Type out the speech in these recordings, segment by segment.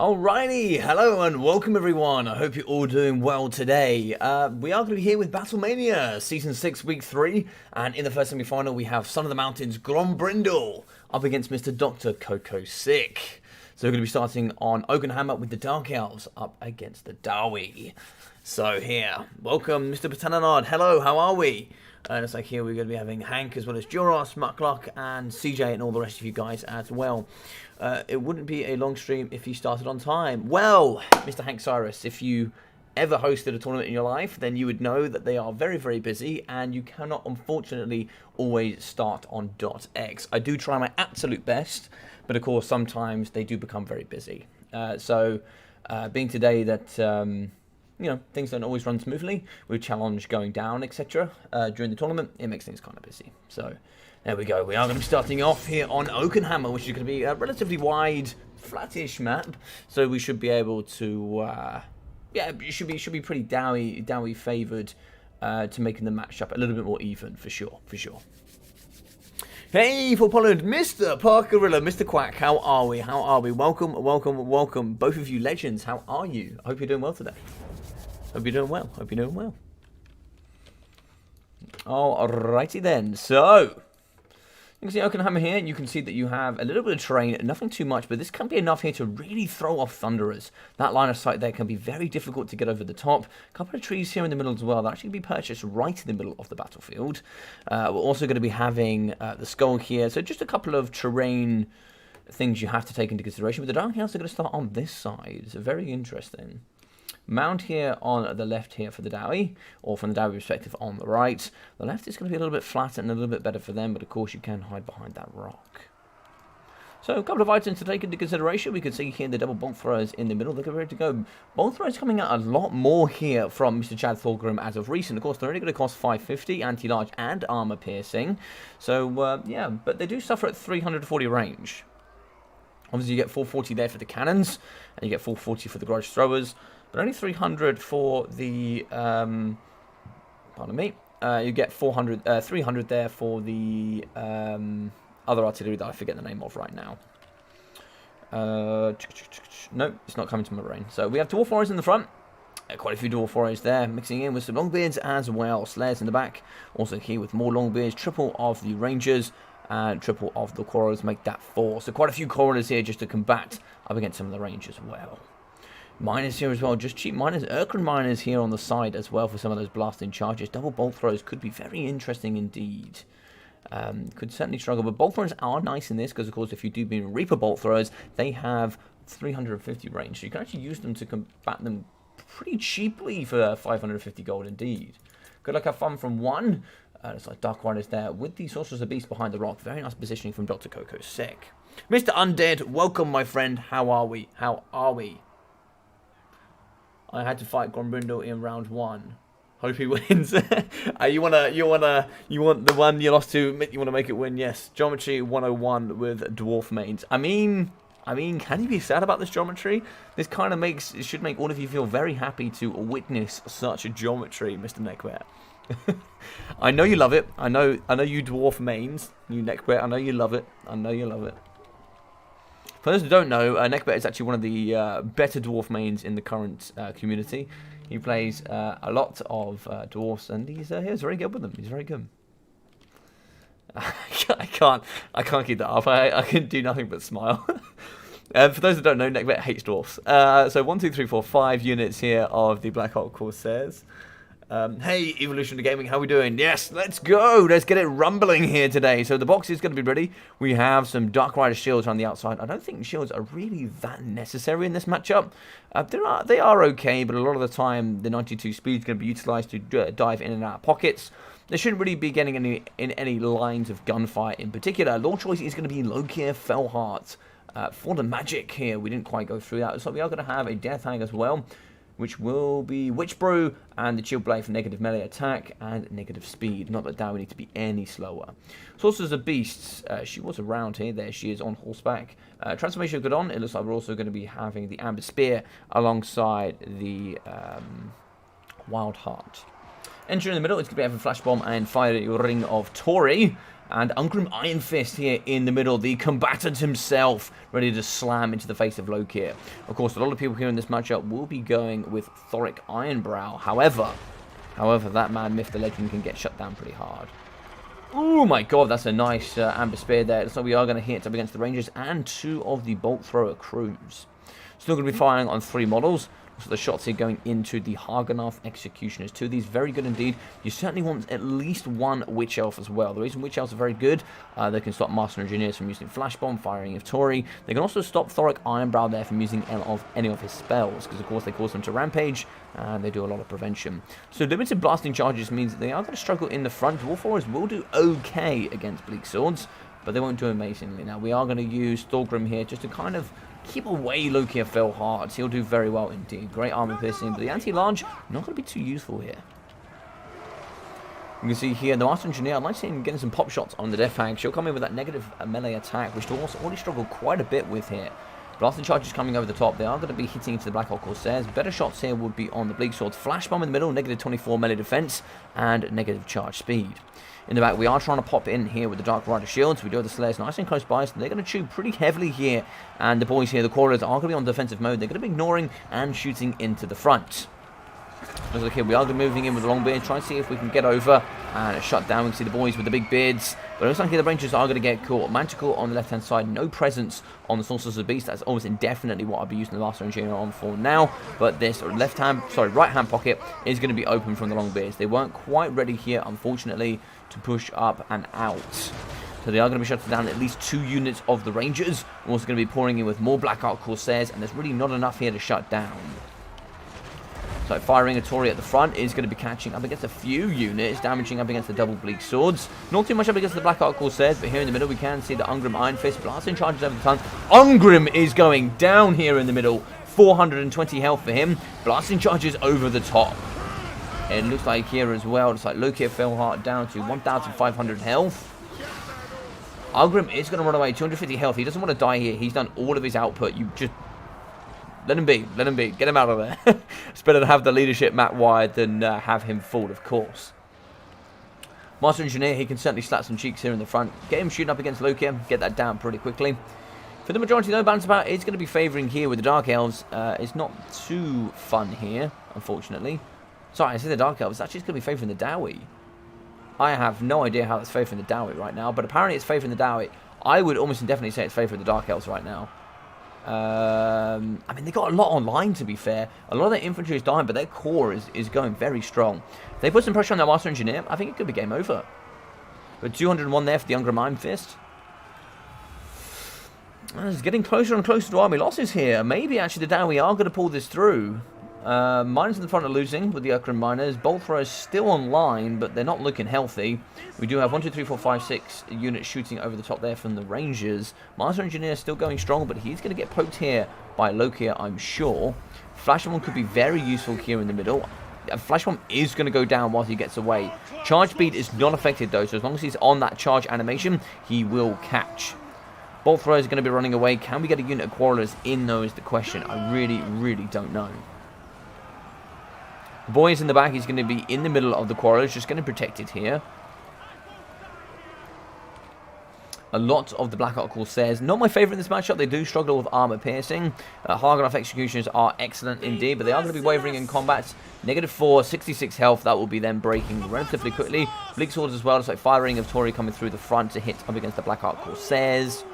Alrighty, hello and welcome everyone. I hope you're all doing well today. We are going to be here with BattleMania, Season 6, Week 3, and in the first semi-final we have Son of the Mountains, Grombrindle, up against Mr. Dr. Coco Sick. So we're going to be starting on Okina Hammer with the Dark Elves up against the Dawi. So here, welcome Mr. Batananard, hello, how are we? It's like here we're going to be having Hank as well as Juros, Mucklock and CJ and all the rest of you guys as well. It wouldn't be a long stream if you started on time. Well, Mr. Hank Cyrus, if you ever hosted a tournament in your life, then you would know that they are very, very busy and you cannot, unfortunately, always start on .x. I do try my absolute best, but of course, sometimes they do become very busy. Being today that, you know, things don't always run smoothly, with challenge going down, etc. During the tournament, it makes things kind of busy. So there we go. We are going to be starting off here on Okina Hammer, which is going to be a relatively wide, flattish map. So we should be able to, yeah, it should be pretty Dowie favoured to making the matchup a little bit more even, for sure. Hey, for Poland, Mr. Parkerilla, Mr. Quack, how are we? Welcome. Both of you legends, how are you? I hope you're doing well today. Hope you're doing well. Alrighty then, so you can see Okina Hammer here, and you can see that you have a little bit of terrain, nothing too much, but this can be enough here to really throw off Thunderers. That line of sight there can be very difficult to get over the top. A couple of trees here in the middle as well that actually be purchased right in the middle of the battlefield. We're also going to be having the skull here, so just a couple of terrain things you have to take into consideration. But the Dark Elves are going to start on this side, so very interesting. Mound here on the left here for the Dowie, or from the Dowie perspective on the right. The left is going to be a little bit flatter and a little bit better for them, but of course you can hide behind that rock. So a couple of items to take into consideration. We can see here the double bolt throws in the middle. They're ready to go. Bolt throws coming out a lot more here from Mr. Chad Thorgrim as of recent. Of course, they're only going to cost 550, anti-large and armor piercing. So, yeah, but they do suffer at 340 range. Obviously, you get 440 there for the cannons, and you get 440 for the grudge throwers. But only 300 for the, pardon me, you get 300 there for the other artillery that I forget the name of right now. No, it's not coming to my brain. So we have Dwarf Warriors in the front. Quite a few Dwarf Warriors there, mixing in with some Longbeards as well. Slayers in the back. Also here with more Longbeards, triple of the Rangers. And triple of the Quarrelers make that 4. So quite a few Quarrelers here just to combat up against some of the Rangers as well. Miners here as well, just cheap miners. Urkran miners here on the side as well for some of those blasting charges. Double bolt throws could be very interesting indeed. Could certainly struggle, but bolt throws are nice in this because, of course, if you do mean Reaper bolt throws, they have 350 range. So you can actually use them to combat them pretty cheaply for 550 gold indeed. Good luck, have fun from one. It's like Dark Riders there with the Sorcerer's Beast behind the rock. Very nice positioning from Dr. Coco Sick. Mr. Undead, welcome, my friend. How are we? I had to fight Grombrindle in round 1. Hope he wins. You want the one you lost to, you want to make it win? Yes. Geometry 101 with Dwarf mains. I mean, can you be sad about this geometry? This kind of should make all of you feel very happy to witness such a geometry, Mr. Neckbear. I know you love it. I know you Dwarf mains, you Neckbear. I know you love it. For those who don't know, Neckbear is actually one of the better Dwarf mains in the current community. He plays a lot of Dwarfs, and he's very good with them. He's very good. I can't keep that up. I can do nothing but smile. For those who don't know, Neckbear hates Dwarfs. So 1, 2, 3, 4, 5 units here of the Black Hawk Corsairs. Hey, Evolution to Gaming, how we doing? Yes, let's go. Let's get it rumbling here today. So the box is going to be ready. We have some Dark Rider shields on the outside. I don't think shields are really that necessary in this matchup. They are okay, but a lot of the time the 92 speed is going to be utilized to dive in and out of pockets. They shouldn't really be getting in any lines of gunfire in particular. Launch choice is going to be Lokier Fellheart. For the magic here, we didn't quite go through that. So we are going to have a Death Hag as well, which will be Witch Brew and the Chill Blade for negative melee attack and negative speed. Not that Dowie need to be any slower. Sorcerers of Beasts, she was around here. There she is on horseback. Transformation of Godon, it looks like we're also going to be having the Amber Spear alongside the Wild Heart. Entering in the middle, it's going to be having Flash Bomb and Fire Ring of Tori. And Ungrim Iron Fist here in the middle, the combatant himself, ready to slam into the face of Lokir. Of course, a lot of people here in this matchup will be going with Thoric Ironbrow. However, that man, Myth the Legend, can get shut down pretty hard. Oh my god, that's a nice Amber Spear there. So we are going to hit up against the Rangers and 2 of the Bolt Thrower crews. Still going to be firing on 3 models. So the shots here going into the Hagenarth Executioners. 2 of these very good indeed. You certainly want at least 1 Witch Elf as well. The reason Witch Elves are very good, they can stop Master Engineers from using Flash Bomb, firing of Tori. They can also stop Thoric Ironbrow there from using any of his spells, because of course they cause them to rampage, and they do a lot of prevention. So limited blasting charges means that they are going to struggle in the front. Dwarf Warriors will do okay against Bleak Swords, but they won't do amazingly. Now we are going to use Thorgrim here just to kind of keep away Lokir Fell Hearts. He'll do very well indeed. Great armor piercing, but the anti-large not going to be too useful here. You can see here the Master Engineer. I'd like to see him getting some pop shots on the Death Hag. She'll come in with that negative melee attack, which will also already struggle quite a bit with here. Blasting charges coming over the top. They are going to be hitting into the Black Hawk Corsairs. Better shots here would be on the Bleak Swords. Flash Bomb in the middle, negative 24 melee defense, and negative charge speed. In the back, we are trying to pop in here with the Dark Rider shields. We do have the Slayers nice and close by, so they're going to chew pretty heavily here. And the boys here, the Quarrelers, are going to be on defensive mode. They're going to be ignoring and shooting into the front. Looks like here we are going to be moving in with the long beard, trying to see if we can get over and shut down. We can see the boys with the big beards. But it looks like here the Rangers are going to get caught. Manticore on the left-hand side, no presence on the Sorcerers of the Beast. That's almost indefinitely what I'll be using the Master Engineer on for now. But this right-hand pocket is going to be open from the long beards. They weren't quite ready here, unfortunately, to push up and out. So they are going to be shutting down at least 2 units of the Rangers. We're also going to be pouring in with more Black Ark Corsairs, and there's really not enough here to shut down. So firing a Tori at the front is going to be catching up against a few units, damaging up against the double Bleak Swords. Not too much up against the Black Ark Corsairs, but here in the middle we can see the Ungrim Iron Fist blasting charges over the ton. Ungrim is going down here in the middle. 420 health for him. Blasting charges over the top. It looks like here as well, it's like Lokir Fellheart down to 1,500 health. Ungrim is going to run away, 250 health. He doesn't want to die here. He's done all of his output. You just let him be. Let him be. Get him out of there. It's better to have the leadership map wired than have him fall, of course. Master Engineer, he can certainly slap some cheeks here in the front. Get him shooting up against Lokir. Get that down pretty quickly. For the majority, though, balance about is going to be favouring here with the Dark Elves. It's not too fun here, unfortunately. Sorry, I say the Dark Elves. Actually, it's going to be favouring the Dowie. I have no idea how that's favouring the Dowie right now, but apparently it's favouring the Dowie. I would almost indefinitely say it's favouring the Dark Elves right now. I mean, they got a lot online, to be fair. A lot of their infantry is dying, but their core is going very strong. If they put some pressure on their Master Engineer, I think it could be game over. But 201 there for the Ungrim Iron Fist. It's getting closer and closer to army losses here. Maybe actually the Dowie are going to pull this through. Miners in the front are losing with the Urkrim Miners. Bolt Throwers still online, but they're not looking healthy. We do have 1, 2, 3, 4, 5, 6 units shooting over the top there from the Rangers. Master Engineer still going strong, but he's going to get poked here by Lokir, I'm sure. Flash Bomb could be very useful here in the middle. Flash Bomb is going to go down while he gets away. Charge speed is not affected though, so as long as he's on that charge animation, he will catch. Bolt Thrower is going to be running away. Can we get a unit of Quarrelers in though is the question. I really, really don't know. The boys in the back, he's going to be in the middle of the Quarrelers, just going to protect it here. A lot of the Black Ark Corsairs. Not my favourite in this matchup. They do struggle with armor piercing. Hagenarth Executioners are excellent indeed, but they are going to be wavering in combat. -4, 66 health. That will be them breaking relatively quickly. Bleak Swords as well. It's like firing of Tori coming through the front to hit up against the Black Ark Corsairs.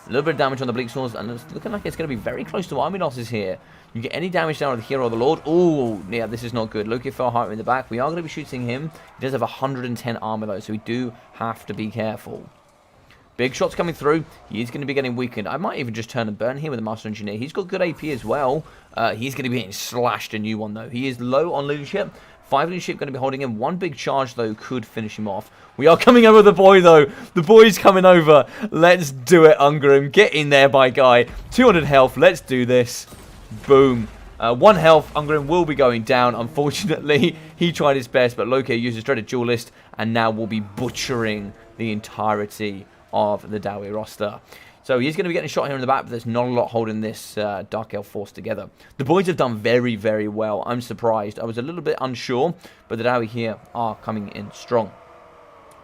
A little bit of damage on the Bleak Swords, and it's looking like it's going to be very close to army losses here. You get any damage down on the Hero or the Lord. Oh, yeah, this is not good. Lokir Fellheart in the back. We are going to be shooting him. He does have 110 armor though, so we do have to be careful. Big shots coming through. He is going to be getting weakened. I might even just turn and burn here with the Master Engineer. He's got good AP as well. He's going to be getting slashed a new one, though. He is low on leadership. 5 leadership going to be holding him. 1 big charge, though, could finish him off. We are coming over the boy, though. The boy's coming over. Let's do it, Ungrim. Get in there, by guy. 200 health. Let's do this. Boom. 1 health. Ungrim will be going down. Unfortunately, he tried his best, but Lokir uses Dreaded Duelist, and now will be butchering the entirety of the Dowie roster. So he's going to be getting shot here in the back, but there's not a lot holding this Dark Elf force together. The boys have done very, very well. I'm surprised. I was a little bit unsure, but the Dowie here are coming in strong.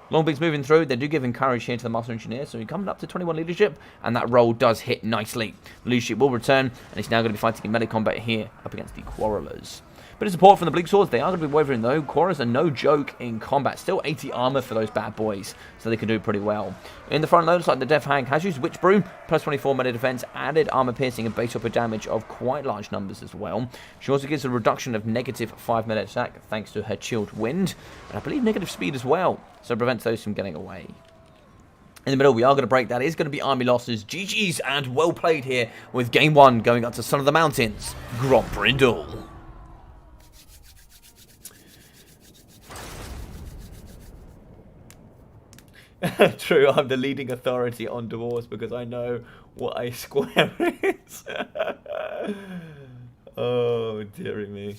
Longbeaks moving through. They do give encourage here to the Master Engineer, so he's coming up to 21 leadership, and that roll does hit nicely. The leadership will return, and he's now going to be fighting in melee combat here up against the Quarrelers. Bit of support from the Bleak Swords. They are going to be wavering though. Quarrelers are no joke in combat. Still 80 armor for those bad boys, so they can do pretty well. In the front line, looks like the Death Hag has used Witch Brew, plus 24 melee defense, added armor piercing and base upper damage of quite large numbers as well. She also gives a reduction of negative 5 melee attack thanks to her Chilled Wind, and I believe negative speed as well, so it prevents those from getting away. In the middle, we are going to break. That is going to be army losses. GG's and well played here with game 1 going up to Son of the Mountains, Grombrindle. True, I'm the leading authority on dwarves because I know what a square is. Oh, dearie me.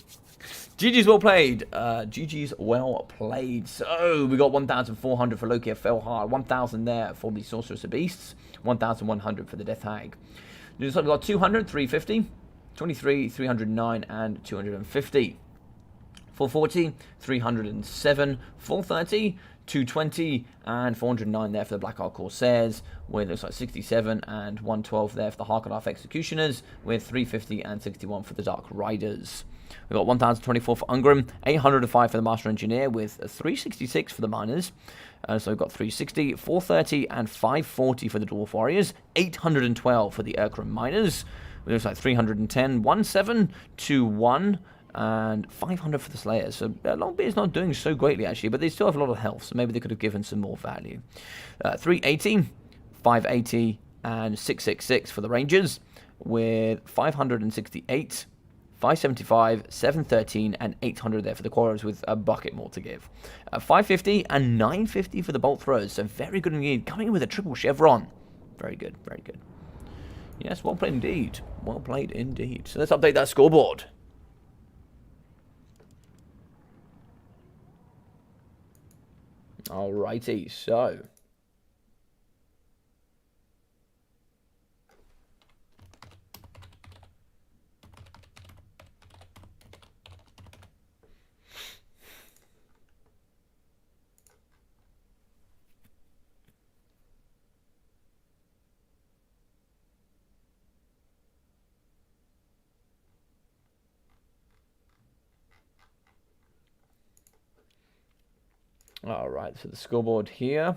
GG's well played. GG's well played. So, we got 1,400 for Loki, fell hard. 1,000 there for the Sorceress of Beasts. 1,100 for the Death Hag. We've got 200, 350, 23, 309, and 250. 440, 307, 430, 220, and 409 there for the Black Ark Corsairs, with looks like 67 and 112 there for the Harkodath Executioners, with 350 and 61 for the Dark Riders. We've got 1,024 for Ungrim, 805 for the Master Engineer, with 366 for the Miners. So we've got 360, 430, and 540 for the Dwarf Warriors, 812 for the Urkram Miners. It looks like 310, 17, 21, and 500 for the Slayers. So Longbeard's not doing so greatly, actually, but they still have a lot of health, so maybe they could have given some more value. 380, 580, and 666 for the Rangers, with 568, 575, 713, and 800 there for the Quarrelers, with a bucket more to give. 550 and 950 for the Bolt Throwers, so very good indeed. Coming in with a triple chevron. Very good, very good. Yes, well played indeed. Well played indeed. So let's update that scoreboard. Alrighty, so alright, so the scoreboard here,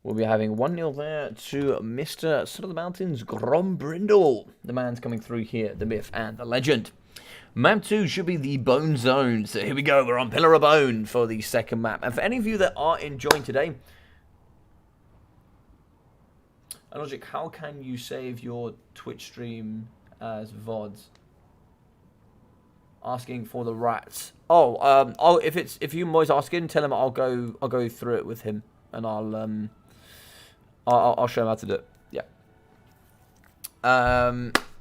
we'll be having 1-0 there to Mr. Son of the Mountains, Grombrindle. The man's coming through here, the myth and the legend. Map 2 should be the Bone Zone. So here we go, we're on Pillar of Bone for the second map. And for any of you that are enjoying today, Logic, how can you save your Twitch stream as VODs? Asking for the rats. Oh, if you boys asking, tell him I'll go through it with him, and I'll show him how to do it. Yeah.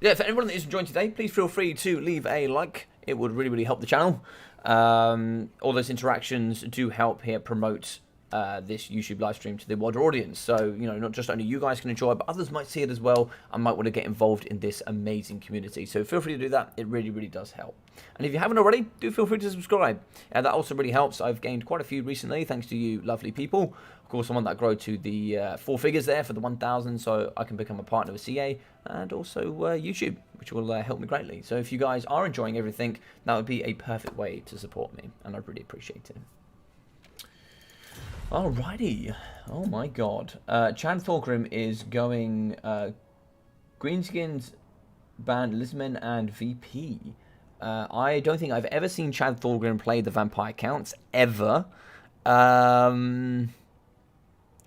Yeah. For anyone that is enjoying today, please feel free to leave a like. It would really help the channel. All those interactions do help here promote this YouTube live stream to the wider audience. So, you know, not just only you guys can enjoy it, but others might see it as well and might want to get involved in this amazing community. So feel free to do that. It really does help. And if you haven't already, do feel free to subscribe. That also really helps. I've gained quite a few recently, thanks to you lovely people. Of course, I want that grow to the 4 figures there for the 1,000, so I can become a partner with CA and also YouTube, which will help me greatly. So if you guys are enjoying everything, that would be a perfect way to support me, and I'd really appreciate it. Alrighty. Oh my god. Chad Thorgrim is going Greenskins, Band, Lisman, and VP. I don't think I've ever seen Chad Thorgrim play the Vampire Counts, ever. I'm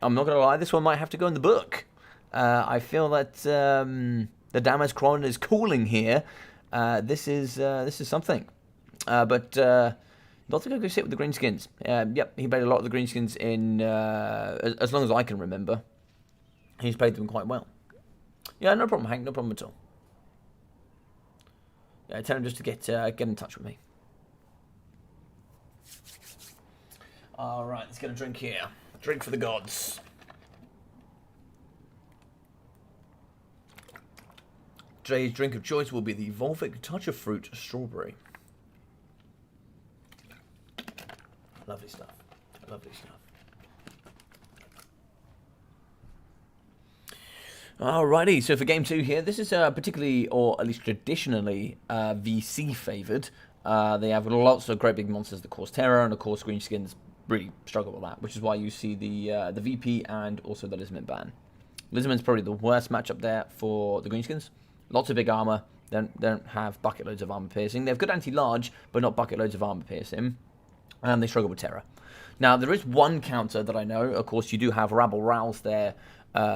not going to lie, this one might have to go in the book. I feel that the Damas Chron is calling here. This is something. But not to go sit with the Greenskins. Yep, he played a lot of the Greenskins in, as long as I can remember. He's played them quite well. Yeah, no problem, Hank, no problem at all. Yeah, tell him just to get in touch with me. Alright, let's get a drink here. Drink for the gods. Today's drink of choice will be the Volvic Touch of Fruit Strawberry. Lovely stuff. Lovely stuff. Alrighty, so for game 2 here, this is particularly, or at least traditionally, VC favoured. They have lots of great big monsters that cause terror, and of course greenskins really struggle with that, which is why you see the VP and also the Lizardman ban. Lizardman's probably the worst matchup there for the greenskins. Lots of big armour, they don't have bucket loads of armour piercing. They have good anti-large, but not bucket loads of armour piercing, and they struggle with terror. Now, there is one counter that I know. Of course, you do have Rabble Rouse there,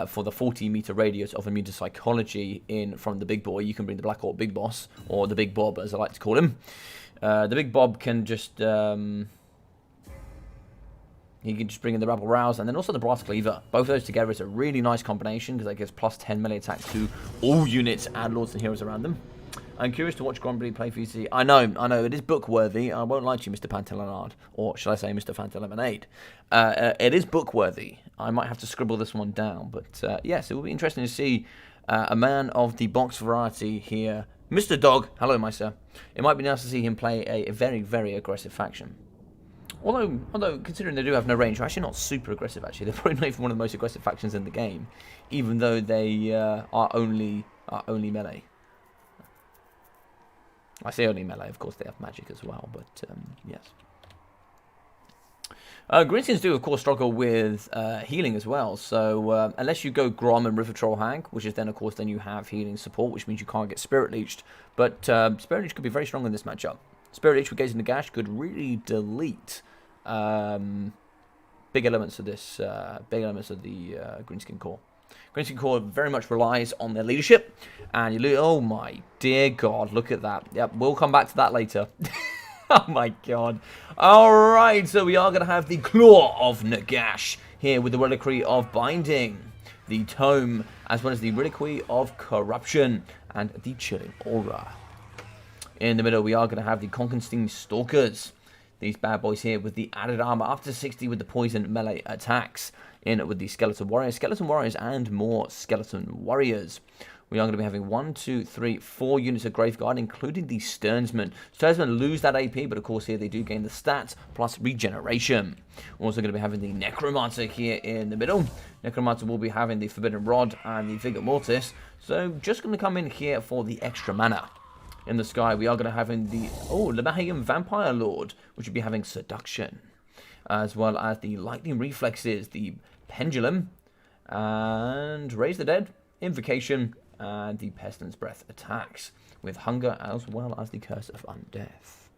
for the 40-meter radius of immune to psychology in from the big boy. You can bring the Black Orc Big Boss, or the Big Bob as I like to call him. The Big Bob can just he can just bring in the Rabble Rouse and then also the Brass Cleaver. Both of those together is a really nice combination because that gives plus 10 melee attacks to all units and lords and heroes around them. I'm curious to watch Grombley play VC. I know, it is book-worthy. I won't lie to you, Mr. Pantelenard, or shall I say Mr. Fantalemonade. It is book-worthy. I might have to scribble this one down, but yes, it will be interesting to see a man of the box variety here. Mr. Dog, hello, my sir. It might be nice to see him play a very, very aggressive faction. Although considering they do have no range, they're actually not super aggressive, actually. They're probably not even one of the most aggressive factions in the game, even though they are only melee. I say only melee, of course they have magic as well, but yes. Greenskins do, of course, struggle with healing as well, so unless you go Grom and River Troll Hag, which is then, of course, then you have healing support, which means you can't get Spirit Leeched, but Spirit Leech could be very strong in this matchup. Spirit Leech with Gaze and Nagash could really delete big elements of this, big elements of the Greenskin core. Greenskin core very much relies on their leadership, and you look, oh my dear God, look at that. Yep, we'll come back to that later. Oh my God. Alright, so we are going to have the Claw of Nagash here with the Reliquary of Binding, the Tome, as well as the Reliquary of Corruption, and the Chilling Aura. In the middle, we are going to have the Konkenstein Stalkers. These bad boys here with the added armor up to 60 with the poison melee attacks. In with the Skeleton Warriors, and more Skeleton Warriors. We are going to be having 1, 2, 3, 4 units of Graveguard, including the Sternsmen. Sternsmen lose that AP, but of course here they do gain the stats, plus regeneration. We're also going to be having the Necromancer here in the middle. Necromancer will be having the Forbidden Rod and the Vigor Mortis. So just going to come in here for the extra mana. In the sky, we are going to have in the Lemahian Vampire Lord, which will be having Seduction, as well as the Lightning Reflexes, the Pendulum, and Raise the Dead, Invocation, and the Pestilence Breath attacks, with Hunger as well as the Curse of Undeath.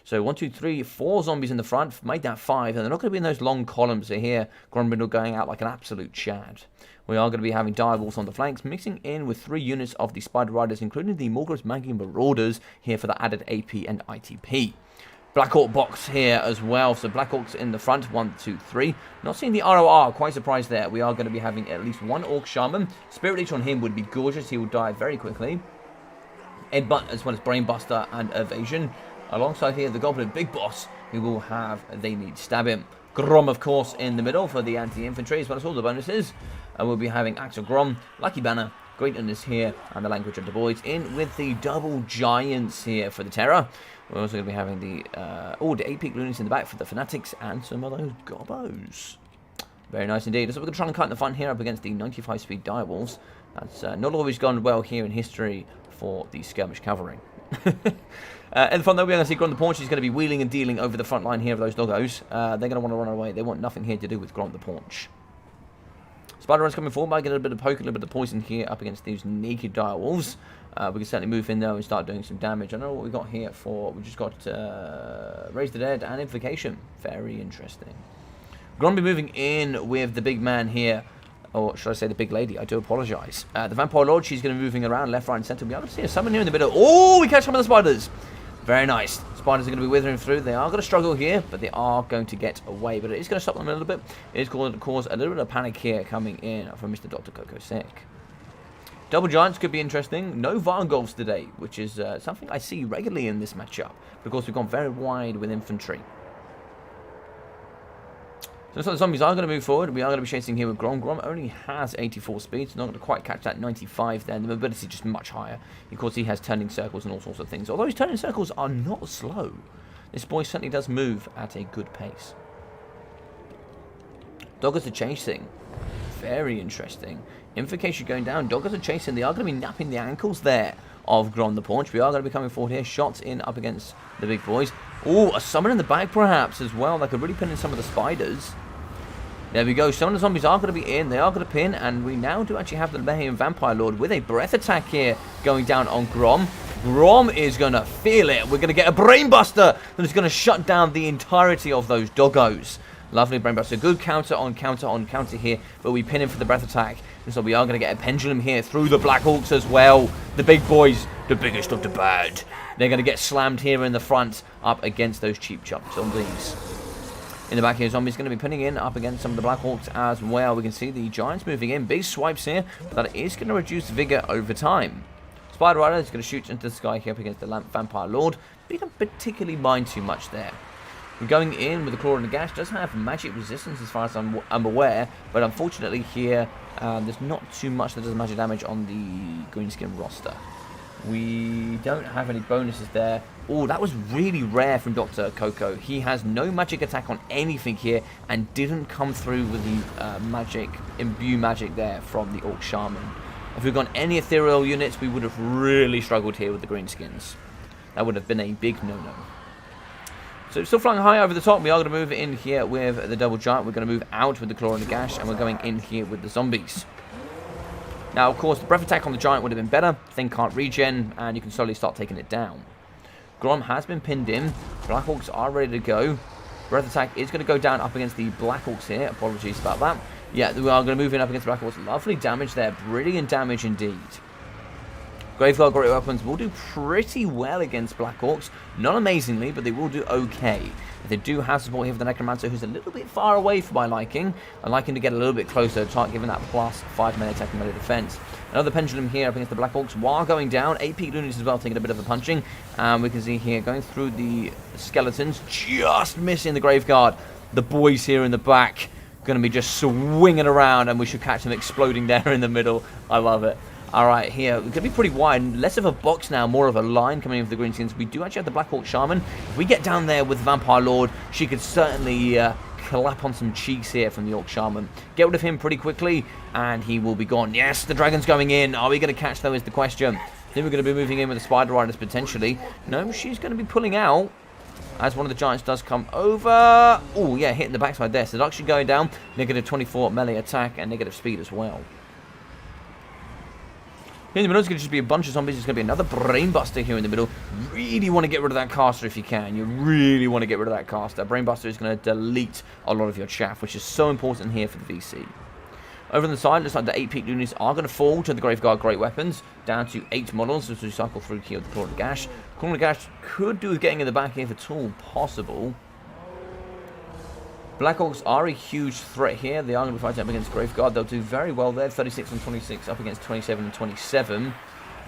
So 1, 2, 3, 4 zombies in the front, made that 5, and they're not going to be in those long columns. So here, Grombrindle going out like an absolute Chad. We are going to be having Direwolves on the flanks, mixing in with 3 units of the Spider Riders, including the Morgrim's Magic Marauders here for the added AP and ITP. Black Orc box here as well, so Black Orcs in the front, 1, 2, 3. Not seeing the ROR, quite surprised there. We are going to be having at least 1 Orc Shaman. Spirit Leech on him would be gorgeous, he will die very quickly. Headbutt as well as Brainbuster and Evasion. Alongside here, the Goblin Big Boss, who will have They Need Stabbing. Grom, of course, in the middle for the anti-infantry, as well as all the bonuses. And we'll be having Axe of Grom, Lucky Banner, Greatness here, and the Language of the Boys in with the Double Giants here for the Terror. We're also going to be having the the 8-peak Loonies in the back for the Fanatics and some of those Gobbos. Very nice indeed. So we're going to try and cut in the front here up against the 95-speed Direwolves. That's not always gone well here in history for the Skirmish Cavalry. In the front, though, we're going to see Grom the Paunch. He's going to be wheeling and dealing over the front line here of those doggos. They're going to want to run away. They want nothing here to do with Grom the Paunch. Spider-Run's coming forward. I get a little bit of poke, a little bit of poison here up against these naked Direwolves. We can certainly move in there and start doing some damage. I don't know what we got here for. We just got Raise the Dead and Invocation. Very interesting. Grom be moving in with the big man here. Or should I say the big lady? I do apologise. The Vampire Lord, she's going to be moving around left, right, and centre. We are going to see a summon here in the middle. Oh, we catch some of the spiders. Very nice. Spiders are going to be withering through. They are going to struggle here, but they are going to get away. But it is going to stop them a little bit. It is going to cause a little bit of panic here coming in from Mr. Dr. Coco Sick. Double Giants could be interesting. No Vargolfs today, which is something I see regularly in this matchup. But of course, we've gone very wide with infantry. So the zombies are going to move forward. We are going to be chasing here with Grom. Grom only has 84 speed, so not going to quite catch that 95 there. And the mobility is just much higher. Of course, he has turning circles and all sorts of things. Although his turning circles are not slow. This boy certainly does move at a good pace. Doggers are chasing. Very interesting. Invocation going down. Doggers are chasing. They are going to be napping the ankles there of Grom the Paunch. We are going to be coming forward here. Shots in up against the big boys. Oh, a summon in the back perhaps as well. That could really pin in some of the spiders. There we go. Some of the zombies are going to be in. They are going to pin. And we now do actually have the Mayhem Vampire Lord with a breath attack here going down on Grom. Grom is going to feel it. We're going to get a Brainbuster that is going to shut down the entirety of those doggos. Lovely Brainbuster. Good counter on counter on counter here. But we pin him for the breath attack. And so we are going to get a pendulum here through the Black Hawks as well. The big boys, the biggest of the bad. They're going to get slammed here in the front up against those cheap chump zombies. In the back here, zombies going to be pinning in up against some of the Black Hawks as well. We can see the Giants moving in. Big swipes here, but that is going to reduce vigor over time. Spider Rider is going to shoot into the sky here up against the Vampire Lord. But he don't particularly mind too much there. We're going in with the Claw and Nagash. Does have magic resistance as far as I'm aware, but unfortunately here there's not too much that does magic damage on the Greenskin roster. We don't have any bonuses there. Oh, that was really rare from Dr. Coco. He has no magic attack on anything here and didn't come through with the magic, imbue magic there from the Orc Shaman. If we'd gone any ethereal units, we would have really struggled here with the Greenskins. That would have been a big no-no. So still flying high over the top. We are going to move in here with the Double Giant. We're going to move out with the Claw and the Gash, and we're going in here with the zombies. Now, of course, the breath attack on the Giant would have been better. Thing can't regen, and you can slowly start taking it down. Grom has been pinned in. Black Hawks are ready to go. Breath attack is going to go down up against the Black Hawks here. Apologies about that. Yeah, we are going to move in up against the Black Hawks. Lovely damage there. Brilliant damage indeed. Graveguard Great Weapons will do pretty well against Black Hawks. Not amazingly, but they will do okay. They do have support here for the Necromancer, who's a little bit far away for my liking. I like him to get a little bit closer to start giving that plus 5 melee attack and melee defense. Another Pendulum here up against the Black Hawks while going down. 8 Peak Loonies as well, taking a bit of a punching. And we can see here, going through the skeletons, just missing the Graveguard. The boys here in the back going to be just swinging around, and we should catch them exploding there in the middle. I love it. Alright, here, we're going to be pretty wide. Less of a box now, more of a line coming in with the Greenskins. We do actually have the Black Hawk Shaman. If we get down there with the Vampire Lord, she could certainly clap on some cheeks here from the Orc Shaman. Get rid of him pretty quickly, and he will be gone. Yes, the Dragon's going in. Are we going to catch, though, is the question. Then we're going to be moving in with the Spider Riders, potentially. No, she's going to be pulling out, as one of the Giants does come over. Oh, yeah, hitting the backside there. Seduction going down. Negative 24 melee attack, and negative speed as well. Here in the middle, it's going to just be a bunch of zombies. It's going to be another Brainbuster here in the middle. Really want to get rid of that caster if you can. You really want to get rid of that caster. Brainbuster is going to delete a lot of your chaff, which is so important here for the VC. Over on the side, looks like the 8 Peak Loonies are going to fall to the Graveguard Great Weapons. Down to 8 models as we cycle through here with the Claw and Gash. Claw and Gash could do with getting in the back here if at all possible. Black Hawks are a huge threat here. They are going to be fighting up against Graveguard. They'll do very well there. 36 and 26 up against 27 and 27.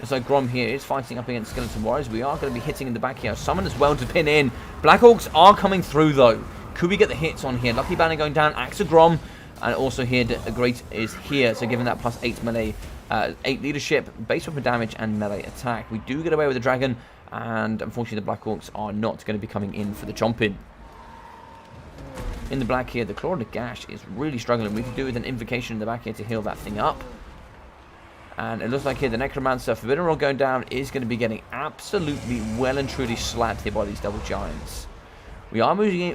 So Grom here is fighting up against Skeleton Warriors. We are going to be hitting in the back here. Summon as well to pin in. Black Hawks are coming through though. Could we get the hits on here? Lucky Banner going down. Axe of Grom. And also here, the Great is here. So giving that plus 8 melee, 8 leadership, base weapon damage, and melee attack. We do get away with the Dragon. And unfortunately, the Black Hawks are not going to be coming in for the chomping. In the black here, the Claw and the Gash is really struggling. We can do with an Invocation in the back here to heal that thing up. And it looks like here the Necromancer, Forbidden Roll going down, is going to be getting absolutely well and truly slapped here by these double giants. We are moving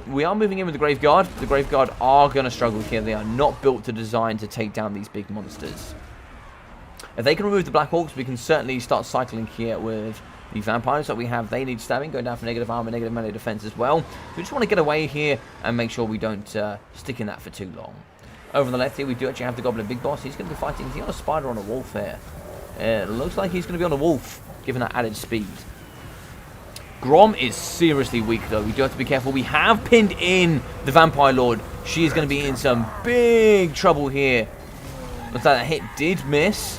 in with the Graveguard. The Graveguard are going to struggle here. They are not built to design to take down these big monsters. If they can remove the Black Hawks, we can certainly start cycling here with the vampires that we have. They need stabbing, going down for negative armor, negative melee defense as well. We just want to get away here and make sure we don't stick in that for too long. Over on the left here, we do actually have the Goblin Big Boss. He's going to be fighting. Is he on a spider or on a wolf here? It looks like he's going to be on a wolf, given that added speed. Grom is seriously weak, though. We do have to be careful. We have pinned in the Vampire Lord. She is going to be in some big trouble here. Looks like that hit did miss.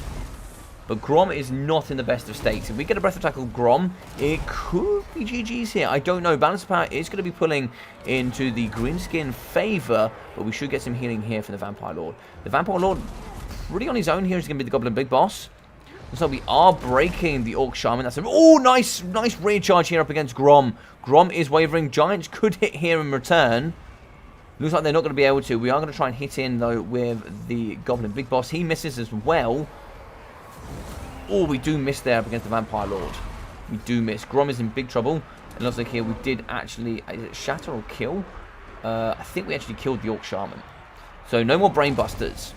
But Grom is not in the best of states. If we get a breath attack of Grom, it could be GG's here. I don't know. Balance of Power is going to be pulling into the Greenskin favor, but we should get some healing here from the Vampire Lord. The Vampire Lord, pretty on his own here, is going to be the Goblin Big Boss. So we are breaking the Orc Shaman. That's nice rear charge here up against Grom. Grom is wavering. Giants could hit here in return. Looks like they're not going to be able to. We are going to try and hit in, though, with the Goblin Big Boss. He misses as well. Oh, we do miss there up against the Vampire Lord. We do miss. Grom is in big trouble. It looks like here we did actually... Is it shatter or kill? I think we actually killed the Orc Shaman. So no more Brain Busters.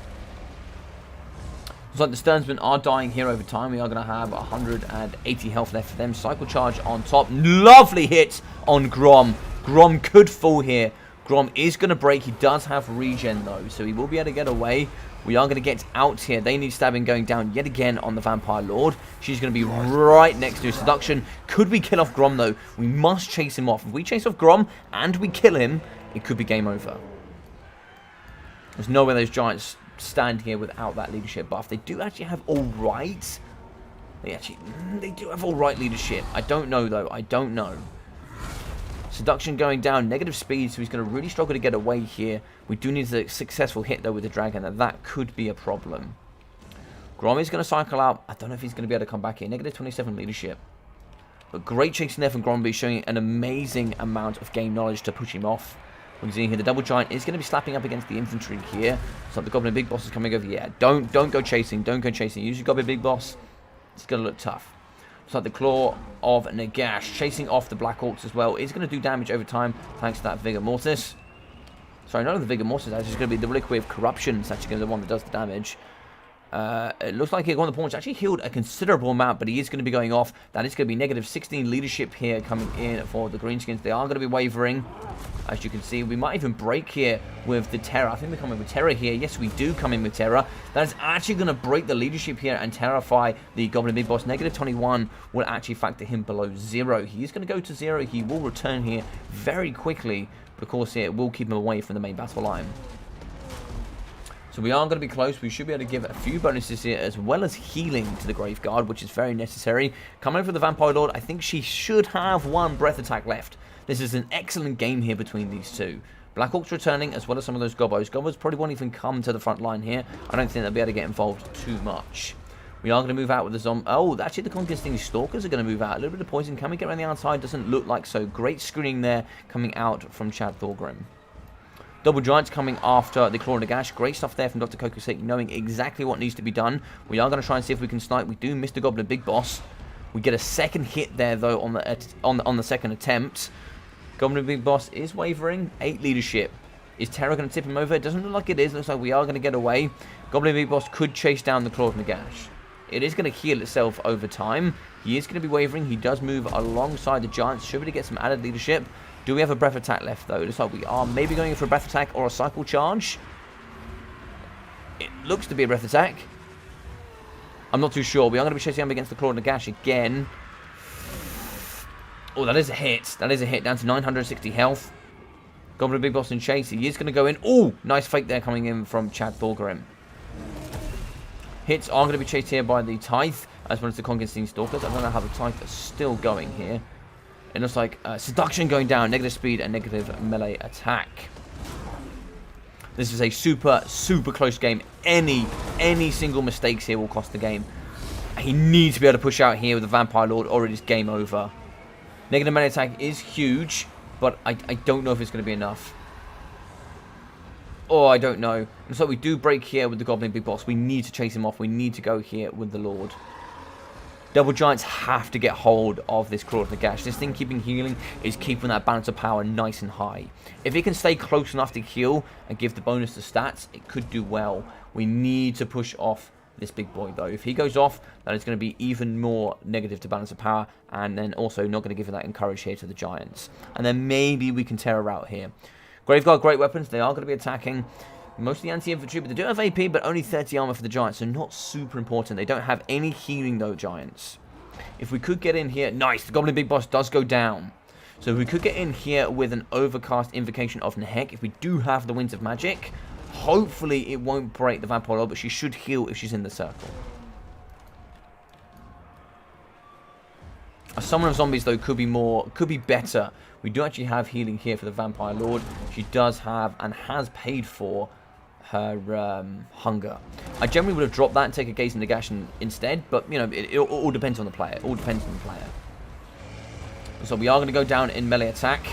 Looks like the Sternsmen are dying here over time. We are going to have 180 health left for them. Cycle Charge on top. Lovely hit on Grom. Grom could fall here. Grom is going to break. He does have regen, though, so he will be able to get away. We are going to get out here. They need stabbing going down yet again on the Vampire Lord. She's going to be right next to Seduction. Could we kill off Grom, though? We must chase him off. If we chase off Grom and we kill him, it could be game over. There's no way those Giants stand here without that leadership buff. They do actually have all right. They do have all right leadership. I don't know, though. I don't know. Seduction going down, negative speed, so he's going to really struggle to get away here. We do need a successful hit, though, with the Dragon, and that could be a problem. Grom is going to cycle out. I don't know if he's going to be able to come back here. Negative 27 leadership. But great chasing there from Gromby, showing an amazing amount of game knowledge to push him off. We can see here the Double Giant is going to be slapping up against the infantry here. So the Goblin Big Boss is coming over. Yeah, don't go chasing. Don't go chasing. Use your Goblin Big Boss. It's going to look tough. So the Claw of Nagash, chasing off the Black Orcs as well, is going to do damage over time thanks to that Vigor Mortis. Sorry, not the Vigor Mortis, it's just going to be the Reliquary of Corruption. It's actually going to be the one that does the damage. It looks like one of the pawns actually healed a considerable amount, but he is going to be going off. That is going to be negative 16 leadership here coming in for the Greenskins. They are going to be wavering. As you can see, we might even break here with the Terror. I think we come in with Terror here. Yes, we do come in with Terror. That is actually going to break the leadership here and terrify the Goblin Big Boss. Negative 21 will actually factor him below 0. He is going to go to 0. He will return here very quickly. But of course, it will keep him away from the main battle line. So we are going to be close. We should be able to give a few bonuses here, as well as healing to the Graveguard, which is very necessary. Coming over the Vampire Lord, I think she should have one breath attack left. This is an excellent game here between these two. Black Orcs returning, as well as some of those Gobbos. Gobbos probably won't even come to the front line here. I don't think they'll be able to get involved too much. We are going to move out with the zombie. Oh, actually the Conquesting Stalkers are going to move out. A little bit of poison. Can we get around the outside? Doesn't look like so. Great screening there coming out from Chad Thorgrim. Double Giants coming after the Claw of Nagash. Great stuff there from Dr. Kokosek, knowing exactly what needs to be done. We are going to try and see if we can snipe. We do miss the Goblin Big Boss. We get a second hit there, though, on the second attempt. Goblin Big Boss is wavering. 8 leadership. Is Terror going to tip him over? It doesn't look like it is. Looks like we are going to get away. Goblin Big Boss could chase down the Claw of Nagash. It is going to heal itself over time. He is going to be wavering. He does move alongside the Giants. Should be able to get some added leadership. Do we have a breath attack left, though? It looks like we are maybe going in for a breath attack or a cycle charge. It looks to be a breath attack. I'm not too sure. We are going to be chasing him against the Claw of Nagash again. Oh, that is a hit. That is a hit. Down to 960 health. Goblin Big Boss in chase. He is going to go in. Oh, nice fake there coming in from Chad Thorgrim. Hits are going to be chased here by the Tithe, as well as the Conquesting Stalkers. I don't know how the Tithe is still going here. It looks like Seduction going down, negative speed and negative melee attack. This is a super close game. Any single mistakes here will cost the game. He needs to be able to push out here with the Vampire Lord, or it is game over. Negative melee attack is huge, but I don't know if it's going to be enough. Oh, I don't know. And so we do break here with the Goblin Big Boss. We need to chase him off. We need to go here with the Lord. Double Giants have to get hold of this Claw of Nagash. This thing keeping healing is keeping that balance of power nice and high. If it can stay close enough to heal and give the bonus to stats, it could do well. We need to push off this big boy, though. If he goes off, then it's going to be even more negative to balance of power, and then also not going to give that encourage here to the Giants. And then maybe we can tear her out here. Graveguard, great weapons. They are going to be attacking mostly anti-infantry, but they do have AP, but only 30 armor for the Giants, so not super important. They don't have any healing, though, Giants. If we could get in here... Nice! The Goblin Big Boss does go down. So if we could get in here with an Overcast Invocation of Nehek, if we do have the Winds of Magic, hopefully it won't break the Vampire Lord, but she should heal if she's in the circle. A summon of zombies, though, could be better. We do actually have healing here for the Vampire Lord. She does have and has paid for her hunger. I generally would have dropped that and take a gaze in Nagash instead, but, you know, it all depends on the player. It all depends on the player. So we are going to go down in melee attack.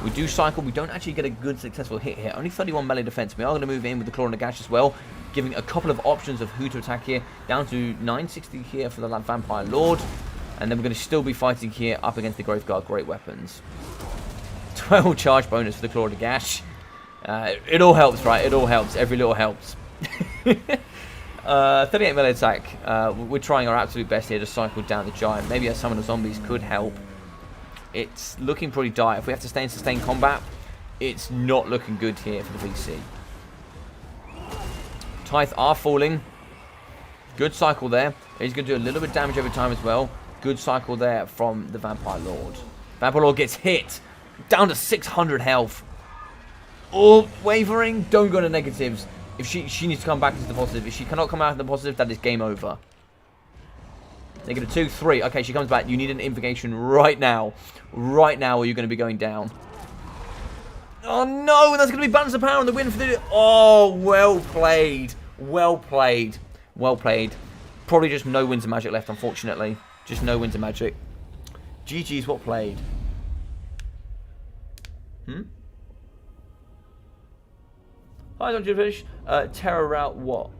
We do cycle. We don't actually get a good successful hit here. Only 31 melee defense. We are going to move in with the Claw and Nagash as well, giving a couple of options of who to attack here. Down to 960 here for the Vampire Lord. And then we're going to still be fighting here up against the Graveguard Great Weapons. 12 charge bonus for the Claw and Nagash. It all helps, right? It all helps. Every little helps. 38 melee attack. We're trying our absolute best here to cycle down the giant. Maybe a summon of zombies could help. It's looking pretty dire. If we have to stay in sustained combat, it's not looking good here for the VC. Tithe are falling. Good cycle there. He's going to do a little bit of damage over time as well. Good cycle there from the Vampire Lord. Vampire Lord gets hit. Down to 600 health. Oh, wavering. Don't go to negatives. If she needs to come back into the positive. If she cannot come out of the positive, that is game over. -2, 3. Okay, she comes back. You need an invocation right now. Right now, or you're going to be going down. Oh, no. That's going to be balance of power on the win for the... Oh, well played. Well played. Well played. Probably just no Winds of Magic left, unfortunately. Just no Winds of Magic. GG's what played. Hi, Dr. Fish. Terror route what?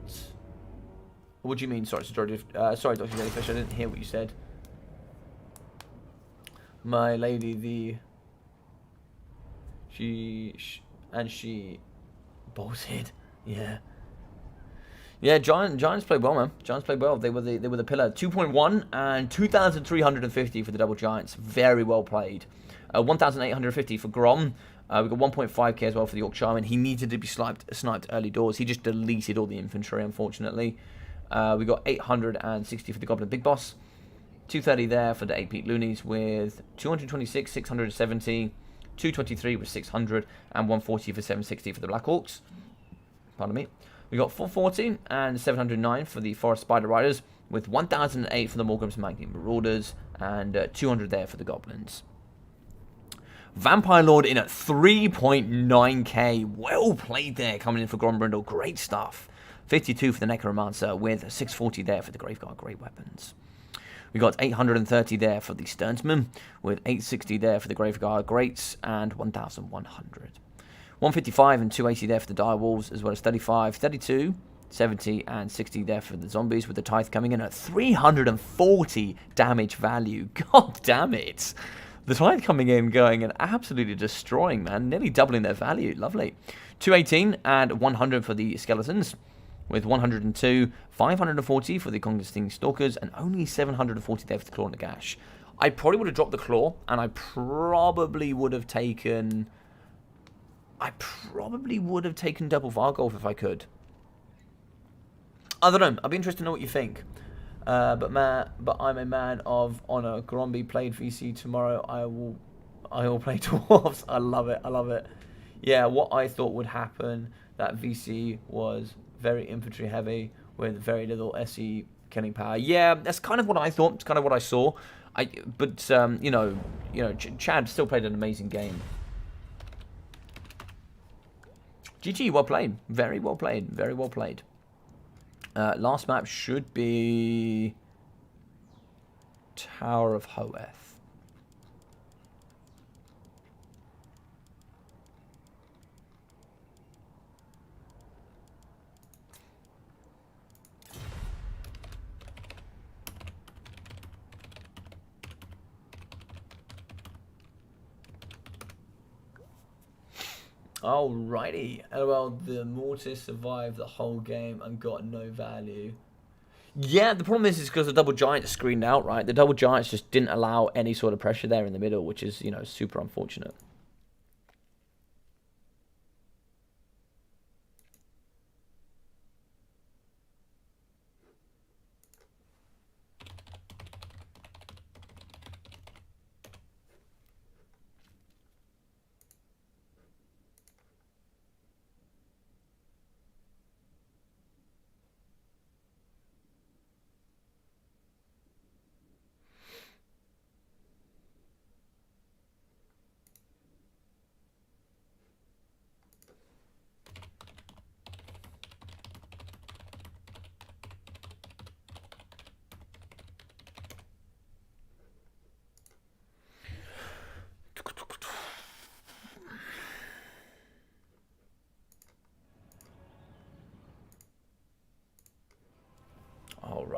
What do you mean? Sorry, Dr. Jellyfish, I didn't hear what you said. My lady, she bolted. Yeah. Yeah, Giants played well, man. Giants played well. They were the pillar. 2.1 and 2,350 for the double Giants. Very well played. 1,850 for Grom. We got 1.5k as well for the Yorkshireman. He needed to be sniped early doors. He just deleted all the infantry, unfortunately. We got 860 for the Goblin Big Boss. 230 there for the 8-peat Loonies with 226, 670, 223 with 600, and 140 for 760 for the Black Orcs. Pardon me. We got 440 and 709 for the Forest Spider Riders, with 1008 for the Morgrim's Magnet Marauders, and 200 there for the Goblins. Vampire Lord in at 3.9k. Well played there, coming in for Grombrindle. Great stuff. 52 for the Necromancer, with 640 there for the Graveguard Great Weapons. We got 830 there for the Sternsman, with 860 there for the Graveguard Greats, and 1,100. 155 and 280 there for the Direwolves, as well as 35, 32, 70, and 60 there for the Zombies, with the Tithe coming in at 340 damage value. God damn it. The Tithe coming in, going and absolutely destroying, man. Nearly doubling their value. Lovely. 218 and 100 for the Skeletons, with 102, 540 for the Congresting Stalkers, and only 740 there for the Claw and Nagash. I probably would have dropped the Claw, and I probably would have taken... double Vargolf if I could. I don't know. I'd be interested to know what you think. But I'm a man of honor. Gromby played VC tomorrow. I will play Dwarves. I love it. I love it. Yeah, what I thought would happen, that VC was very infantry heavy with very little SE killing power. Yeah, that's kind of what I thought. It's kind of what I saw. Chad still played an amazing game. GG, well played. Very well played. Very well played. Last map should be Tower of Hoeth. Alrighty. LOL, the Mortis survived the whole game and got no value. Yeah, the problem is because the double giants screened out, right? The double giants just didn't allow any sort of pressure there in the middle, which is, super unfortunate.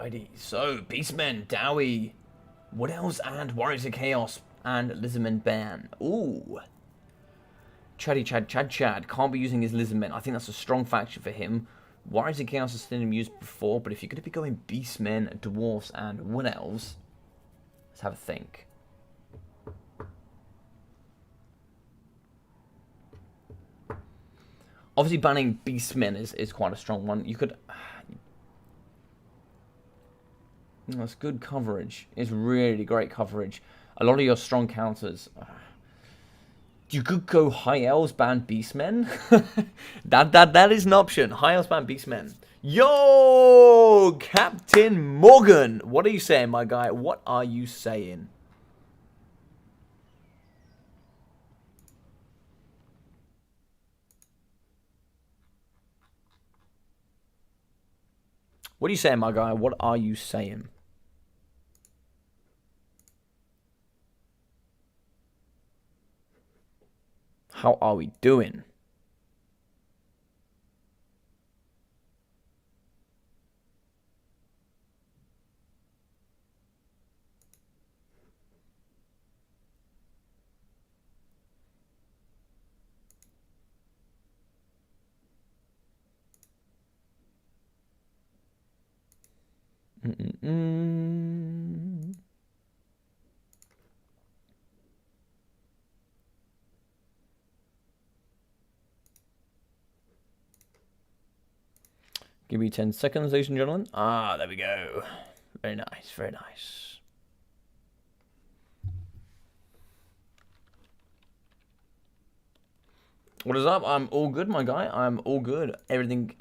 Alrighty, so Beastmen, Dowie, Wood Elves, and Warriors of Chaos, and Lizardmen ban. Ooh. Chad can't be using his Lizardmen. I think that's a strong faction for him. Warriors of Chaos has seen him used before, but if you're going to be going Beastmen, Dwarfs, and Wood Elves, let's have a think. Obviously, banning Beastmen is quite a strong one. You could... That's good coverage. It's really great coverage. A lot of your strong counters... You could go High Elves, ban Beastmen. that is an option. High Elves, ban Beastmen. Yo! Captain Morgan! What are you saying, my guy? What are you saying? What are you saying, my guy? What are you saying? How are we doing? Give me 10 seconds, ladies and gentlemen. Ah, there we go. Very nice, very nice. What is up? I'm all good, my guy. I'm all good. Everything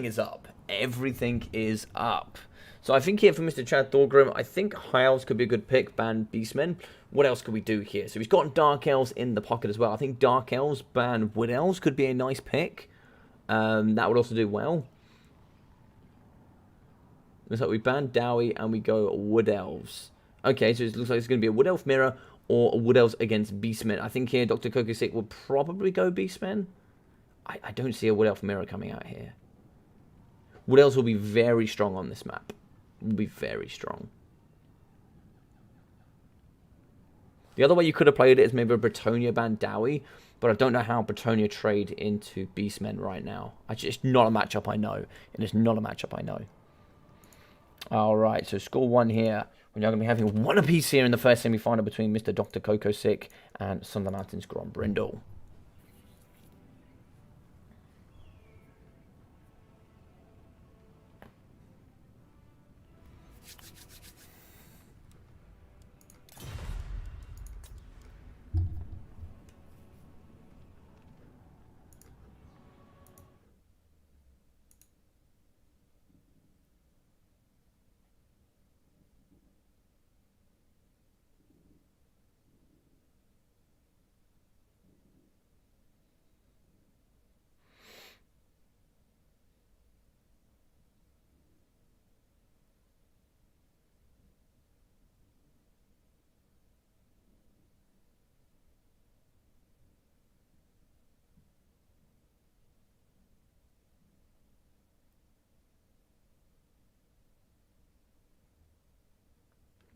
is up. Everything is up. So I think here for Mr. Chad Thorgrim, I think High Elves could be a good pick, ban Beastmen. What else could we do here? So he's got Dark Elves in the pocket as well. I think Dark Elves, ban Wood Elves could be a nice pick. That would also do well. Looks like we ban Dowie and we go Wood Elves. Okay, so it looks like it's going to be a Wood Elf mirror or a Wood Elves against Beastmen. I think here Dr. Kokosick will probably go Beastmen. I don't see a Wood Elf mirror coming out here. Wood Elves will be very strong on this map. Will be very strong. The other way you could have played it is maybe a Bretonia ban Dowie, but I don't know how Bretonia trade into Beastmen right now. It's not a matchup I know. It is not a matchup I know. Alright, so score 1 here. We're now going to be having one apiece here in the first semi-final between Mr. Dr. Kokosick and Son of the Mountains Grombrindle.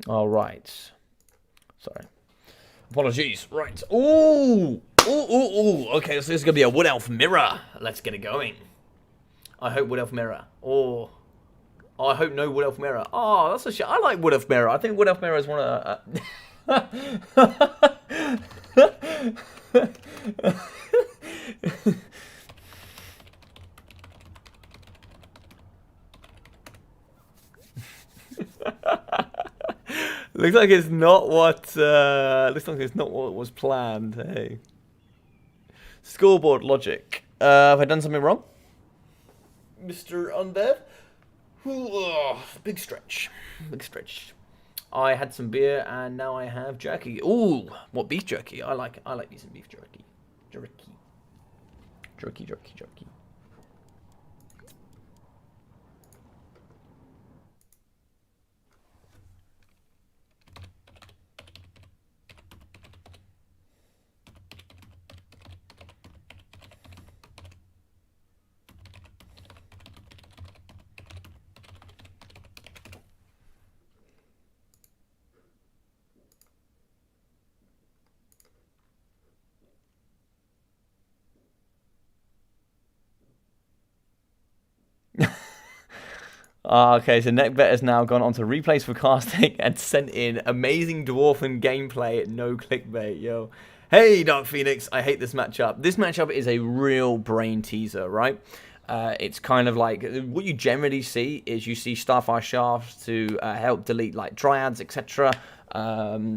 All right. Sorry. Apologies. Right. Ooh. Ooh. Okay, so this is going to be a Wood Elf mirror. Let's get it going. I hope Wood Elf mirror. Oh, I hope no Wood Elf mirror. Oh, that's a shit. I like Wood Elf mirror. I think Wood Elf mirror is one of Looks like it's not what was planned. Hey, scoreboard logic. Have I done something wrong, Mr. Undead? Big stretch. Big stretch. I had some beer and now I have jerky. Ooh, what beef jerky? I like me some beef jerky. Jerky. Okay, so NetBet has now gone on to replays for casting and sent in amazing Dwarfen gameplay, no clickbait, yo. Hey, Dark Phoenix, I hate this matchup. This matchup is a real brain teaser, right? It's kind of like, what you generally see is you see Starfire Shafts to help delete like Dryads, etc.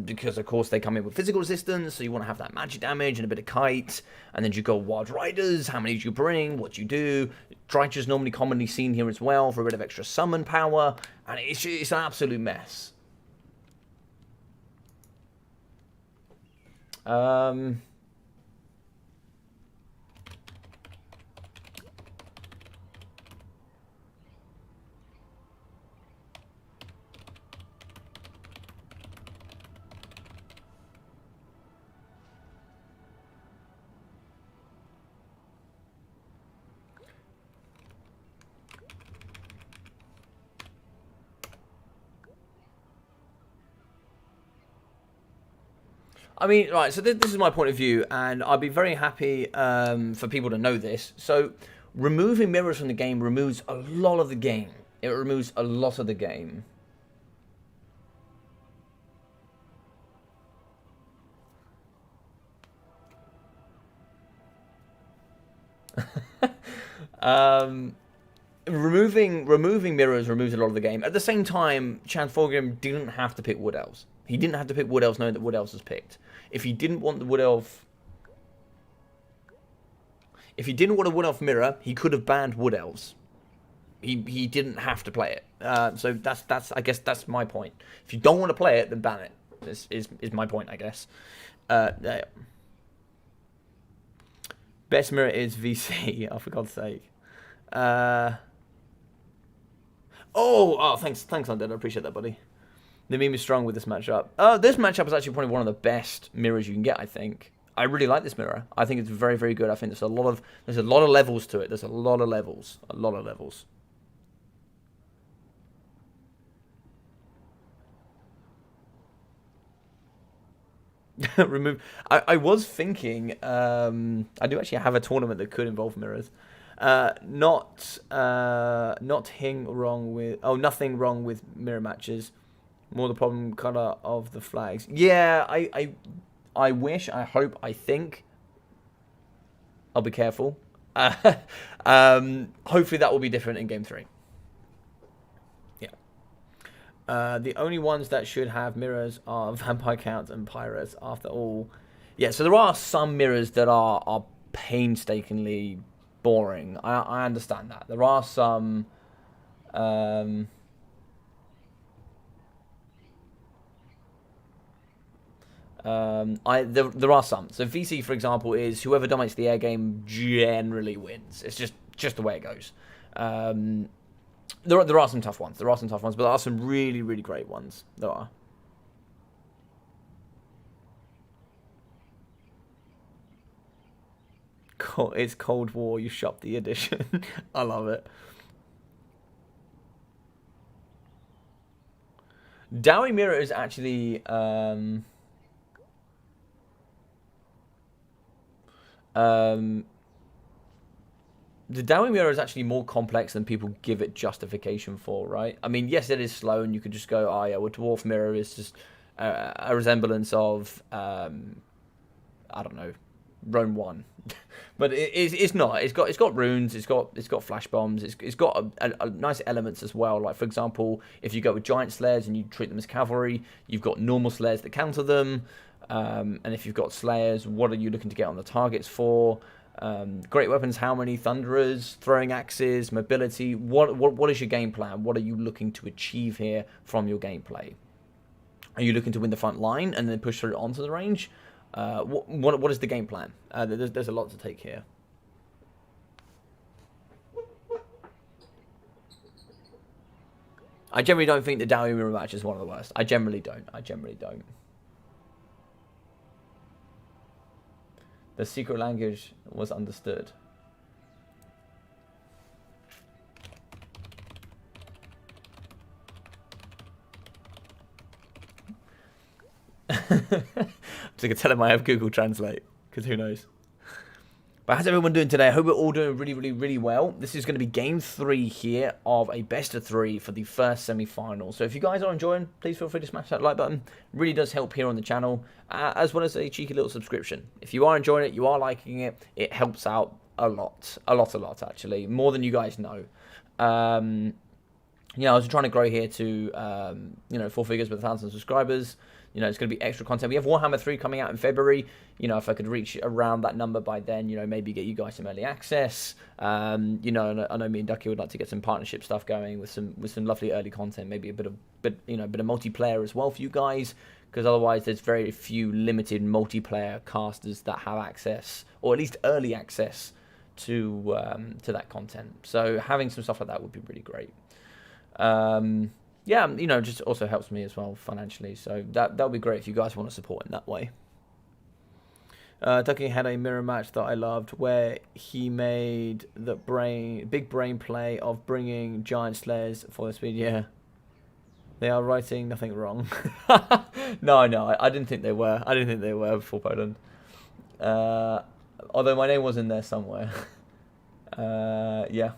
Because of course they come in with physical resistance, so you want to have that magic damage and a bit of kite. And then you go Wild Riders, how many do you bring, what do you do? Drycha's normally commonly seen here as well for a bit of extra summon power, and it's an absolute mess. I mean, right, so this is my point of view, and I'd be very happy for people to know this. So, removing mirrors from the game removes a lot of the game. It removes a lot of the game. Removing mirrors removes a lot of the game. At the same time, Chanforgrim didn't have to pick Wood Elves. He didn't have to pick Wood Elves knowing that Wood Elves was picked. If he didn't want the Wood Elf... If he didn't want a Wood Elf mirror, he could have banned Wood Elves. He didn't have to play it. So that's I guess that's my point. If you don't want to play it, then ban it. This is my point, I guess. Best mirror is VC. Oh, for God's sake. Oh, thanks, Undead. I appreciate that, buddy. The meme is strong with this matchup. This matchup is actually probably one of the best mirrors you can get, I think. I really like this mirror. I think it's very, very good. I think there's a lot of levels to it. There's a lot of levels. A lot of levels. Remove. I was thinking. I do actually have a tournament that could involve mirrors. Nothing wrong with mirror matches. More the problem color of the flags. Yeah, I wish, I hope, I think. I'll be careful. Hopefully that will be different in Game 3. Yeah. The only ones that should have mirrors are Vampire Counts and Pirates, after all. Yeah, so there are some mirrors that are painstakingly boring. I understand that. There are some... there are some. So VC, for example, is whoever dominates the air game generally wins. It's just the way it goes. There are some tough ones. But there are some really, really great ones. There are. It's Cold War. You shop the edition. I love it. Dowie Mirror is actually the Dowie Mirror is actually more complex than people give it justification for, right? I mean, yes, it is slow, and you could just go, oh yeah, well, Dwarf Mirror is just a resemblance of, I don't know, Rome 1. But it's not. It's got runes. It's got flash bombs. It's got a nice elements as well. Like, for example, if you go with giant slayers and you treat them as cavalry, you've got normal slayers that counter them. And if you've got slayers, what are you looking to get on the targets for? Great weapons, how many? Thunderers, throwing axes, mobility. What is your game plan? What are you looking to achieve here from your gameplay? Are you looking to win the front line and then push through onto the range? What is the game plan? There's a lot to take here. I generally don't think the Dowie Mirror match is one of the worst. I generally don't. The secret language was understood. So I can tell him I have Google Translate, because who knows? But how's everyone doing today? I hope we're all doing really, really, really well. This is going to be game 3 here of a best of 3 for the first semi-final. So if you guys are enjoying, please feel free to smash that like button. It really does help here on the channel, as well as a cheeky little subscription. If you are enjoying it, you are liking it, it helps out a lot. A lot, actually. More than you guys know. You know, I was trying to grow here to, you know, 4 figures with 1,000 subscribers. You know, it's going to be extra content. We have Warhammer 3 coming out in February. You know, if I could reach around that number by then, you know, maybe get you guys some early access. You know, I know me and Ducky would like to get some partnership stuff going with some lovely early content. Maybe a bit of multiplayer as well for you guys, because otherwise there's very few limited multiplayer casters that have access, or at least early access to that content. So having some stuff like that would be really great. Yeah, you know, just also helps me as well financially. So that would be great if you guys want to support in that way. Ducky had a mirror match that I loved where he made the big brain play of bringing giant slayers for the speed. Yeah, they are writing nothing wrong. No, I didn't think they were. I didn't think they were before Poland. Although my name was in there somewhere. Yeah.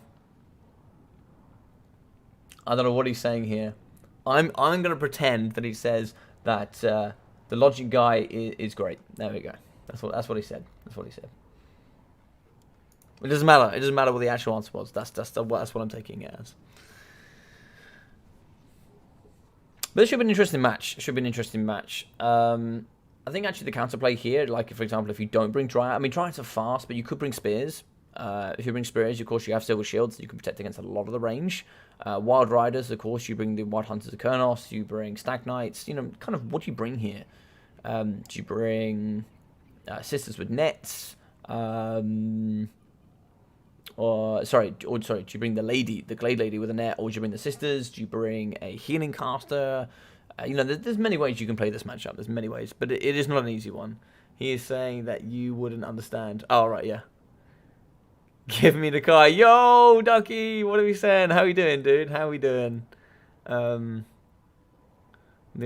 I don't know what he's saying here. I'm gonna pretend that he says that the logic guy is great. There we go. That's what he said. That's what he said. It doesn't matter. It doesn't matter what the actual answer was. That's what I'm taking it as. But this should be an interesting match. It should be an interesting match. I think actually the counterplay here, like for example, if you don't bring Dryad, I mean Dryads are fast, but you could bring spears. If you bring spears, of course, you have silver shields, so you can protect against a lot of the range. Wild Riders, of course, you bring the Wild Hunters of Kurnos, you bring Stag Knights, you know, kind of what do you bring here? Do you bring Sisters with Nets? Do you bring the Glade Lady with a net, or do you bring the Sisters? Do you bring a Healing Caster? You know, there's many ways you can play this matchup, there's many ways, but it is not an easy one. He is saying that you wouldn't understand. Oh, right, yeah. Give me the car. Yo, Ducky, what are we saying? How we doing, dude? How we doing? They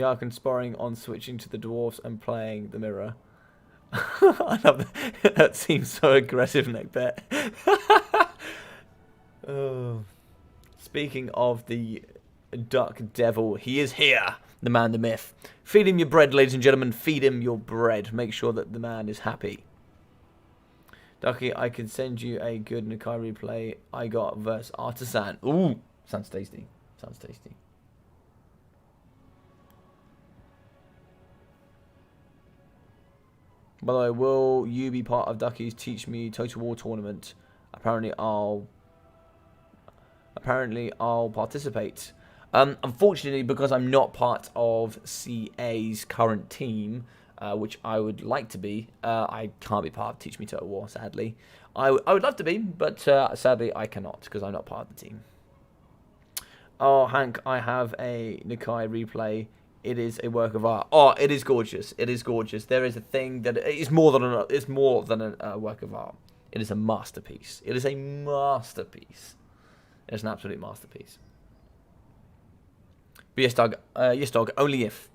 are conspiring on switching to the dwarfs and playing the mirror. I love that. That seems so aggressive, Neckbet. Oh. Speaking of the Duck Devil, he is here. The man, the myth. Feed him your bread, ladies and gentlemen. Feed him your bread. Make sure that the man is happy. Ducky, I can send you a good Nakai replay I got versus Artisan. Ooh, sounds tasty. Sounds tasty. By the way, will you be part of Ducky's Teach Me Total War tournament? Apparently I'll participate. Unfortunately, because I'm not part of CA's current team, which I would like to be, I can't be part of Teach Me Total War, sadly. I would love to be, but sadly I cannot, because I'm not part of the team. Oh, Hank, I have a Nakai replay. It is a work of art. Oh, it is gorgeous. It is gorgeous. There is a thing that is more than a work of art. It is a masterpiece. It is a masterpiece. It is an absolute masterpiece. But yes, dog. Only if.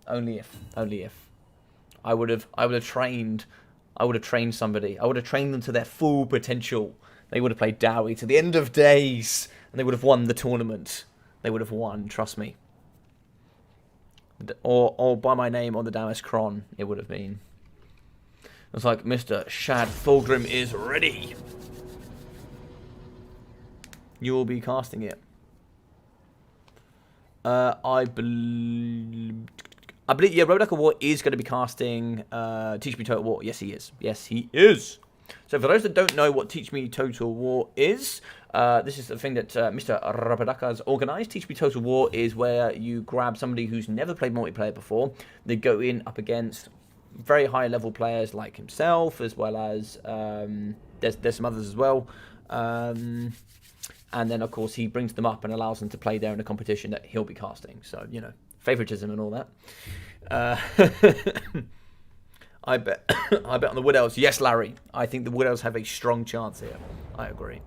I would have trained somebody. I would have trained them to their full potential. They would have played Dowie to the end of days, and they would have won the tournament. They would have won, trust me. Or by my name on the Damask Cron, it would have been. It's like Mr. Shad Fulgrim is ready. You will be casting it. I believe, yeah, Road War is going to be casting Teach Me Total War. Yes, he is. Yes, he is. So for those that don't know what Teach Me Total War is, this is the thing that Mr. Rabadaka has organised. Teach Me Total War is where you grab somebody who's never played multiplayer before. They go in up against very high level players like himself, as well as there's some others as well. And then, of course, he brings them up and allows them to play there in a competition that he'll be casting. So, you know, favoritism and all that. I bet on the Wood Elves. Yes, Larry. I think the Wood Elves have a strong chance here. I agree.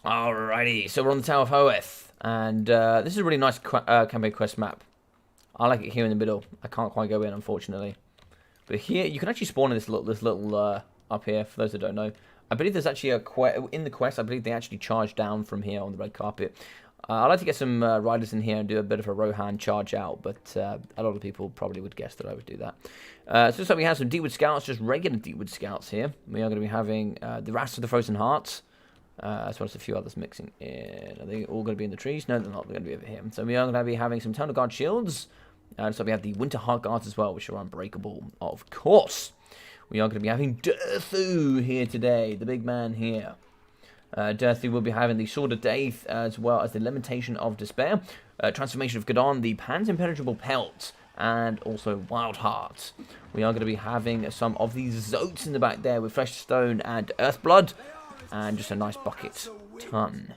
Alrighty, so we're on the Tower of Hoeth, and this is a really nice campaign quest map. I like it here in the middle. I can't quite go in, unfortunately. But here, you can actually spawn in this little up here, for those that don't know. I believe there's actually a in the quest, I believe they actually charge down from here on the red carpet. I'd like to get some riders in here and do a bit of a Rohan charge out, but a lot of people probably would guess that I would do that. So looks like we have some Deepwood Scouts, just regular Deepwood Scouts here. We are going to be having the Rats of the Frozen Hearts, as well as a few others mixing in. Are they all going to be in the trees? No, they're not. They're going to be over here. So we are going to be having some Town Guard shields. So we have the Winter Heart Guards as well, which are unbreakable, of course. We are going to be having Durthu here today, the big man here. Durthu will be having the Sword of Death, as well as the Lamentation of Despair, Transformation of Gadon, the Pan's Impenetrable Pelt, and also Wild Heart. We are going to be having some of these Zotes in the back there with Flesh Stone and Earthblood, and just a nice bucket ton.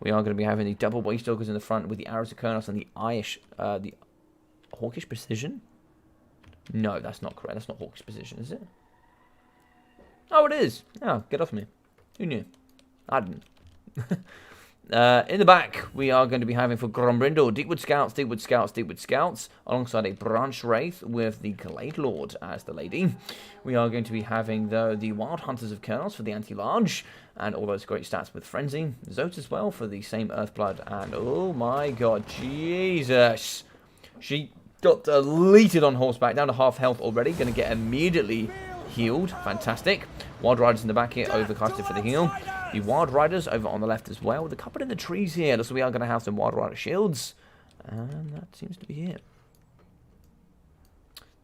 We are going to be having the double Waystalkers in the front with the Arrows of Kurnos and the Hawkish Precision? No, that's not correct. That's not Hawkish Precision, is it? Oh, it is. Oh, get off me. Who knew? I didn't. In the back, we are going to be having for Grombrindle, Deepwood Scouts, Deepwood Scouts, Deepwood Scouts, alongside a Branch Wraith with the Gladelord as the lady. We are going to be having, though, the Wild Hunters of Kurnos for the anti-large, and all those great stats with Frenzy. Zote as well for the same Earthblood, and oh my god, Jesus! She got deleted on horseback, down to half health already, going to get immediately healed. Fantastic. Wild Riders in the back here, overcasted for the heal. The Wild Riders over on the left as well, with a couple in the trees here. So we are going to have some Wild Rider shields. And that seems to be it.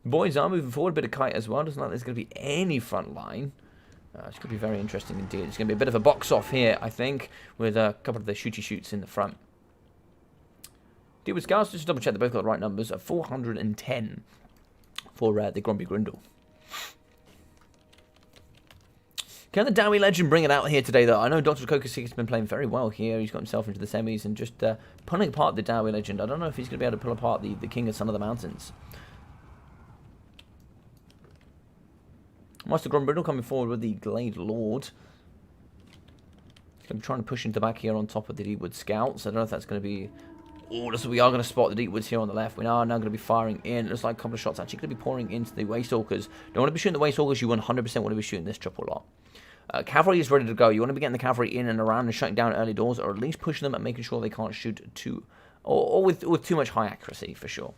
The boys are moving forward, a bit of kite as well. Doesn't look like there's going to be any front line. It's going to be very interesting indeed. It's going to be a bit of a box off here, I think, with a couple of the shooty shoots in the front. Deepwood Scouts, just to double check, they both got the right numbers, of 410 for the Grumpy Grindle. Can the Dowie Legend bring it out here today, though? I know Dr. Kokosik has been playing very well here. He's got himself into the semis and just pulling apart the Dowie Legend. I don't know if he's going to be able to pull apart the King of Son of the Mountains. Master Grombrindle coming forward with the Gladelord. He's going to be trying to push into the back here on top of the Deepwood Scouts. I don't know if that's going to be... Oh, so we are going to spot the Deepwoods here on the left. We are now going to be firing in. It looks like a couple of shots actually going to be pouring into the Waystalkers. Don't want to be shooting the Waystalkers. You 100% want to be shooting this triple lot. Cavalry is ready to go. You want to be getting the cavalry in and around and shutting down early doors, or at least pushing them and making sure they can't shoot too... Or with too much high accuracy, for sure.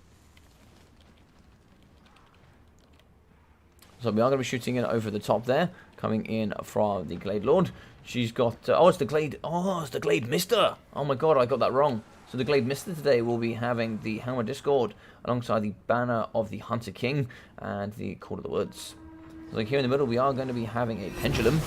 So we are going to be shooting in over the top there. Coming in from the Gladelord. She's got... oh, it's the Glade... Oh, it's the Glade Mister. Oh my god, I got that wrong. So the Glade Mister today will be having the Helm of Discord alongside the Banner of the Hunter King and the Call of the Woods. So like here in the middle, we are going to be having a Pendulum.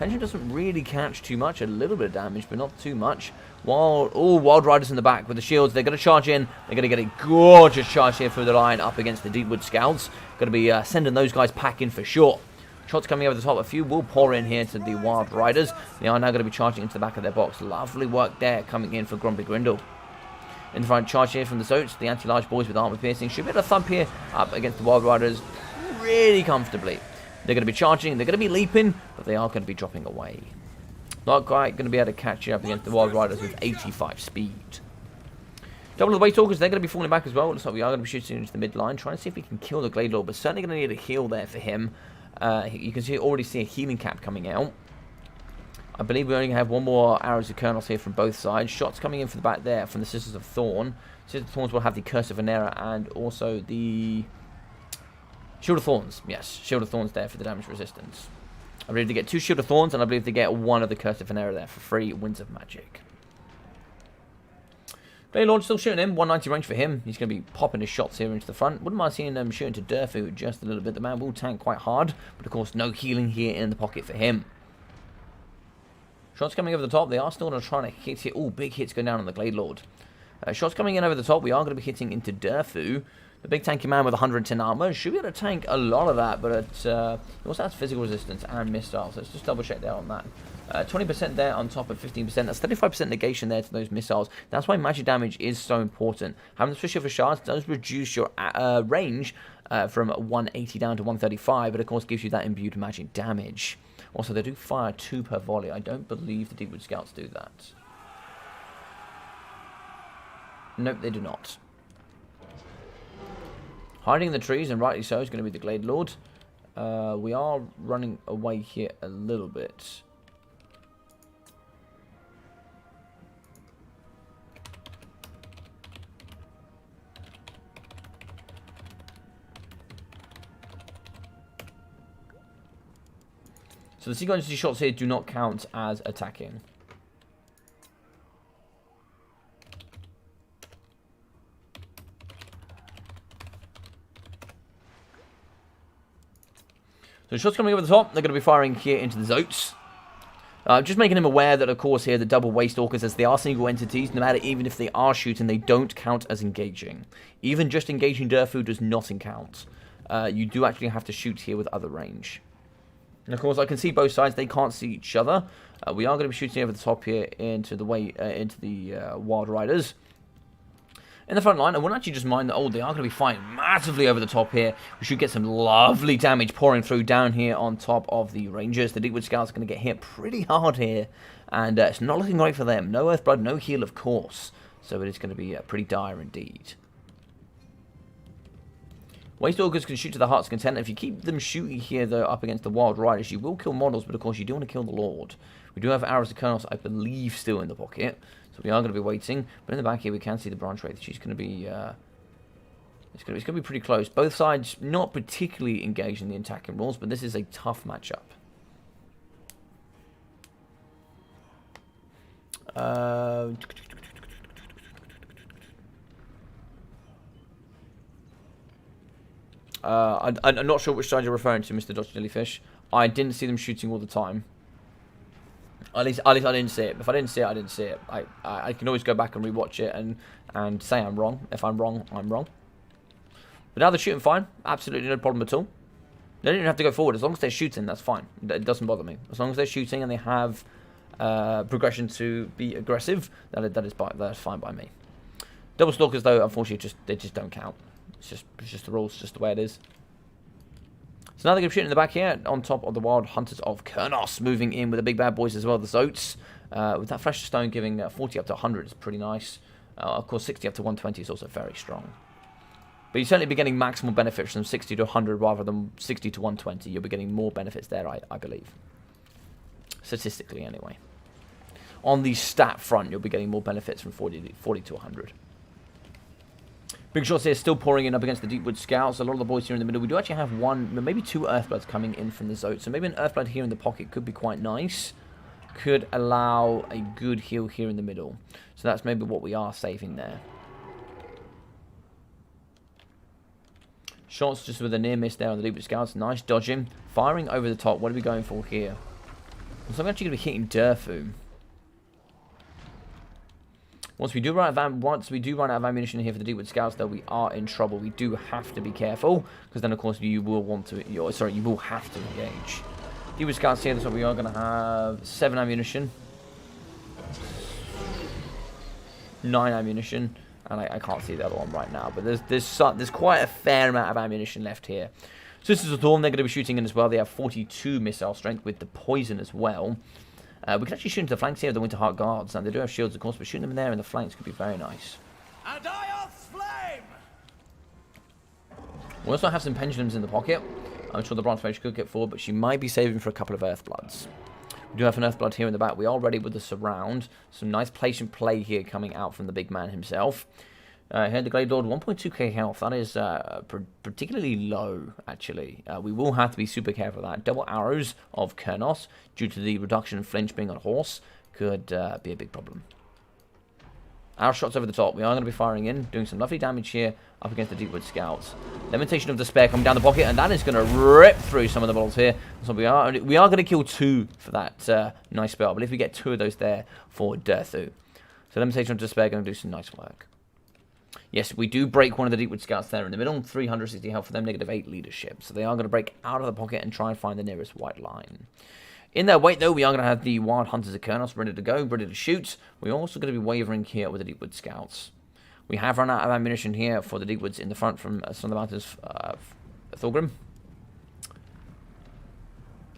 Pendulum doesn't really catch too much, a little bit of damage, but not too much. Wild Riders in the back with the shields. They're going to charge in. They're going to get a gorgeous charge here through the line up against the Deepwood Scouts. Going to be sending those guys packing for sure. Shots coming over the top. A few will pour in here to the Wild Riders. They are now going to be charging into the back of their box. Lovely work there coming in for Grumpy Grindle. In the front, charge here from the Zotes. The anti-large boys with armor piercing. Should be able to thump here up against the Wild Riders really comfortably. They're going to be charging. They're going to be leaping. But they are going to be dropping away. Not quite going to be able to catch you up against the Wild Riders with 85 speed. Double of the Waystalkers, they're going to be falling back as well. Looks like we are going to be shooting into the midline. Trying to see if we can kill the Gladelord. But certainly going to need a heal there for him. You can already see a healing cap coming out. I believe we only have one more Arrows of Kurnos here from both sides. Shots coming in from the back there from the Sisters of Thorn. Sisters of Thorns will have the Curse of Venera and also the Shield of Thorns. Yes, Shield of Thorns there for the damage resistance. I believe they get 2 Shield of Thorns and I believe they get 1 of the Curse of Venera there for free Winds of Magic. Gladelord still shooting him, 190 range for him. He's going to be popping his shots here into the front. Wouldn't mind seeing them shooting to Durthu just a little bit. The man will tank quite hard, but of course no healing here in the pocket for him. Shots coming over the top. They are still going to try to hit here. Oh, big hits going down on the Gladelord. Shots coming in over the top. We are going to be hitting into Durthu. The big tanky man with 110 armor. Should be able to tank a lot of that, but he also has physical resistance and missiles. Let's just double check there on that. 20% there on top of 15%. That's 35% negation there to those missiles. That's why magic damage is so important. Having the Swish of Shards does reduce your range from 180 down to 135, but of course gives you that imbued magic damage. Also, they do fire 2 per volley. I don't believe the Deepwood Scouts do that. Nope, they do not. Hiding in the trees, and rightly so, is going to be the Gladelord. We are running away here a little bit. So the sequence shots here do not count as attacking. So shots coming over the top, they're going to be firing here into the Zoats. Just making him aware that, of course, here the double Waste Orcas, as they are single entities, no matter even if they are shooting, they don't count as engaging. Even just engaging Durfu does not count. You do actually have to shoot here with other range. And of course, I can see both sides. They can't see each other. We are going to be shooting over the top here into the Wild Riders. In the front line, I wouldn't actually just mind that, they are going to be fighting massively over the top here. We should get some lovely damage pouring through down here on top of the Rangers. The Deepwood Scouts are going to get hit pretty hard here. And it's not looking great for them. No Earthblood, no heal, of course. So it is going to be pretty dire indeed. Waste Augurs can shoot to the heart's content. If you keep them shooting here, though, up against the Wild Riders, you will kill models, but of course you do want to kill the Lord. We do have Arrows of Kernos, I believe, still in the pocket, so we are going to be waiting. But in the back here, we can see the Branch Wraith. She's going to be, it's going to be pretty close. Both sides not particularly engaged in the attacking rules, but this is a tough matchup. I'm not sure which side you're referring to, Mr. Dr. Jellyfish. I didn't see them shooting all the time. At least I didn't see it. If I didn't see it, I didn't see it. I can always go back and rewatch it and say I'm wrong. If I'm wrong, I'm wrong. But now they're shooting fine. Absolutely no problem at all. They don't even have to go forward. As long as they're shooting, that's fine. It doesn't bother me. As long as they're shooting and they have progression to be aggressive, that's fine by me. Double Stalkers, though, unfortunately, they just don't count. It's just the rules, it's just the way it is. So now they're going to be shooting in the back here on top of the Wild Hunters of Kernos, moving in with the big bad boys as well, the Zoats. With that Flesh of Stone giving 40 up to 100 is pretty nice. Of course, 60 up to 120 is also very strong. But you'll certainly be getting maximal benefits from 60 to 100 rather than 60 to 120. You'll be getting more benefits there, I believe. Statistically, anyway. On the stat front, you'll be getting more benefits from 40 to 100. Big shots here still pouring in up against the Deepwood Scouts. A lot of the boys here in the middle. We do actually have one, maybe 2 Earthbloods coming in from the Zoat. So maybe an Earthblood here in the pocket could be quite nice. Could allow a good heal here in the middle. So that's maybe what we are saving there. Shots just with a near miss there on the Deepwood Scouts. Nice dodging. Firing over the top. What are we going for here? So I'm actually going to be hitting Durfu. Once we do run out of ammunition here for the Deepwood Scouts, though, we are in trouble. We do have to be careful, because then, of course, you will have to engage. Deepwood Scouts here, so we are going to have 7 ammunition, 9 ammunition, and I can't see the other one right now. But there's quite a fair amount of ammunition left here. Sisters of Thorn, they're going to be shooting in as well. They have 42 missile strength with the poison as well. We can actually shoot into the flanks here of the Winterheart Guards, and they do have shields, of course, but shooting them in there in the flanks could be very nice. And Ioth's flame! We also have some pendulums in the pocket. I'm sure the Bronze Mage could get forward, but she might be saving for a couple of Earthbloods. We do have an Earthblood here in the back. We are ready with the surround. Some nice patient play here coming out from the big man himself. Here the Gladelord, 1.2k health. That is particularly low, actually. We will have to be super careful with that. Double arrows of Kernos, due to the reduction in flinch being on horse, could be a big problem. Arrow shots over the top. We are going to be firing in, doing some lovely damage here up against the Deepwood Scouts. Lamentation of Despair coming down the pocket, and that is going to rip through some of the models here. So we are going to kill 2 for that nice spell. I believe we get 2 of those there for Durthu. So Lamentation of Despair going to do some nice work. Yes, we do break one of the Deepwood Scouts there in the middle. 360 health for them, -8 leadership. So they are going to break out of the pocket and try and find the nearest white line. In their wait, though, we are going to have the Wild Hunters of Kernos ready to go, ready to shoot. We're also going to be wavering here with the Deepwood Scouts. We have run out of ammunition here for the Deepwoods in the front from some of the mountains of Thorgrim.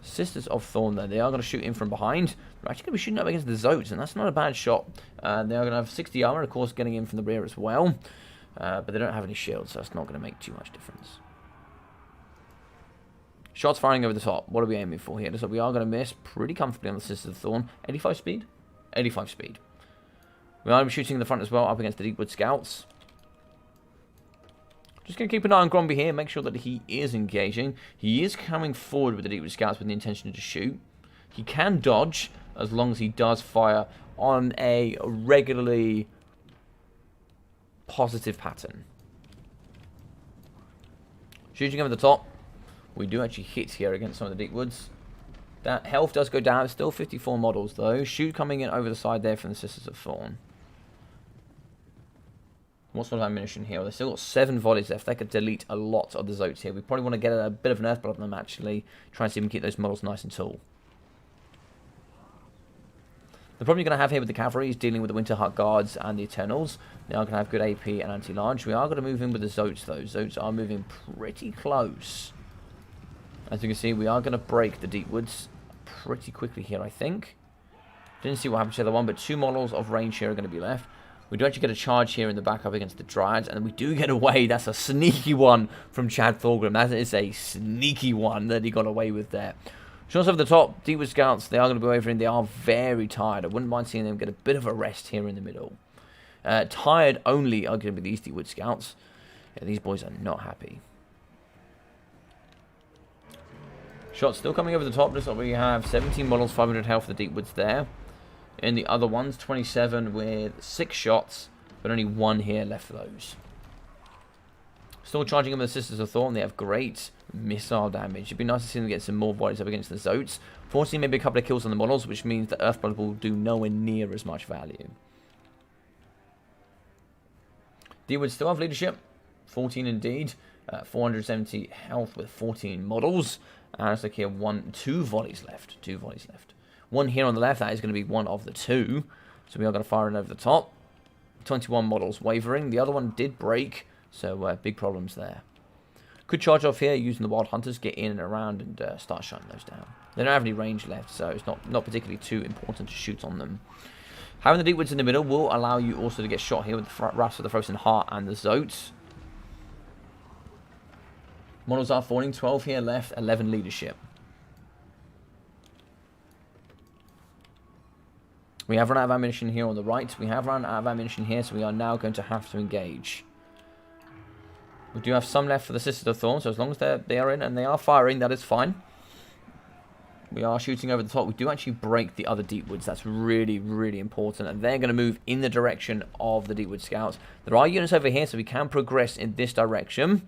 Sisters of Thorn there. They are going to shoot in from behind. They're actually going to be shooting up against the Zotes, and that's not a bad shot. They are going to have 60 armor, of course, getting in from the rear as well. But they don't have any shields, so it's not going to make too much difference. Shots firing over the top. What are we aiming for here? So we are going to miss pretty comfortably on the Sisters of Thorn. 85 speed? 85 speed. We are going to be shooting in the front as well, up against the Deepwood Scouts. Just going to keep an eye on Gromby here, make sure that he is engaging. He is coming forward with the Deepwood Scouts with the intention to shoot. He can dodge, as long as he does fire on a regularly positive pattern. Shooting over the top. We do actually hit here against some of the Deepwoods. That health does go down. Still 54 models, though. Shoot coming in over the side there from the Sisters of Thorn. What sort of ammunition here? Well, they've still got 7 volleys left. They could delete a lot of the Zotes here. We probably want to get a bit of an Earthblood on them, actually. Try and see if we can keep those models nice and tall. The problem you're going to have here with the cavalry is dealing with the Winterheart Guards and the Eternals. They are going to have good AP and anti-large. We are going to move in with the Zotes, though. Zotes are moving pretty close. As you can see, we are going to break the Deepwoods pretty quickly here, I think. Didn't see what happened to the other one, but 2 models of range here are going to be left. We do actually get a charge here in the back up against the Dryads, and we do get away. That's a sneaky one from Chad Thorgrim. That is a sneaky one that he got away with there. Shots over the top, Deepwood Scouts, they are going to be wavering. They are very tired. I wouldn't mind seeing them get a bit of a rest here in the middle. Tired only are going to be these Deepwood Scouts. Yeah, these boys are not happy. Shots still coming over the top. Looks like we have 17 models, 500 health for the Deepwoods there. In the other ones, 27 with 6 shots, but only 1 here left for those. Still charging them with the Sisters of Thorn. They have great missile damage. It'd be nice to see them get some more volleys up against the Zotes. Fortunately, maybe a couple of kills on the models, which means that Earthblood will do nowhere near as much value. Deepwoods still have leadership. 14 indeed. 470 health with 14 models. And it's like here, 2 volleys left. 2 volleys left. 1 here on the left, that is going to be one of the 2. So we are going to fire it over the top. 21 models wavering. The other one did break, so big problems there. Could charge off here using the Wild Hunters, get in and around and start shutting those down. They don't have any range left, so it's not particularly too important to shoot on them. Having the Deepwoods in the middle will allow you also to get shot here with the Wraths of the Frozen Heart and the Zotes. Models are falling. 12 here left, 11 leadership. We have run out of ammunition here on the right. We have run out of ammunition here, so we are now going to have to engage. We do have some left for the Sisters of Thorn, so as long as they are in and they are firing, that is fine. We are shooting over the top. We do actually break the other Deepwoods. That's really, really important. And they're going to move in the direction of the Deepwood Scouts. There are units over here, so we can progress in this direction,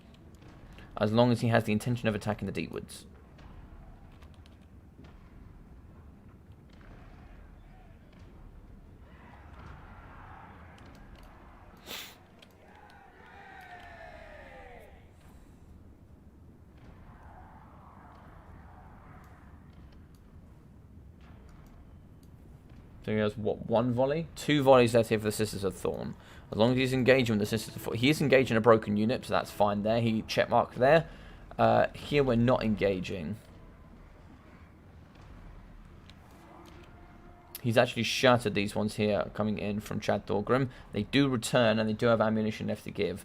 as long as he has the intention of attacking the Deepwoods. So he has, what, 1 volley? 2 volleys left here for the Sisters of Thorn. As long as he's engaging with the Sisters of Thorn. He is engaging a broken unit, so that's fine there. He checkmarked there. Here we're not engaging. He's actually shattered these ones here coming in from Chad Thorgrim. They do return and they do have ammunition left to give.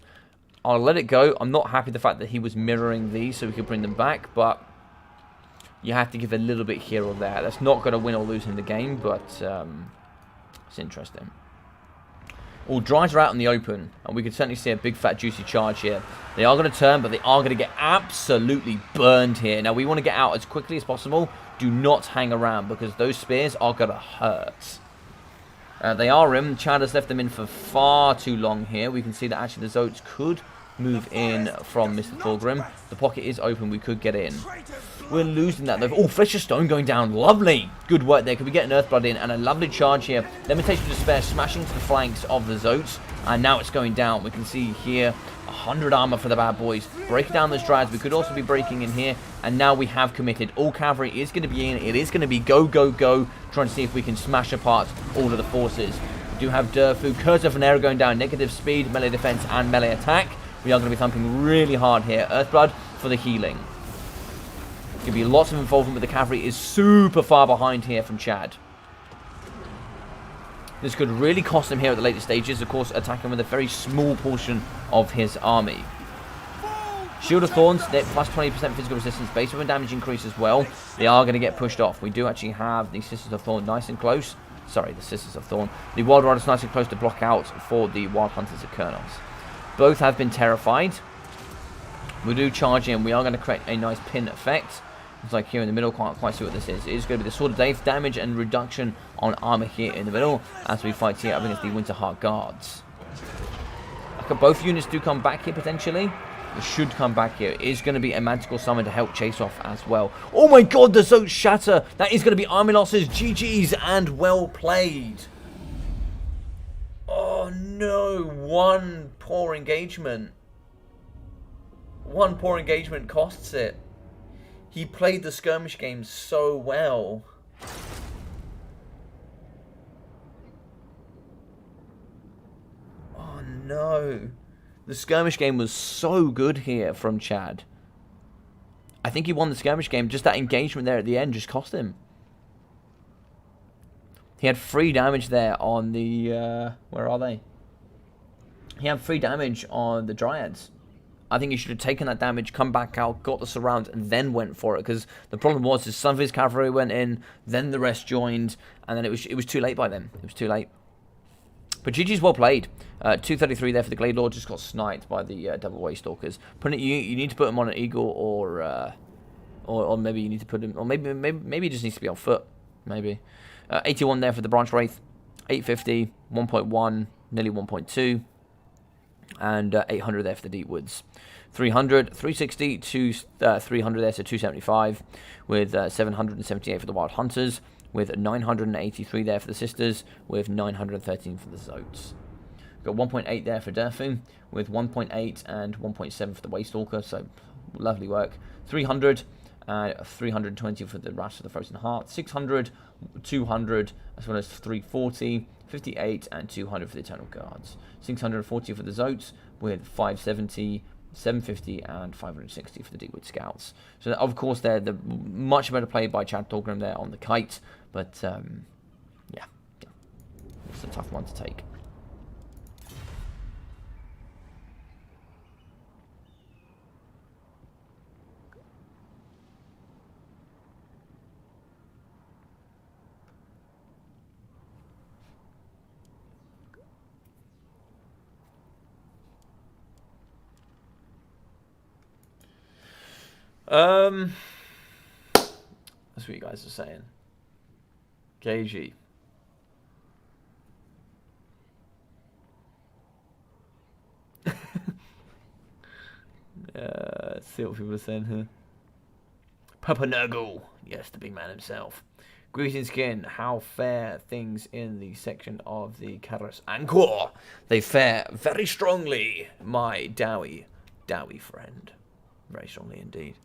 I'll let it go. I'm not happy with the fact that he was mirroring these so we could bring them back, but you have to give a little bit here or there. That's not going to win or lose in the game, but it's interesting. All Dryas are out in the open, and we can certainly see a big, fat, juicy charge here. They are going to turn, but they are going to get absolutely burned here. Now, we want to get out as quickly as possible. Do not hang around, because those spears are going to hurt. They are in. Chad has left them in for far too long here. We can see that actually the Zotes could move in from Mr. Thorgrim. The pocket is open. We could get in. We're losing that though. Oh, Flesh of Stone going down. Lovely. Good work there. Could we get an Earthblood in? And a lovely charge here. Limitation of Despair smashing to the flanks of the Zotes. And now it's going down. We can see here 100 armor for the bad boys. Breaking down those Dryads. We could also be breaking in here. And now we have committed. All cavalry is going to be in. It is going to be go, go, go. Trying to see if we can smash apart all of the forces. We do have Durfu. Curse of an Arrow going down. Negative speed, melee defense, and melee attack. We are going to be thumping really hard here. Earthblood for the healing. Going to be lots of involvement, but the cavalry is super far behind here from Chad. This could really cost him here at the later stages. Of course, attacking with a very small portion of his army. Shield of Thorns, they're plus 20% physical resistance. Base weapon damage increase as well. They are going to get pushed off. We do actually have the Sisters of Thorn nice and close. Sorry, the Sisters of Thorn. The Wild Riders nice and close to block out for the Wild Hunters of Colonels. Both have been terrified. We do charge in. We are going to create a nice pin effect. It's like here in the middle, can't quite see what this is. It is going to be the Sword of Death, damage and reduction on armor here in the middle as we fight here up against the Winterheart Guards. Okay, both units do come back here potentially. They should come back here. It is going to be a magical summon to help chase off as well. Oh my god, the Zotes shatter. That is going to be army losses. GG's and well played. Oh no, one poor engagement. One poor engagement costs it. He played the skirmish game so well. Oh no. The skirmish game was so good here from Chad. I think he won the skirmish game. Just that engagement there at the end just cost him. He had 3 damage there on the... where are they? He had 3 damage on the Dryads. I think he should have taken that damage, come back out, got the surround, and then went for it. Because the problem was, is some of his cavalry went in, then the rest joined, and then it was too late by then. It was too late. But GG's well played. 233 there for the Gladelord, just got sniped by the Double Waystalkers. You need to put him on an eagle, or maybe you need to put him, or maybe he just needs to be on foot. Maybe. 81 there for the Branch Wraith. 850, 1.1, nearly 1.2. And 800 there for the Deep Woods. 300, 360, 300 there, so 275. With 778 for the Wild Hunters. With 983 there for the Sisters. With 913 for the Zotes. Got 1.8 there for Durfu. With 1.8 and 1.7 for the Waystalker. So, lovely work. 300. 320 for the Wrath of the Frozen Heart, 600, 200, as well as 340, 58, and 200 for the Eternal Guards. 640 for the Zotes, with 570, 750, and 560 for the Deepwood Scouts. So, of course, they're the much better play by Chad Thorgrim there on the kite, but, yeah, it's a tough one to take. That's what you guys are saying. KG. Let's see what people are saying here. Papa Nurgle. Yes, the big man himself. Greetings, kin. How fare things in the section of the Karas Angkor? They fare very strongly, my dowie friend. Very strongly indeed.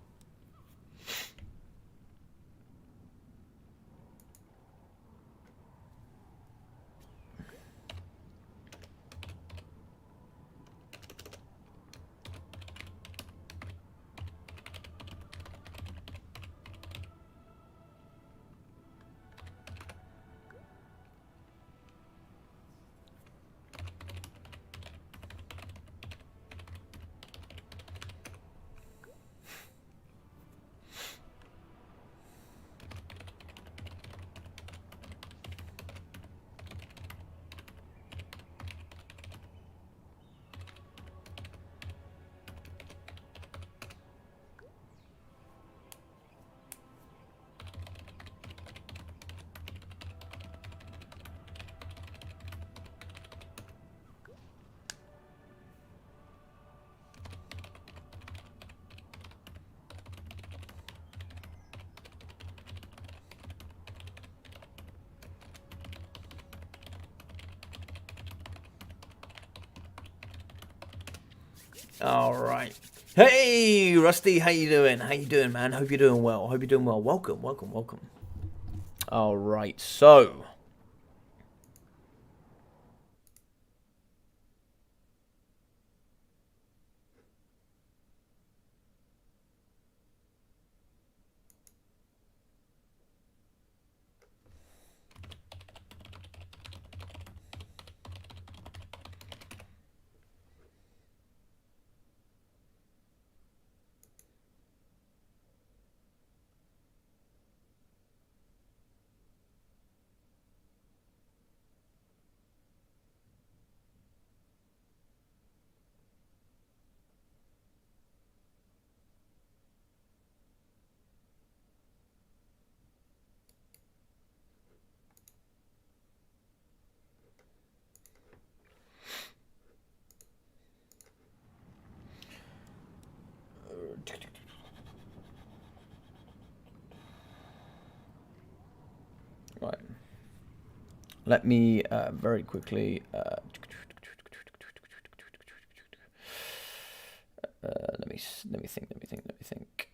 All right. Hey, Rusty, how you doing? How you doing, man? Hope you're doing well. Hope you're doing well. Welcome, welcome, welcome. All right, so Let me very quickly. Let me think.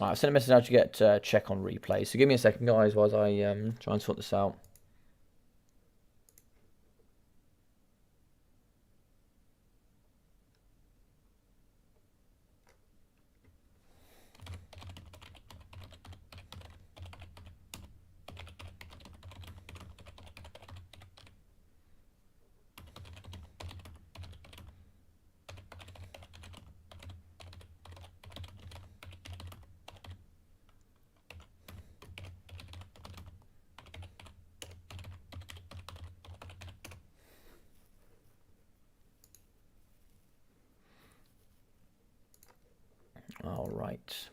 I've sent a message out to get check on replay. So give me a second, guys, while I try and sort this out. All right.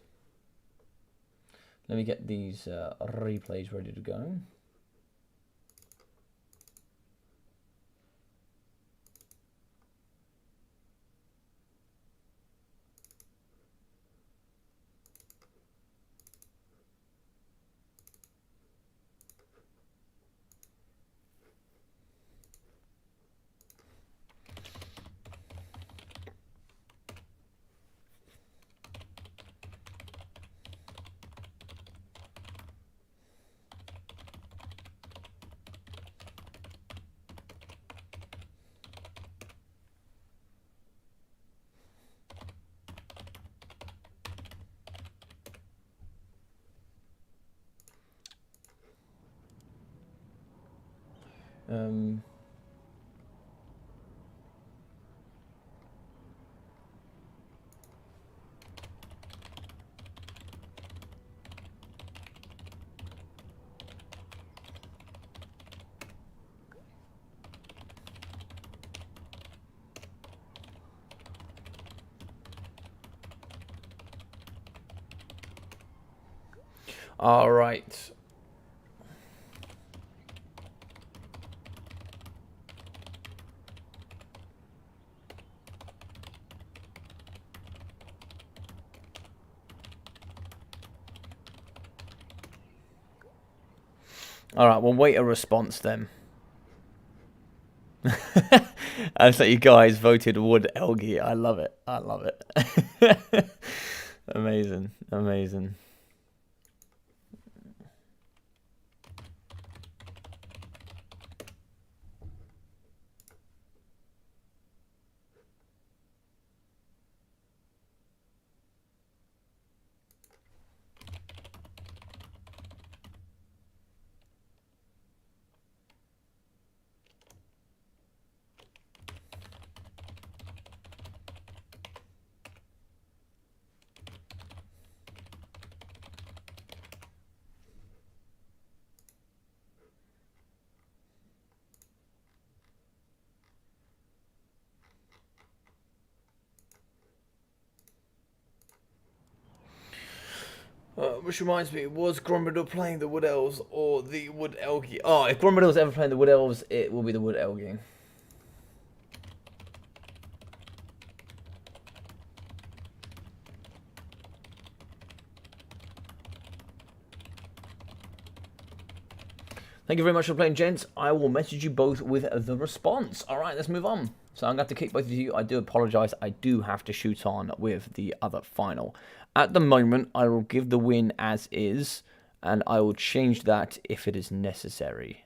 Let me get these replays ready to go. All right. All right, we'll wait a response then. I thought you guys voted Wood Elgie. I love it. I love it. Amazing. Amazing. Which reminds me, was Grombrindle playing the Wood Elves or the Wood Elgie? Oh, if Grombrindle's ever playing the Wood Elves, it will be the Wood Elgie. Thank you very much for playing, gents. I will message you both with the response. All right, let's move on. So I'm going to have to kick both of you. I do apologise. I do have to shoot on with the other final. At the moment, I will give the win as is, and I will change that if it is necessary.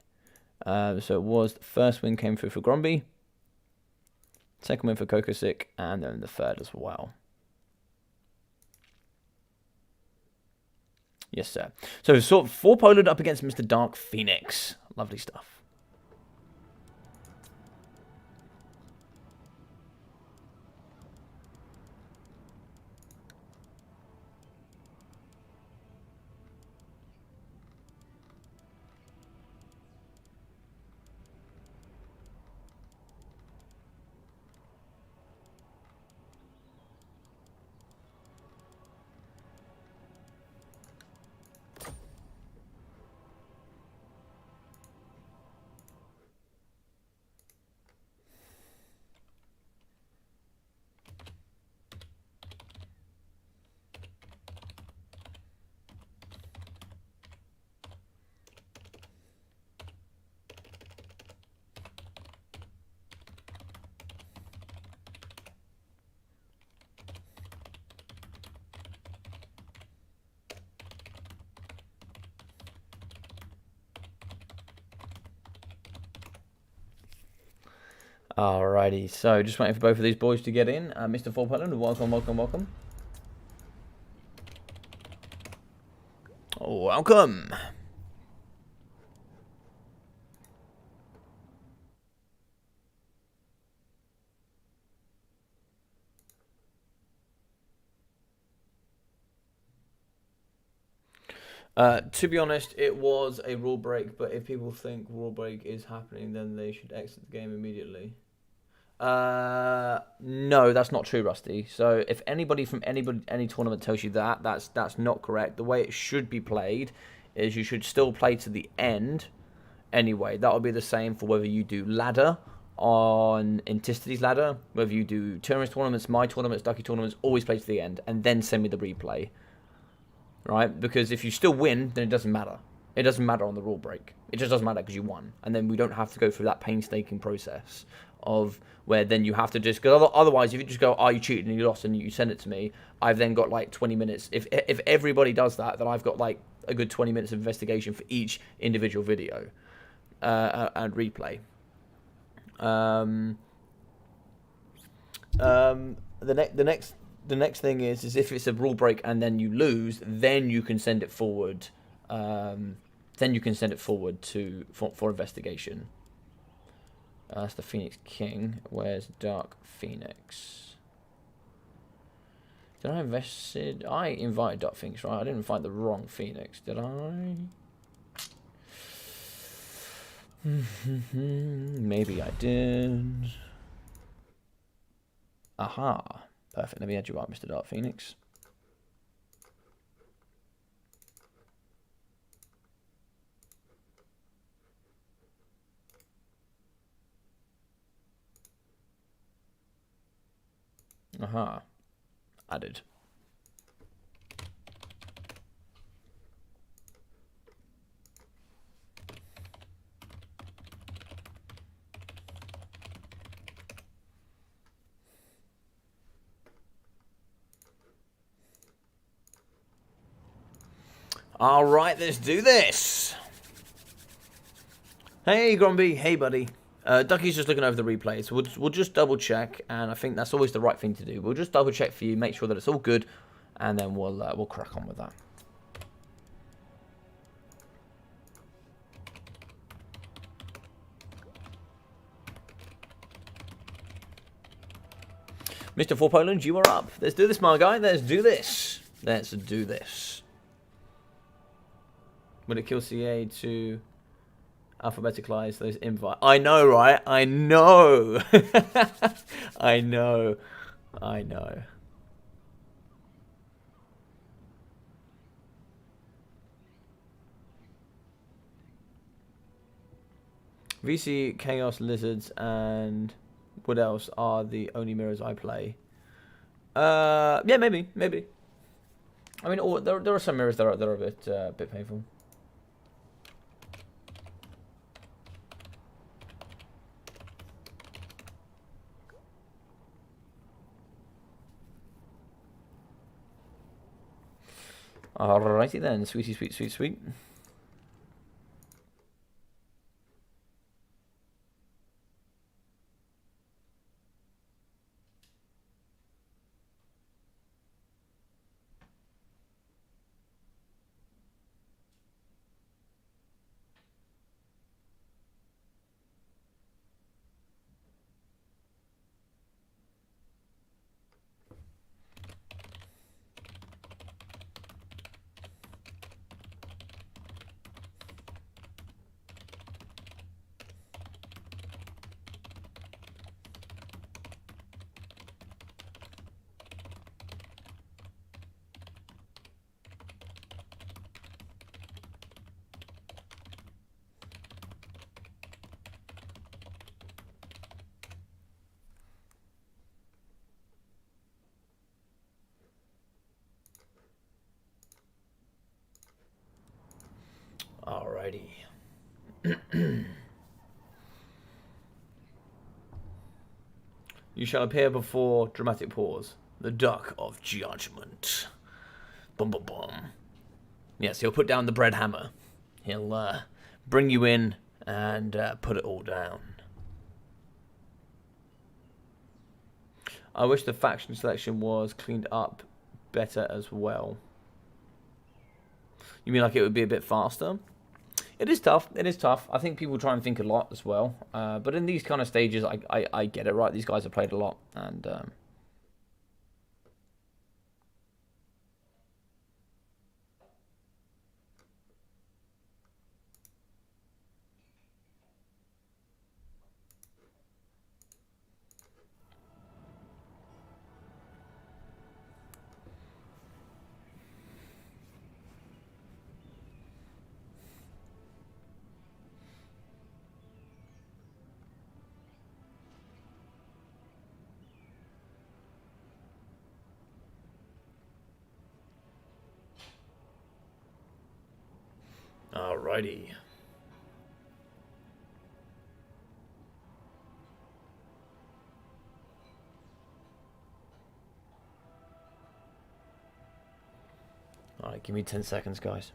So it was the first win came through for Gromby, second win for Kokosick, and then the third as well. Yes, sir. So sort of 4 Poland up against Mr. Dark Phoenix. Lovely stuff. Alrighty, so just waiting for both of these boys to get in. Mr. Forpelland, welcome, welcome, welcome. Welcome. To be honest, it was a rule break, but if people think rule break is happening, then they should exit the game immediately. No, that's not true, Rusty. So if anybody from any tournament tells you that, that's not correct. The way it should be played is you should still play to the end. Anyway, that will be the same for whether you do ladder on Inticity's ladder, whether you do tournaments, my tournaments, Ducky tournaments, always play to the end and then send me the replay. Right? Because if you still win, then it doesn't matter. It doesn't matter on the rule break. It just doesn't matter because you won. And then we don't have to go through that painstaking process of where then you have to just... Because otherwise, if you just go, oh, you cheated and you lost and you send it to me, I've then got like 20 minutes. If everybody does that, then I've got like a good 20 minutes of investigation for each individual video and replay. The next thing is if it's a rule break and then you lose, then you can send it forward. Then you can send it forward for investigation. That's the Phoenix King. Where's Dark Phoenix? Did I invested? I invited Dark Phoenix, right? I didn't invite the wrong Phoenix, did I? Maybe I did. Aha. Perfect. Let me add you up, Mr. Dark Phoenix. Aha. Added. All right, let's do this. Hey, Gromby. Hey, buddy. Ducky's just looking over the replays. So we'll just double check, and I think that's always the right thing to do. We'll just double check for you, make sure that it's all good, and then we'll crack on with that. Mr. For Poland, you are up. Let's do this, my guy. Let's do this. Let's do this. Would it kill CA to alphabeticalize those invite? I know, right? I know. I know. I know. VC, Chaos, Lizards, and what else are the only mirrors I play? Yeah, maybe. I mean, there are some mirrors that are a bit painful. Alrighty then, sweetie, sweet. Alrighty. You shall appear before dramatic pause. The Duck of Judgment. Bum bum bum. Yes, he'll put down the bread hammer. He'll bring you in and put it all down. I wish the faction selection was cleaned up better as well. You mean like it would be a bit faster? It is tough. It is tough. I think people try and think a lot as well. But in these kind of stages, I get it, right? These guys have played a lot. And alrighty. Alright, give me 10 seconds, guys.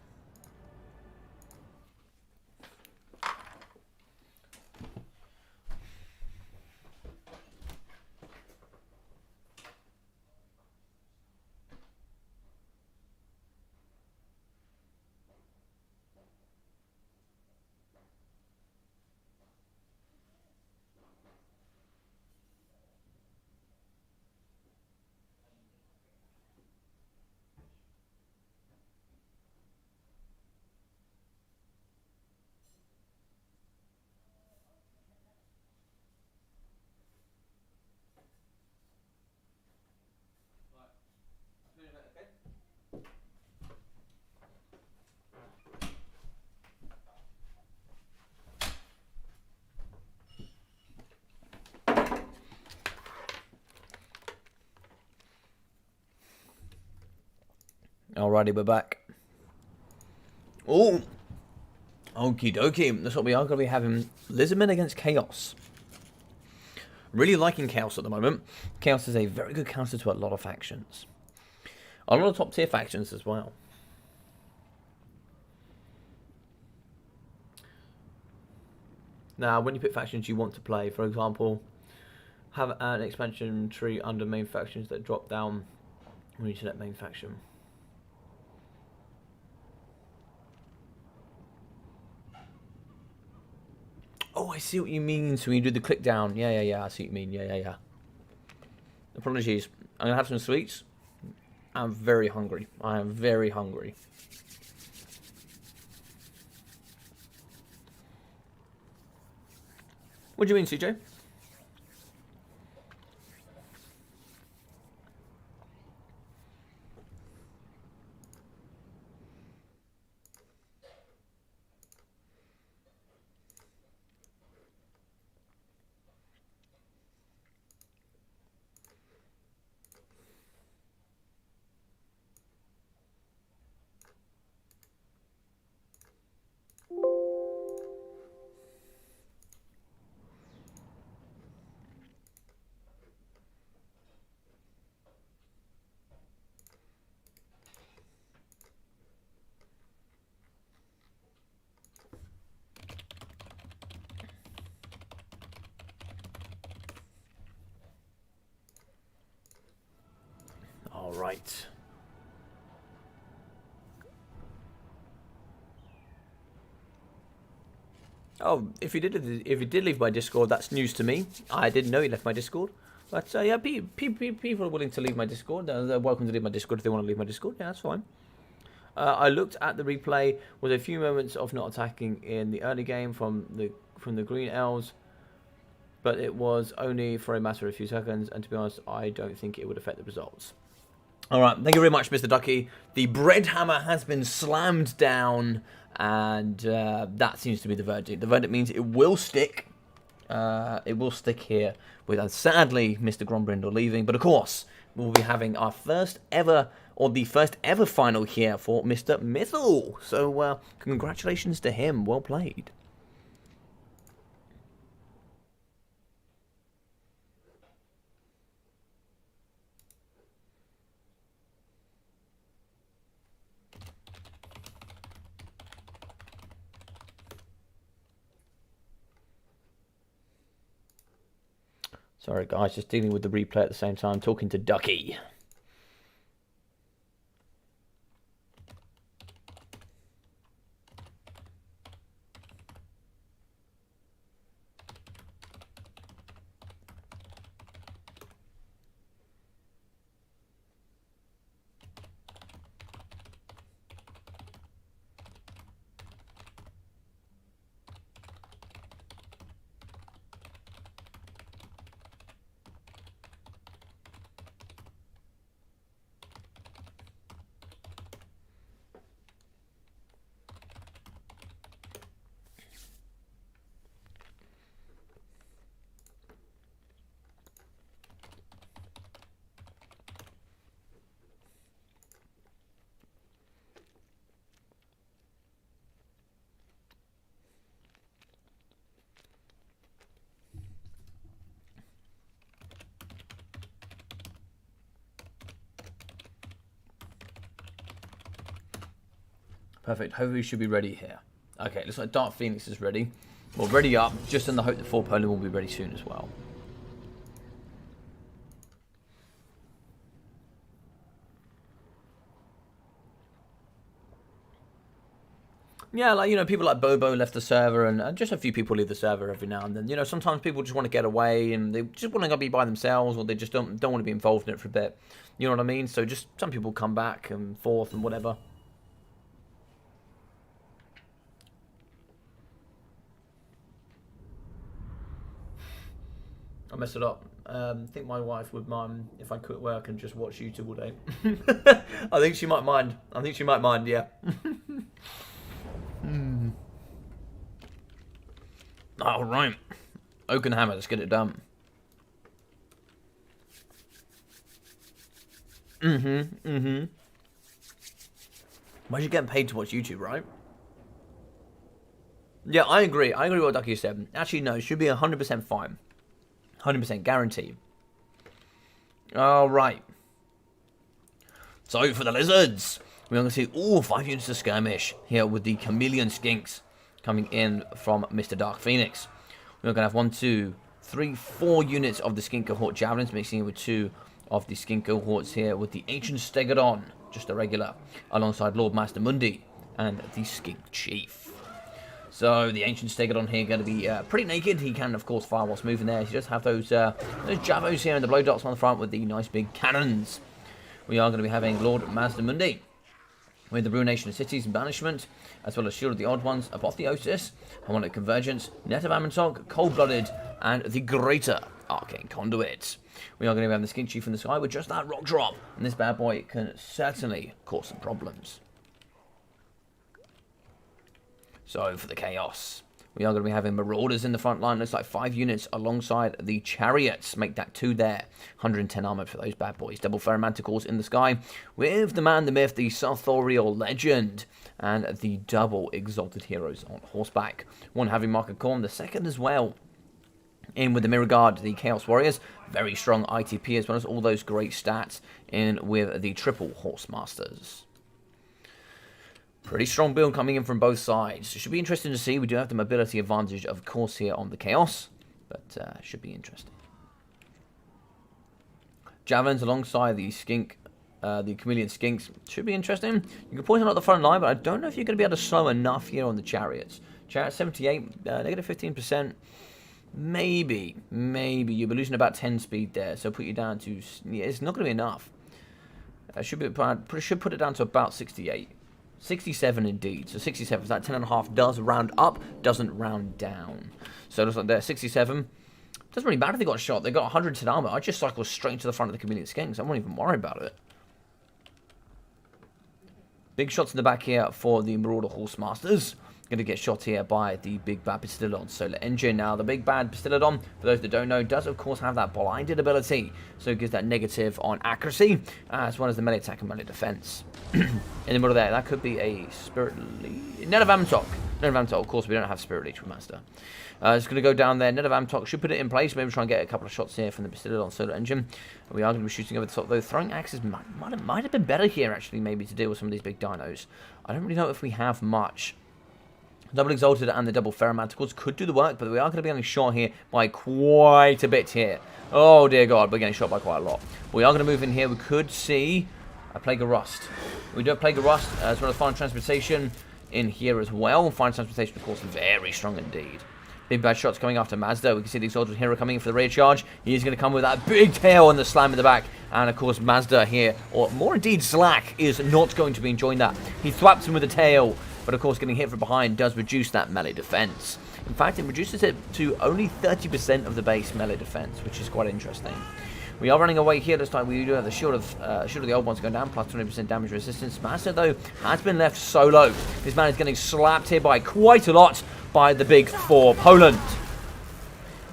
Alrighty, we're back. Oh, okie dokie. That's what we are going to be having. Lizardmen against Chaos. Really liking Chaos at the moment. Chaos is a very good counter to a lot of factions. A lot of top tier factions as well. Now, when you pick factions you want to play, for example, have an expansion tree under main factions that drop down when you select main faction. Oh, I see what you mean. So when you do the click down. Yeah. I see what you mean. Yeah. Apologies. I'm going to have some sweets. I'm very hungry. I am very hungry. What do you mean, CJ? All right. Oh, if you did leave my Discord, that's news to me. I didn't know you left my Discord. But yeah, people are willing to leave my Discord. They're welcome to leave my Discord if they want to leave my Discord. Yeah, that's fine. I looked at the replay with a few moments of not attacking in the early game from the Green Elves, but it was only for a matter of a few seconds. And to be honest, I don't think it would affect the results. All right, thank you very much, Mr. Ducky. The bread hammer has been slammed down, and that seems to be the verdict. The verdict means it will stick. It will stick here with, sadly, Mr. Grombrindle leaving. But of course, we'll be having our first ever, or the first ever final here for Mr. Mythal. So congratulations to him. Well played. Sorry guys, just dealing with the replay at the same time, talking to Ducky. Perfect. Hopefully we should be ready here. Okay, looks like Dark Phoenix is ready. Well, ready up, just in the hope that 4 Poland will be ready soon as well. Yeah, like, you know, people like Bobo left the server, and just a few people leave the server every now and then. You know, sometimes people just want to get away, and they just want to go be by themselves, or they just don't want to be involved in it for a bit. You know what I mean? So just some people come back and forth and whatever. I messed it up. I think my wife would mind if I quit work and just watch YouTube all day. I think she might mind. I think she might mind, yeah. All right. Okina Hammer, let's get it done. Why are you getting paid to watch YouTube, right? Yeah, I agree. I agree with what Ducky said. Actually, no, it should be 100% fine. 100% guarantee. All right. So for the lizards, we're going to see all 5 units of skirmish here with the chameleon skinks coming in from Mr. Dark Phoenix. We're going to have 1, 2, 3, 4 units of the skink cohort javelins, mixing in with 2 of the skink cohorts here with the ancient stegodon, just a regular, alongside Lord Master Mundi and the skink chief. So the ancient stegodon here going to be pretty naked. He can, of course, fire whilst moving there. He does have those javos here and the blow dots on the front with the nice big cannons. We are going to be having Lord Master Mundi with the Ruination of Cities and Banishment, as well as Shield of the Odd Ones, Apotheosis, Harmonic Convergence, Net of Amantok, Cold-Blooded, and the Greater Arcane Conduit. We are going to have the Skink Chief in the sky with just that rock drop, and this bad boy can certainly cause some problems. So, for the Chaos, we are going to be having Marauders in the front line. Looks like 5 units alongside the Chariots. Make that 2 there. 110 armor for those bad boys. Double Ferromanticores in the sky with the man, the myth, the Sarthorial Legend, and the double Exalted Heroes on horseback. One having Mark of Corn, the second as well. In with the Mirror Guard, the Chaos Warriors. Very strong ITP as well as all those great stats. In with the triple Horsemasters. Pretty strong build coming in from both sides. It should be interesting to see. We do have the mobility advantage, of course, here on the Chaos. But should be interesting. Javelins alongside the Skink, the Chameleon Skinks. Should be interesting. You can point them at the front line, but I don't know if you're going to be able to slow enough here on the Chariots. Chariot 78, negative 15%. Maybe. You'll be losing about 10 speed there. So put you down to... Yeah, it's not going to be enough. Should put it down to about 68. 67 indeed. So 67 is that 10.5 does round up, doesn't round down. So it looks like there, 67. Doesn't really matter if they got a shot. They got 110 armor. I just cycle straight to the front of the Chameleon Skinks. I won't even worry about it. Big shots in the back here for the Marauder Horsemasters. Going to get shot here by the Big Bad Pistolodon Solar Engine. Now, the Big Bad Pistolodon, for those that don't know, does of course have that blinded ability. So it gives that negative on accuracy, as well as the melee attack and melee defense. In the middle there, that could be a Spirit Leech. Net of Amtok. Net of Amtok, of course, we don't have Spirit Leech with Master. It's going to go down there. Net of Amtok should put it in place. Maybe try and get a couple of shots here from the Pistolodon Solar Engine. We are going to be shooting over the top, though. Throwing axes might have been better here, actually, maybe, to deal with some of these big dinos. I don't really know if we have much Double Exalted and the double Ferromanticles could do the work, but we are going to be getting shot here by quite a bit here. Oh, dear God, we're getting shot by quite a lot. We are going to move in here. We could see a Plague of Rust. We do have Plague of Rust, as well as Final Transportation in here as well. Final Transportation, of course, very strong indeed. Big bad shots coming after Mazda. We can see the Exalted Hero coming in for the rear charge. He is going to come with that big tail and the slam in the back. And, of course, Mazda here, or more indeed Slack, is not going to be enjoying that. He thwaps him with a tail. But of course, getting hit from behind does reduce that melee defense. In fact, it reduces it to only 30% of the base melee defense, which is quite interesting. We are running away here this time. We do have the shield of the old ones going down, plus 20% damage resistance. Master, though, has been left solo. This man is getting slapped here by quite a lot by the big four Poland.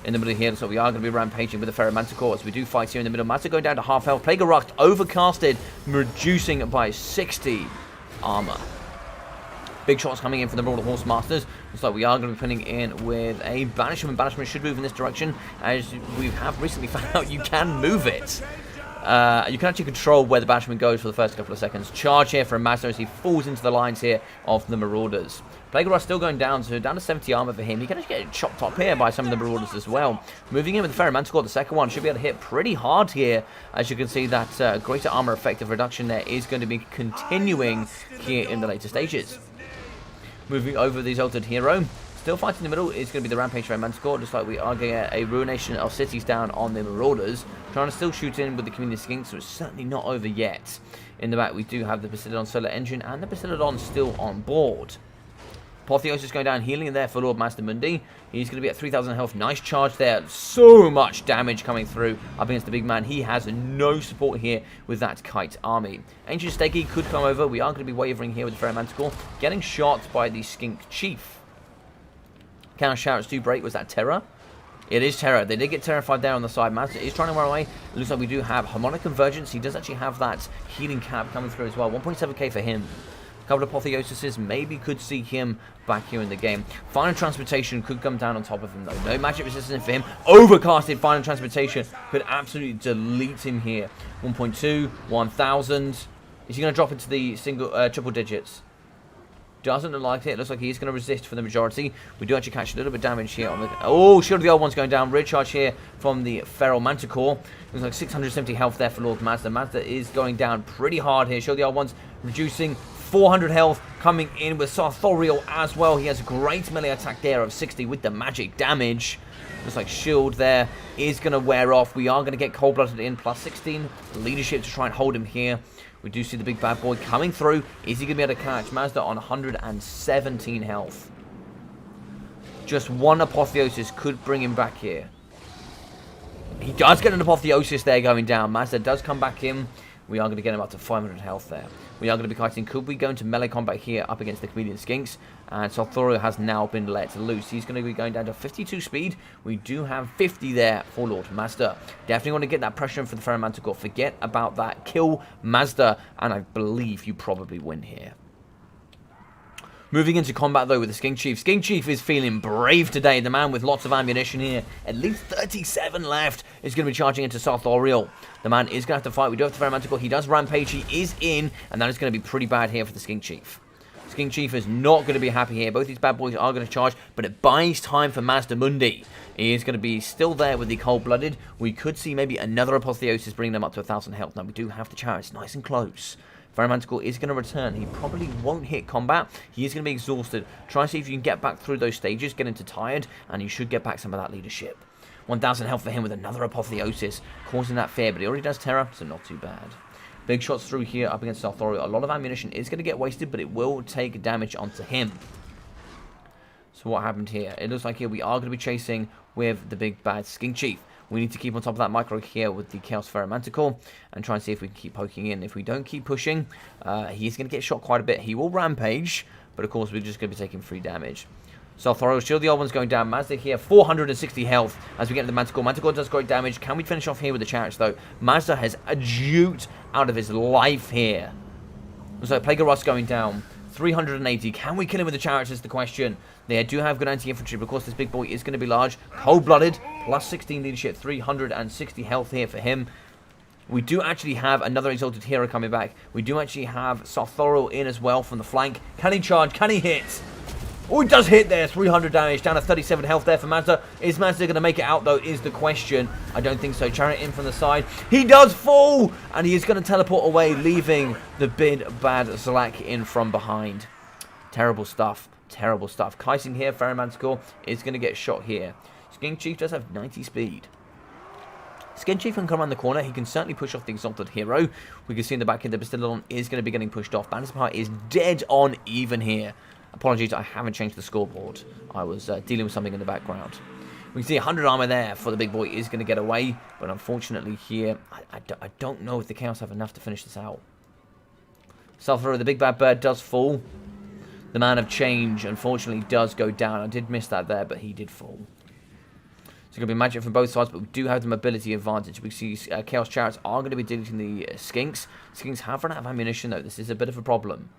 In the middle here, so we are going to be rampaging with the Ferromanticore as we do fight here in the middle. Master going down to half health. Plague of Rust overcasted, reducing by 60 armor. Big shots coming in from the Marauder Horse Masters. Looks like we are going to be putting in with a Banishment. Banishment should move in this direction. As we have recently found out, you can move it. You can actually control where the Banishment goes for the first couple of seconds. Charge here for a Master as he falls into the lines here of the Marauders. Plague of Rust still going down, so down to 70 armor for him. He can actually get chopped up here by some of the Marauders as well. Moving in with the Ferromanticore, the second one should be able to hit pretty hard here. As you can see, that greater armor effective reduction there is going to be continuing here in the later stages. Moving over the Exalted Hero. Still fighting in the middle is going to be the Rampage Ferromanticore, just like we are getting a ruination of cities down on the Marauders. Trying to still shoot in with the Community Skinks, so it's certainly not over yet. In the back, we do have the Bastiladon Solar Engine and the Bastiladon still on board. Apotheosis going down, healing in there for Lord Master Mundi. He's going to be at 3,000 health. Nice charge there. So much damage coming through up against the big man. He has no support here with that Kite army. Ancient Stegi could come over. We are going to be wavering here with the Ferromanticore. Getting shot by the Skink Chief. Counter shouts do break. Was that Terror? It is Terror. They did get terrified there on the side. Master is trying to run away. It looks like we do have Harmonic Convergence. He does actually have that healing cap coming through as well. 1.7k for him. A couple of Apotheosises maybe could see him back here in the game. Final Transportation could come down on top of him though. No magic resistance for him. Overcasted Final Transportation could absolutely delete him here. 1.2, 1,000. Is he going to drop into the triple digits? Doesn't look like it. It looks like he's going to resist for the majority. We do actually catch a little bit of damage here on the... Oh, Shield of the Old One's going down. Rear charge here from the Feral Manticore. Looks like 670 health there for Lord Mazda. Mazda is going down pretty hard here. Shield of the Old One's reducing 400 health coming in with Sartorial as well. He has a great melee attack there of 60 with the magic damage. Looks like shield there is going to wear off. We are going to get Cold-Blooded in, plus 16 leadership to try and hold him here. We do see the big bad boy coming through. Is he going to be able to catch Mazda on 117 health? Just one Apotheosis could bring him back here. He does get an Apotheosis there going down. Mazda does come back in. We are going to get him up to 500 health there. We are going to be kiting. Could we go into melee combat here up against the Comedian Skinks? And Sartorial has now been let loose. He's going to be going down to 52 speed. We do have 50 there for Lord Mazda. Definitely want to get that pressure in for the Ferromanticore. Forget about that. Kill Mazda. And I believe you probably win here. Moving into combat, though, with the Skink Chief. Skink Chief is feeling brave today. The man with lots of ammunition here. At least 37 left is going to be charging into Sartorial. The man is going to have to fight. We do have the Ferromanticore. He does rampage. He is in. And that is going to be pretty bad here for the Skink Chief. Skink Chief is not going to be happy here. Both these bad boys are going to charge. But it buys time for Master Mundi. He is going to be still there with the Cold-Blooded. We could see maybe another Apotheosis bringing them up to 1,000 health. Now, we do have the chariots nice and close. Ferromanticore is going to return. He probably won't hit combat. He is going to be exhausted. Try and see if you can get back through those stages, get into tired, and you should get back some of that leadership. 1,000 health for him with another Apotheosis, causing that fear, but he already does Terror, so not too bad. Big shots through here up against Sartorial. A lot of ammunition is going to get wasted, but it will take damage onto him. So what happened here? It looks like here we are going to be chasing with the big bad Skink Chief. We need to keep on top of that micro here with the Chaos Ferromanticore and try and see if we can keep poking in. If we don't keep pushing, he's going to get shot quite a bit. He will rampage, but of course we're just going to be taking free damage. Sartorial, Shield the Old One's going down. Mazda here, 460 health as we get to the Manticore. Manticore does great damage. Can we finish off here with the chariots, though? Mazda has a jute out of his life here. So Plague of Rust going down. 380. Can we kill him with the chariots is the question. They do have good anti-infantry, but of course this big boy is going to be large. Cold-Blooded, plus 16 leadership, 360 health here for him. We do actually have another Exalted Hero coming back. We do actually have Sartorial in as well from the flank. Can he charge? Can he hit? Oh, he does hit there. 300 damage, down to 37 health there for Mazda. Is Mazda going to make it out, though, is the question. I don't think so. Chariot in from the side. He does fall, and he is going to teleport away, leaving the big bad Zlak in from behind. Terrible stuff. Terrible stuff. Kaising here, Ferryman score, is going to get shot here. Skin Chief does have 90 speed. Skin Chief can come around the corner. He can certainly push off the Exalted Hero. We can see in the back end, the Bastillon is going to be getting pushed off. Banner's Empire is dead on even here. Apologies, I haven't changed the scoreboard. I was dealing with something in the background. We can see 100 armor there for the big boy is going to get away. But unfortunately here, I don't know if the Chaos have enough to finish this out. Sulfur, the big bad bird, does fall. The Man of Change, unfortunately, does go down. I did miss that there, but he did fall. It's going to be magic from both sides, but we do have the mobility advantage. We see Chaos Chariots are going to be deleting the Skinks. Skinks have run out of ammunition, though. This is a bit of a problem.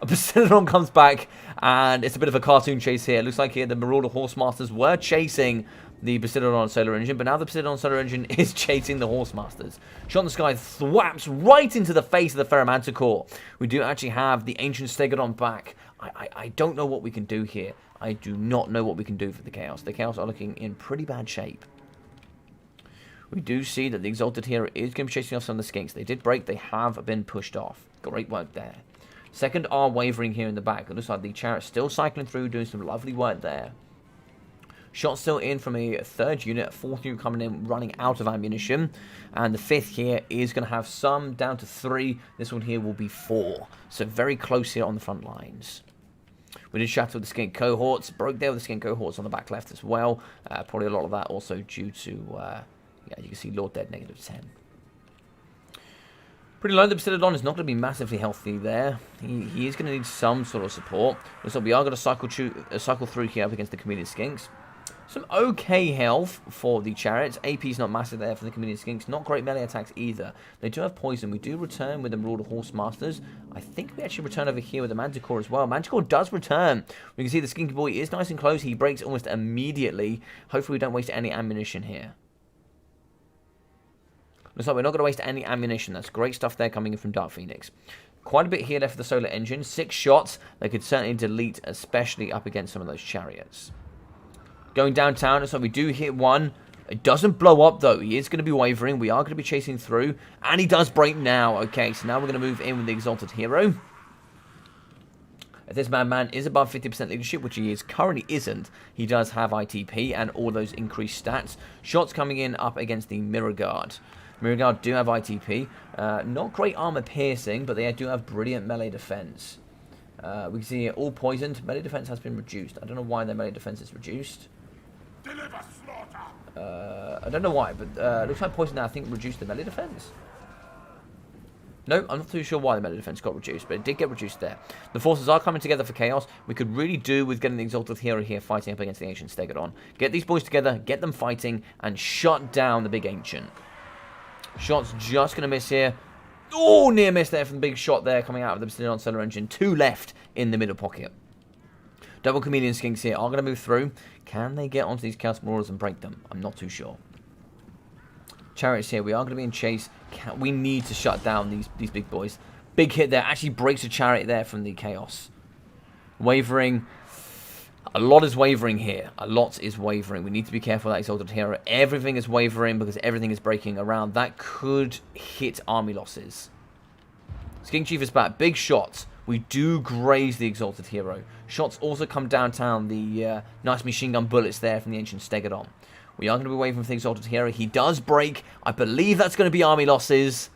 A Poseidon comes back, and it's a bit of a cartoon chase here. It looks like here the Marauder Horsemasters were chasing the Poseidon Solar Engine, but now the Poseidon Solar Engine is chasing the Horsemasters. Shot in the sky thwaps right into the face of the Ferromanticore. We do actually have the Ancient Stegodon back. I don't know what we can do here. I do not know what we can do for the Chaos. The Chaos are looking in pretty bad shape. We do see that the Exalted Hero is going to be chasing off some of the Skinks. They did break. They have been pushed off. Great work there. Second are wavering here in the back. It looks like the Chariot's still cycling through, doing some lovely work there. Shot still in from a third unit. Fourth unit coming in, running out of ammunition. And the fifth here is going to have some down to 3. This one here will be 4. So very close here on the front lines. We did shatter with the Skink cohorts. Broke there with the Skink cohorts on the back left as well. Probably a lot of that also due to, yeah, you can see Lord Dead -10. Pretty low. The Poseidon is not going to be massively healthy there. He is going to need some sort of support. Looks like we are going to cycle through here up against the Chameleon Skinks. Some okay health for the Chariots. AP is not massive there for the Chameleon Skinks. Not great melee attacks either. They do have poison. We do return with the Marauder Horsemasters. I think we actually return over here with the Manticore as well. Manticore does return. We can see the Skinky Boy is nice and close. He breaks almost immediately. Hopefully we don't waste any ammunition here. Looks like we're not going to waste any ammunition. That's great stuff there coming in from Dark Phoenix. Quite a bit here left for the Solar Engine. 6 shots. They could certainly delete, especially up against some of those Chariots. Going downtown, looks like we do hit one. It doesn't blow up, though. He is going to be wavering. We are going to be chasing through. And he does break now. Okay, so now we're going to move in with the Exalted Hero. If this madman is above 50% leadership, which he is currently isn't, he does have ITP and all those increased stats. Shots coming in up against the Mirror Guard. Mirror Guard do have ITP. Not great armor piercing, but they do have brilliant melee defense. We can see here, all poisoned. Melee defense has been reduced. I don't know why their melee defense is reduced. I don't know why, but it looks like poison now, I think, reduced the melee defense. No, I'm not too sure why the melee defense got reduced, but it did get reduced there. The forces are coming together for Chaos. We could really do with getting the Exalted Hero here fighting up against the Ancient Stegodon. Get these boys together, get them fighting, and shut down the big Ancient. Shot's just going to miss here. Oh, near miss there from the big shot there coming out of the Poseidon Solar Engine. 2 left in the middle pocket. Double Chameleon Skinks here are going to move through. Can they get onto these Chaos Marauders and break them? I'm not too sure. Chariots here. We are going to be in chase. We need to shut down these big boys. Big hit there. Actually breaks a Chariot there from the Chaos. Wavering. A lot is wavering here. A lot is wavering. We need to be careful of that Exalted Hero. Everything is wavering because everything is breaking around. That could hit army losses. Skink Chief is back. Big shots. We do graze the Exalted Hero. Shots also come downtown. The nice machine gun bullets there from the Ancient Stegodon. We are going to be waving for the Exalted Hero. He does break. I believe that's going to be army losses.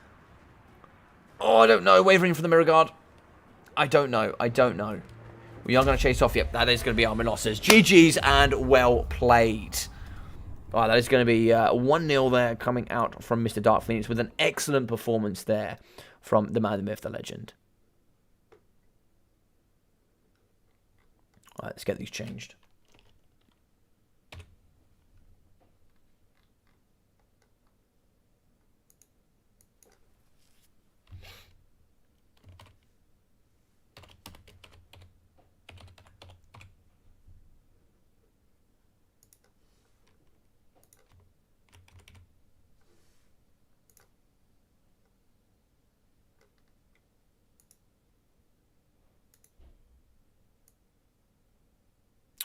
Oh, I don't know. Wavering for the Mirror Guard. I don't know. I don't know. We are going to chase off. Yep, that is going to be army losses. GG's and well played. Oh, that is going to be 1-0 there coming out from Mr. Dark Phoenix with an excellent performance there from the man, the myth, the legend. Alright, let's get these changed.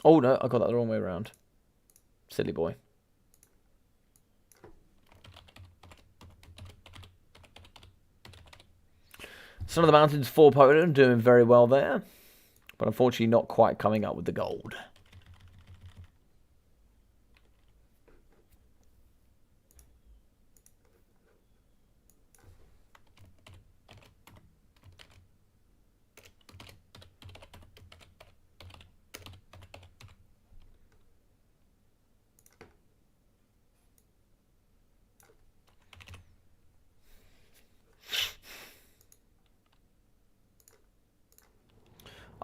Oh, no, I got that the wrong way around. Silly boy. Son of the Mountains for Poland, doing very well there. But unfortunately not quite coming up with the gold.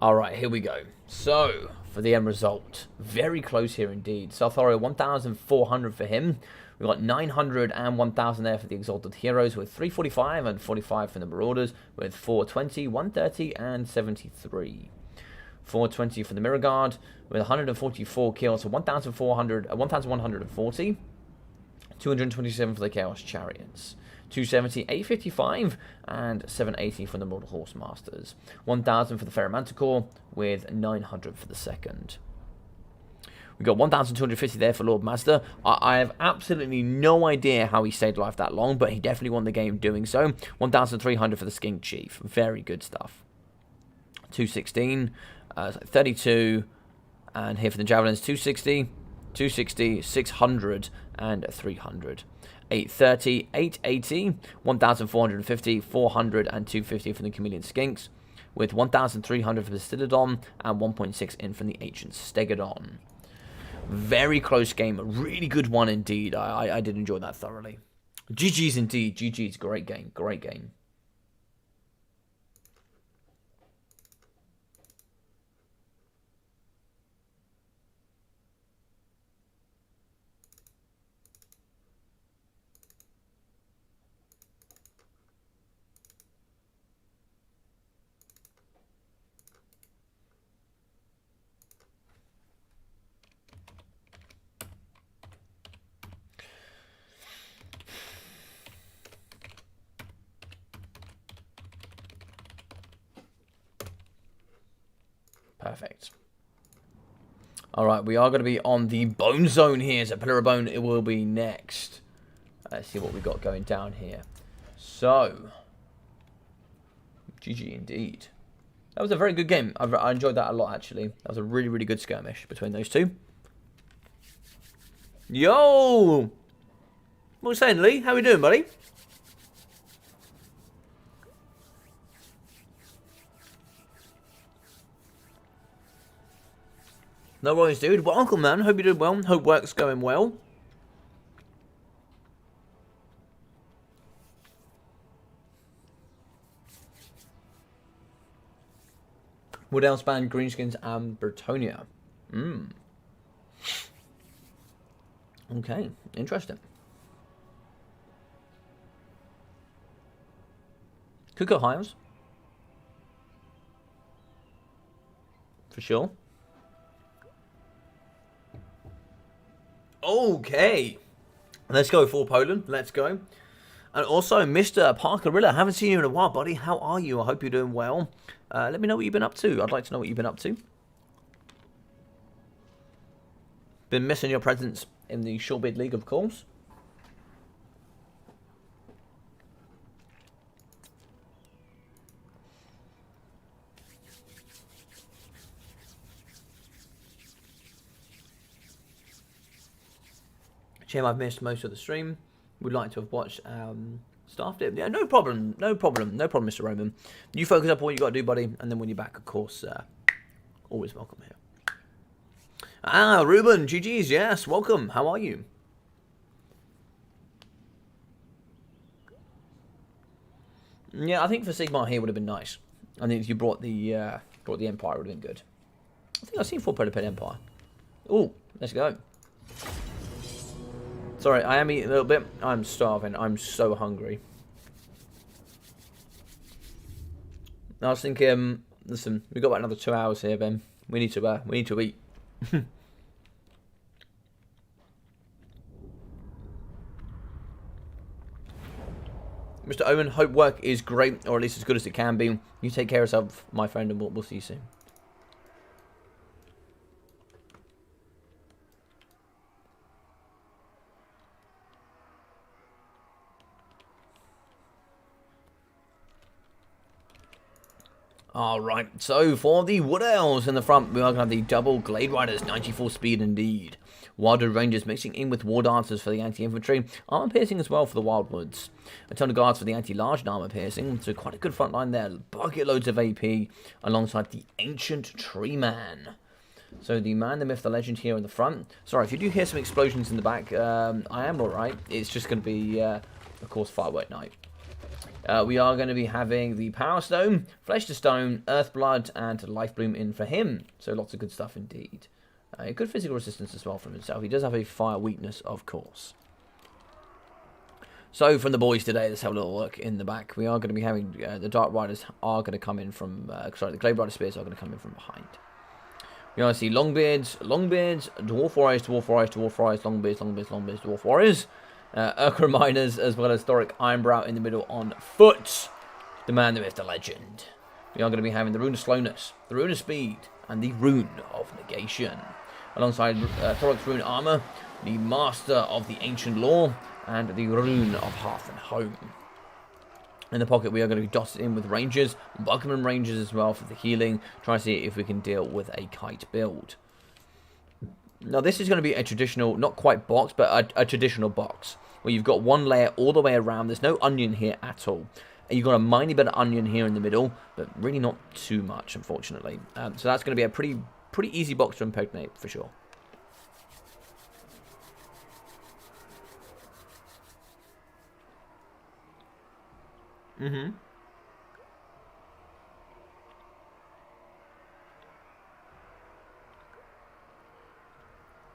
Alright, here we go. So, for the end result, very close here indeed. Sarthorio, 1,400 for him. We've got 900 and 1,000 there for the Exalted Heroes, with 345 and 45 for the Marauders, with 420, 130 and 73. 420 for the Mirror Guard, with 144 kills, so 1,140. 227 for the Chaos Chariots. 270, 855, and 780 from the Mortal Horse Masters. 1,000 for the Ferromanticore, with 900 for the second. We got 1,250 there for Lord Master. I have absolutely no idea how he stayed alive that long, but he definitely won the game doing so. 1,300 for the Skink Chief. Very good stuff. 216, 32, and here for the Javelins, 260, 260, 600, and 300. 830, 880, 1,450, 400, and 250 from the Chameleon Skinks, with 1,300 for the Stylodon, and 1.6 in from the Ancient Stegodon. Very close game, a really good one indeed. I did enjoy that thoroughly. GG's indeed, GG's, great game, great game. Perfect. Alright, we are going to be on the Bone Zone here. So Pillar of Bone, it will be next. Let's see what we got going down here. So, GG indeed. That was a very good game. I enjoyed that a lot, actually. That was a really, really good skirmish between those two. Yo! What are you saying, Lee? How we doing, buddy? No worries, dude. Welcome, man. Hope you're doing well. Hope work's going well. Wood Elves banned Greenskins and Bretonia. Okay, interesting. Could go Hives. For sure. Okay. Let's go for Poland. Let's go. And also, Mr. Parkerilla, haven't seen you in a while, buddy. How are you? I hope you're doing well. Let me know what you've been up to. I'd like to know what you've been up to. Been missing your presence in the Shorebid League, of course. Shame I've missed most of the stream. Would like to have watched Staff Dip. Yeah, no problem, Mr. Roman. You focus up on what you got to do, buddy, and then when you're back, of course, always welcome here. Ah, Ruben, GG's, yes, welcome. How are you? Yeah, I think for Sigmar here would have been nice. I think if you brought the Empire, would have been good. I think I've seen 4 Predator Empire. Oh, let's go. Sorry, I am eating a little bit. I'm starving. I'm so hungry. I was thinking, listen, we've got about another 2 hours here, Ben. We need to eat. Mr. Owen, hope work is great, or at least as good as it can be. You take care of yourself, my friend, and we'll see you soon. Alright, so for the Wood Elves in the front, we are going to have the double Glade Riders, 94 speed indeed. Wildwood Rangers mixing in with War Dancers for the anti-infantry, armor piercing as well for the Wildwoods. A ton of guards for the anti-large and armor piercing, so quite a good front line there. Bucket loads of AP alongside the Ancient Tree Man. So the man, the myth, the legend here in the front. Sorry, if you do hear some explosions in the back, I am alright. It's just going to be, of course, firework night. We are going to be having the Power Stone, Flesh to Stone, Earth Blood, and Life Bloom in for him. So lots of good stuff indeed. Good physical resistance as well from himself. He does have a fire weakness, of course. So from the boys today, let's have a little look in the back. We are going to be having the Dark Riders are going to come in from, the Glade Rider Spears are going to come in from behind. We are see Longbeards, Dwarf Warriors, Dwarf Warriors, Dwarf Warriors, Longbeards, Dwarf Warriors. Urkra Miners, as well as Thoric Ironbrow in the middle on foot. The man, the myth, the legend. We are going to be having the Rune of Slowness, the Rune of Speed, and the Rune of Negation. Alongside Thoric's Rune Armor, the Master of the Ancient Law, and the Rune of Hearth and Home. In the pocket, we are going to be dotted in with Rangers, Buckman Rangers as well for the healing. Try to see if we can deal with a kite build. Now, this is going to be a traditional, not quite box, but a traditional box. Where you've got one layer all the way around. There's no onion here at all. And you've got a minor bit of onion here in the middle, but really not too much, unfortunately. So that's going to be a pretty easy box to impregnate, for sure.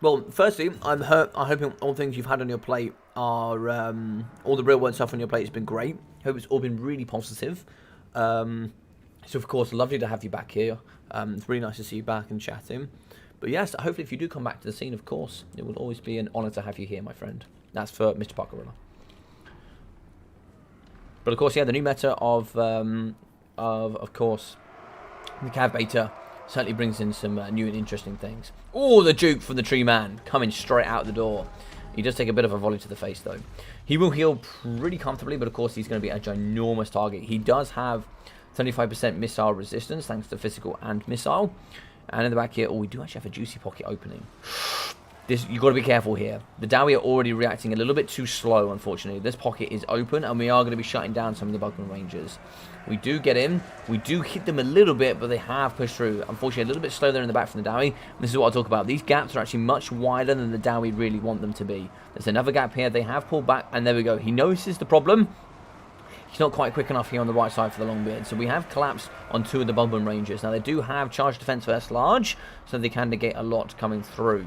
Well, firstly, I'm hoping all things you've had on your plate are, all the real world stuff on your plate has been great. Hope it's all been really positive. So, of course, lovely to have you back here. It's really nice to see you back and chatting. But yes, hopefully if you do come back to the scene, of course, it will always be an honour to have you here, my friend. That's for Mr. Parkerilla. But, of course, yeah, the new meta of course, the Cav Beta certainly brings in some new and interesting things. Oh, the Duke from the Tree Man coming straight out the door. He does take a bit of a volley to the face, though. He will heal pretty comfortably, but of course he's going to be a ginormous target. He does have 75% missile resistance, thanks to physical and missile. And in the back here, oh, we do actually have a juicy pocket opening. You've got to be careful here. The Dowie are already reacting a little bit too slow, unfortunately. This pocket is open, and we are going to be shutting down some of the Bugman Rangers. We do get in. We do hit them a little bit, but they have pushed through. Unfortunately, a little bit slow there in the back from the Dowie. This is what I'll talk about. These gaps are actually much wider than the Dowie really want them to be. There's another gap here. They have pulled back, and there we go. He notices the problem. He's not quite quick enough here on the right side for the Longbeard. So we have collapsed on two of the Bugman Rangers. Now, they do have charge defense versus large, so they can negate a lot coming through.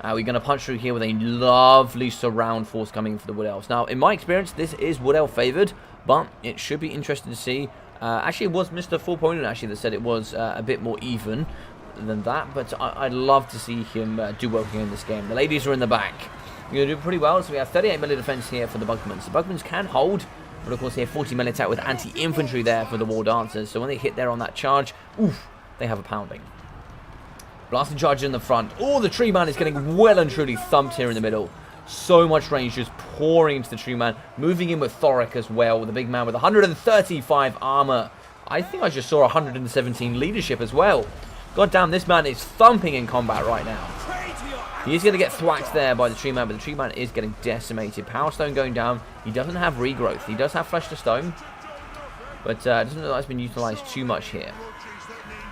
We're going to punch through here with a lovely surround force coming in for the Wood Elves. Now, in my experience, this is Wood Elf favoured, but it should be interesting to see. Actually, it was Mr. Full Opponent actually that said it was a bit more even than that, but I'd love to see him do well here in this game. The ladies are in the back. We're going to do pretty well, so we have 38 melee defense here for the Bugmans. The Bugmans can hold, but of course they have 40 melee attack with anti-infantry there for the War Dancers, so when they hit there on that charge, oof, they have a pounding. Blasting charge in the front. Oh, the Tree Man is getting well and truly thumped here in the middle. So much range just pouring into the Tree Man. Moving in with Thoric as well. With the big man with 135 armor. I think I just saw 117 leadership as well. God damn, this man is thumping in combat right now. He is going to get thwacked there by the Tree Man, but the Tree Man is getting decimated. Power Stone going down. He doesn't have regrowth. He does have Flesh to Stone, but doesn't look like it's been utilized too much here.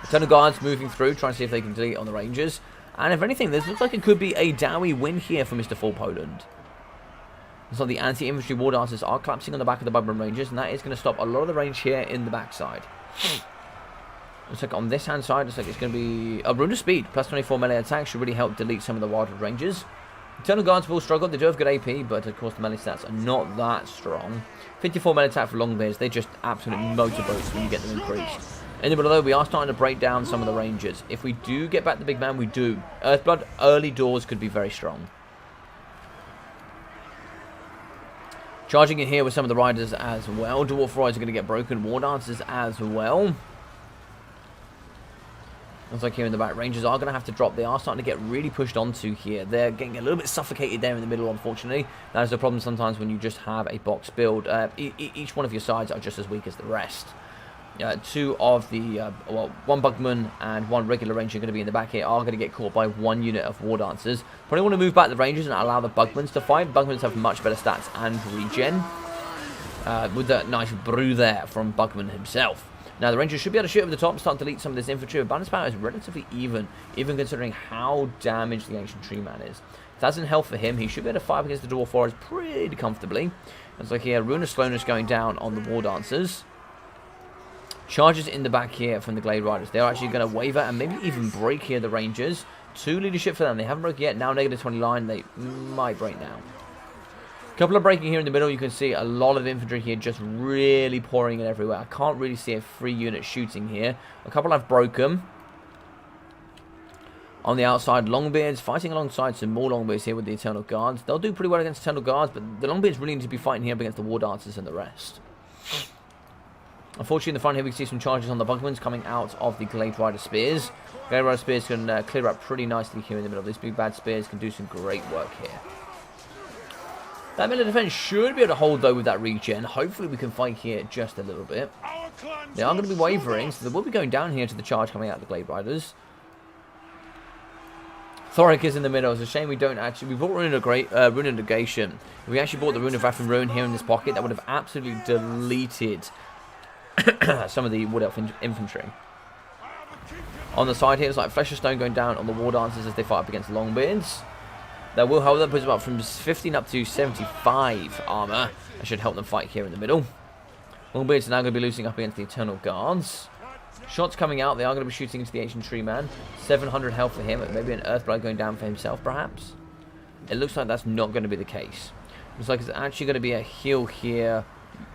A ton of guards moving through, trying to see if they can delete on the Rangers. And if anything, this looks like it could be a Dowie win here for Mr. Full Poland. So the anti-infantry War Dancers are collapsing on the back of the Bugman Rangers, and that is going to stop a lot of the range here in the backside. Looks like on this hand side, looks like it's going to be a Rune of Speed. Plus 24 melee attack should really help delete some of the Wildwood Rangers. Eternal Guards will struggle. They do have good AP, but of course the melee stats are not that strong. 54 melee attack for Longbeards. They just absolutely motorboats when you get them increased. In the middle, though, we are starting to break down some of the Rangers. If we do get back the big man, we do. Earthblood, early doors could be very strong. Charging in here with some of the Riders as well. Dwarf Riders are going to get broken. War Dancers as well. Looks like here in the back, Rangers are going to have to drop. They are starting to get really pushed onto here. They're getting a little bit suffocated there in the middle, unfortunately. That is the problem sometimes when you just have a box build. Each one of your sides are just as weak as the rest. two of the, well, one Bugman and one regular ranger going to be in the back here are going to get caught by one unit of war dancers. Probably want to move back the rangers and allow the Bugmans to fight. Bugmans have much better stats and regen. With that nice brew there from Bugman himself. Now the rangers should be able to shoot over the top and start to delete some of this infantry. But balance power is relatively even considering how damaged the Ancient Tree Man is. 1,000 health for him. He should be able to fight against the Dwarf Warriors pretty comfortably. It's like here, Rune of Slowness going down on the war dancers. Charges in the back here from the Glade Riders. They're actually going to waver and maybe even break here the Rangers. 2 leadership for them. They haven't broken yet. Now negative 20 line. They might break now. Couple of breaking here in the middle. You can see a lot of infantry here just really pouring in everywhere. I can't really see a free unit shooting here. A couple have broken. On the outside, Longbeards fighting alongside some more Longbeards here with the Eternal Guards. They'll do pretty well against Eternal Guards, but the Longbeards really need to be fighting here up against the War Dancers and the rest. Unfortunately, in the front here, we can see some charges on the Bugmans coming out of the Glade Rider Spears. Glade Rider Spears can clear up pretty nicely here in the middle. These big bad Spears can do some great work here. That melee defense should be able to hold, though, with that regen. Hopefully, we can fight here just a little bit. They are going to be wavering, so they will be going down here to the charge coming out of the Glade Riders. Thoric is in the middle. It's a shame we don't actually... We bought Rune of Negation. If we actually bought the Rune of Wrath and Ruin here in this pocket, that would have absolutely deleted some of the Wood Elf infantry. On the side here, it's like Flesh of Stone going down on the War Dancers as they fight up against Longbeards. That will help them, puts them up from 15 up to 75 armor. That should help them fight here in the middle. Longbeards are now going to be losing up against the Eternal Guards. Shots coming out. They are going to be shooting into the Ancient Tree Man. 700 health for him. Maybe an Earthblight going down for himself, perhaps. It looks like that's not going to be the case. Looks like it's actually going to be a heal here.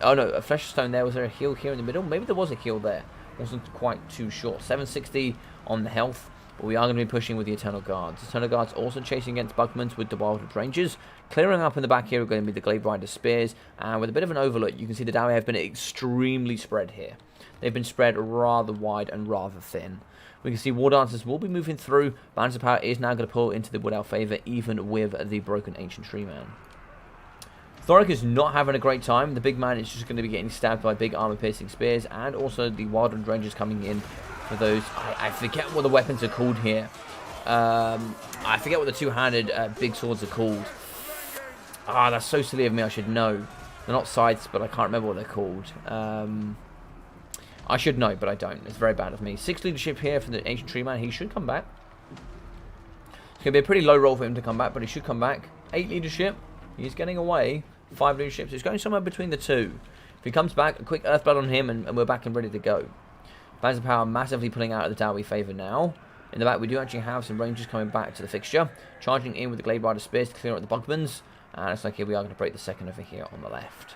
Oh no, a Flesh of Stone there. Was there a heal here in the middle? Maybe there was a heal there. Wasn't quite too sure. 760 on the health. But we are going to be pushing with the Eternal Guards. Eternal Guards also chasing against Bugmans with the Wildwood Rangers. Clearing up in the back here are going to be the Glade Rider Spears. And with a bit of an overlook, you can see the Dowie have been extremely spread here. They've been spread rather wide and rather thin. We can see War Dancers will be moving through. Balance of Power is now going to pull into the Wood Elf favour, even with the broken Ancient Tree Man. Thoric is not having a great time. The big man is just going to be getting stabbed by big armor-piercing spears. And also the Wildwood Rangers coming in for those. I forget what the weapons are called here. I forget what the two-handed big swords are called. Ah, that's so silly of me. I should know. They're not scythes, but I can't remember what they're called. I should know, but I don't. It's very bad of me. 6 leadership here for the Ancient Tree Man. He should come back. It's going to be a pretty low roll for him to come back, but he should come back. 8 leadership. He's getting away. 5 leadership. So he's going somewhere between the two. If he comes back, a quick Earthblood on him, and we're back and ready to go. Balance of Power massively pulling out of the Dowie favour now. In the back, we do actually have some Rangers coming back to the fixture. Charging in with the Glade Rider Spears to clear out the Bugmans. And it's like here we are going to break the second over here on the left.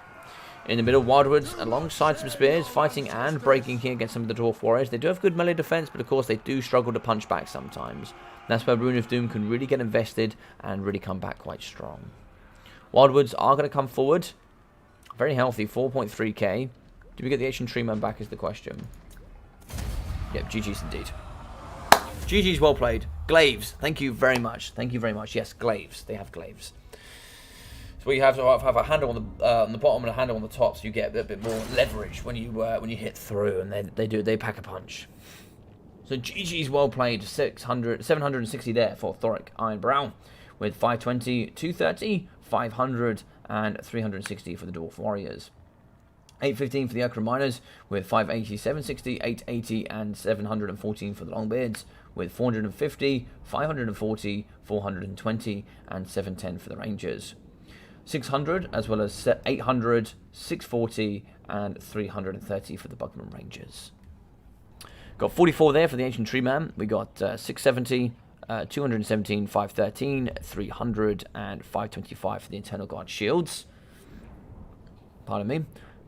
In the middle, Wildwoods alongside some Spears, fighting and breaking here against some of the Dwarf Warriors. They do have good melee defense, but of course they do struggle to punch back sometimes. That's where Rune of Doom can really get invested and really come back quite strong. Wildwoods are going to come forward. Very healthy, 4.3k. Do we get the Ancient Tree Man back is the question. Yep, GG's indeed. GG's well played. Glaives, thank you very much. Thank you very much. Yes, glaives. They have glaives. So you have to have a handle on the bottom and a handle on the top, so you get a bit more leverage when you hit through, and they pack a punch. So GG's well played. 760 there for Thoric Iron Brow, with 520, 230, 500, and 360 for the Dwarf Warriors. 815 for the Okina Miners, with 580, 760, 880, and 714 for the Longbeards, with 450, 540, 420, and 710 for the Rangers. 600, as well as 800, 640, and 330 for the Bugman Rangers. Got 44 there for the Ancient Tree Man. We got 670, 217, 513, 300, and 525 for the Eternal Guard Shields. Pardon me.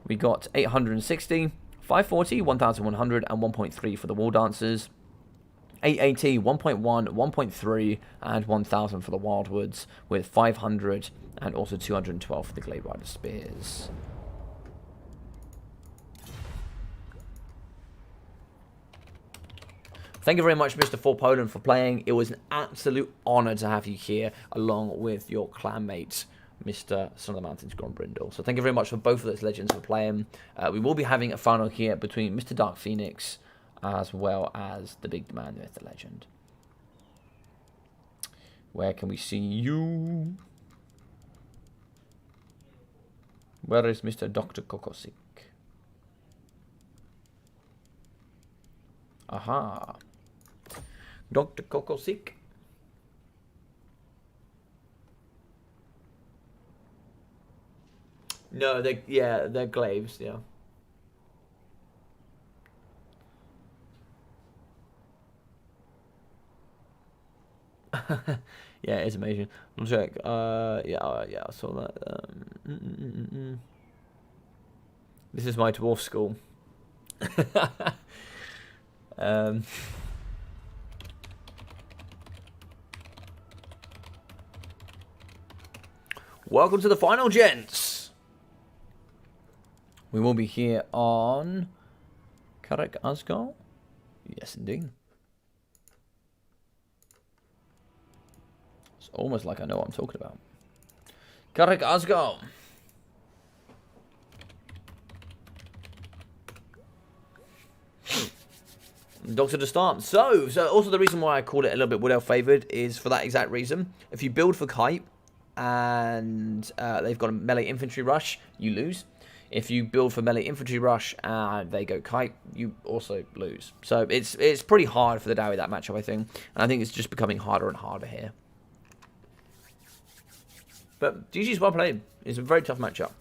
We got 860, 540, 1100, and 1.3 for the War Dancers. 880, 1.1, 1.3, and 1000 for the Wildwoods, with 500 and also 212 for the Glade Rider Spears. Thank you very much, Mr. For Poland, for playing. It was an absolute honour to have you here, along with your clanmates. Mr. Son of the Mountains, Grombrindle. So thank you very much for both of those legends for playing. We will be having a final here between Mr. Dark Phoenix as well as the big man, the myth, the legend. Where can we see you? Where is Mr. Dr. Kokosik? Aha. Dr. Kokosik. No, they're glaives, yeah. Yeah, it's amazing. I'll check. Yeah, I saw that. This is my dwarf school. Welcome to the final, gents. We will be here on Karek Asgal. Yes, indeed. It's almost like I know what I'm talking about. Karek Asgal. Doctor to start. So also the reason why I call it a little bit Wood Elf favoured is for that exact reason. If you build for Kite and they've got a melee infantry rush, you lose. If you build for melee infantry rush and they go Kite, you also lose. So it's pretty hard for the Dowie, that matchup, I think. And I think it's just becoming harder and harder here. But GG's well played. It's a very tough matchup.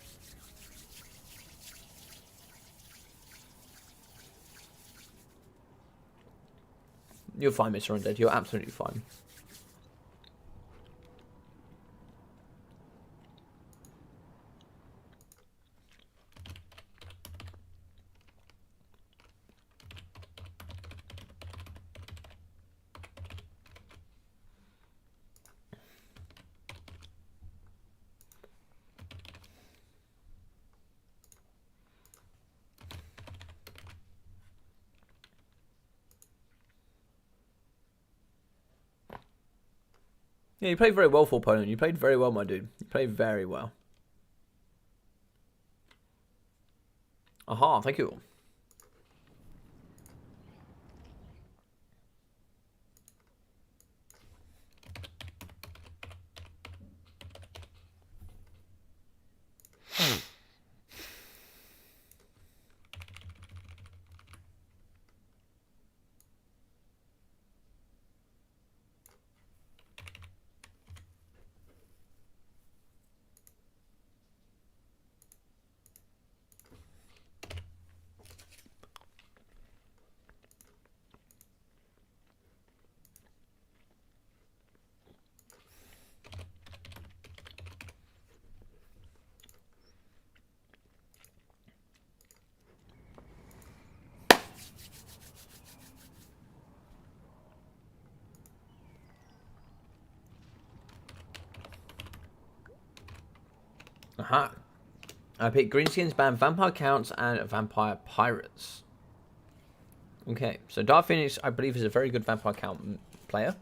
You're fine, Mr. Undead. You're absolutely fine. Yeah, you played very well, Full Opponent. You played very well, my dude. You played very well. Aha, thank you. Aha. I picked Greenskins, ban Vampire Counts, and Vampire Pirates. Okay, so Dark Phoenix, I believe, is a very good Vampire Count player.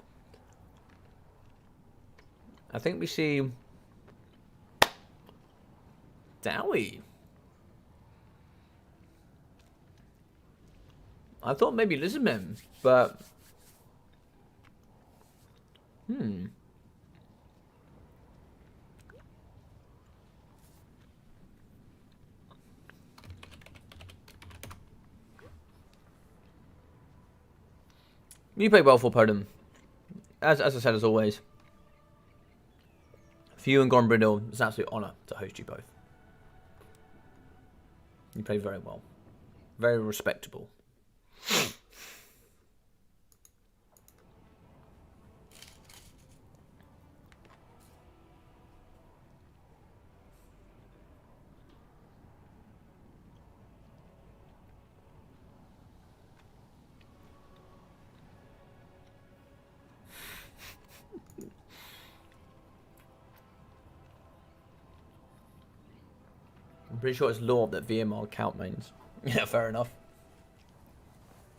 I think we see Dowie. I thought maybe Lizardmen, but you play well for Podem. As I said, as always. For you and Grombrindle, it's an absolute honour to host you both. You played very well. Very respectable. I'm pretty sure it's law that VMR count mains. Yeah, fair enough.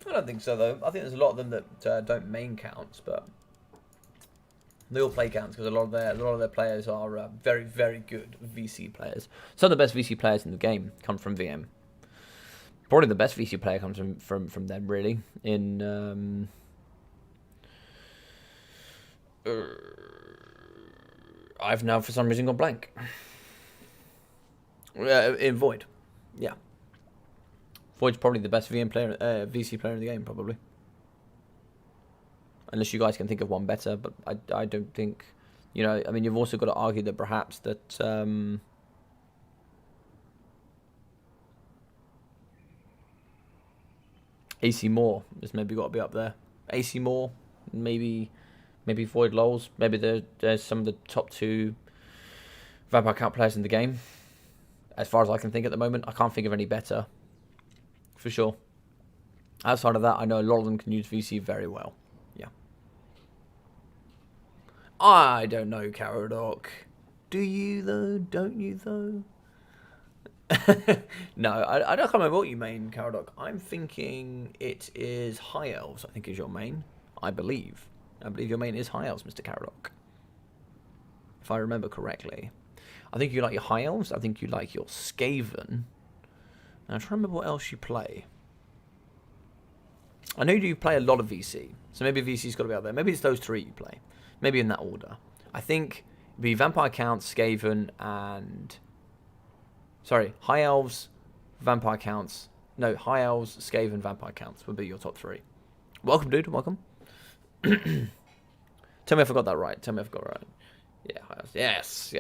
I don't think so, though. I think there's a lot of them that don't main counts, but They all play counts because a lot of their players are very, very good VC players. Some of the best VC players in the game come from VM. Probably the best VC player comes from them, really. In I've now for some reason gone blank. In Void, yeah. Void's probably the best VC player in the game, probably. Unless you guys can think of one better, but I don't think, you know, I mean, you've also got to argue that perhaps that AC Moore has maybe got to be up there. AC Moore, maybe Void Lols, maybe there's some of the top 2 Vampire Count players in the game. As far as I can think at the moment, I can't think of any better, for sure. Outside of that, I know a lot of them can use VC very well. Yeah. I don't know, Caradoc. Do you, though? Don't you, though? No, I don't remember what you mean, Caradoc. I'm thinking it is High Elves, I think is your main. I believe your main is High Elves, Mr. Caradoc. If I remember correctly. I think you like your High Elves. I think you like your Skaven. And I'm trying to remember what else you play. I know you play a lot of VC, so maybe VC's got to be out there. Maybe it's those 3 you play. Maybe in that order. I think it'd be Vampire Counts, Skaven, and... Sorry, High Elves, Vampire Counts. No, High Elves, Skaven, Vampire Counts would be your top 3. Welcome, dude. Welcome. Tell me if I got that right. Tell me if I got it right. Yeah, High Elves. Yes.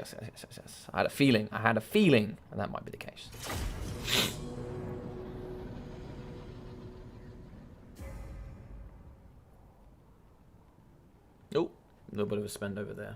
I had a feeling and that might be the case. Oh, a little bit of a spend over there.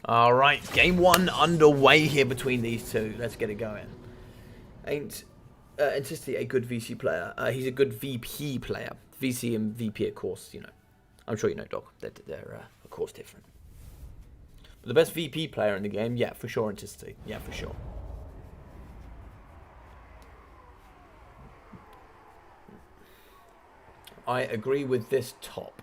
All right, game 1 underway here between these two. Let's get it going. Ain't Anticity a good VC player? He's a good VP player. VC and VP, of course, you know. I'm sure you know, Doc. They're of course, different. But the best VP player in the game, yeah, for sure, Anticity. Yeah, for sure. I agree with this top.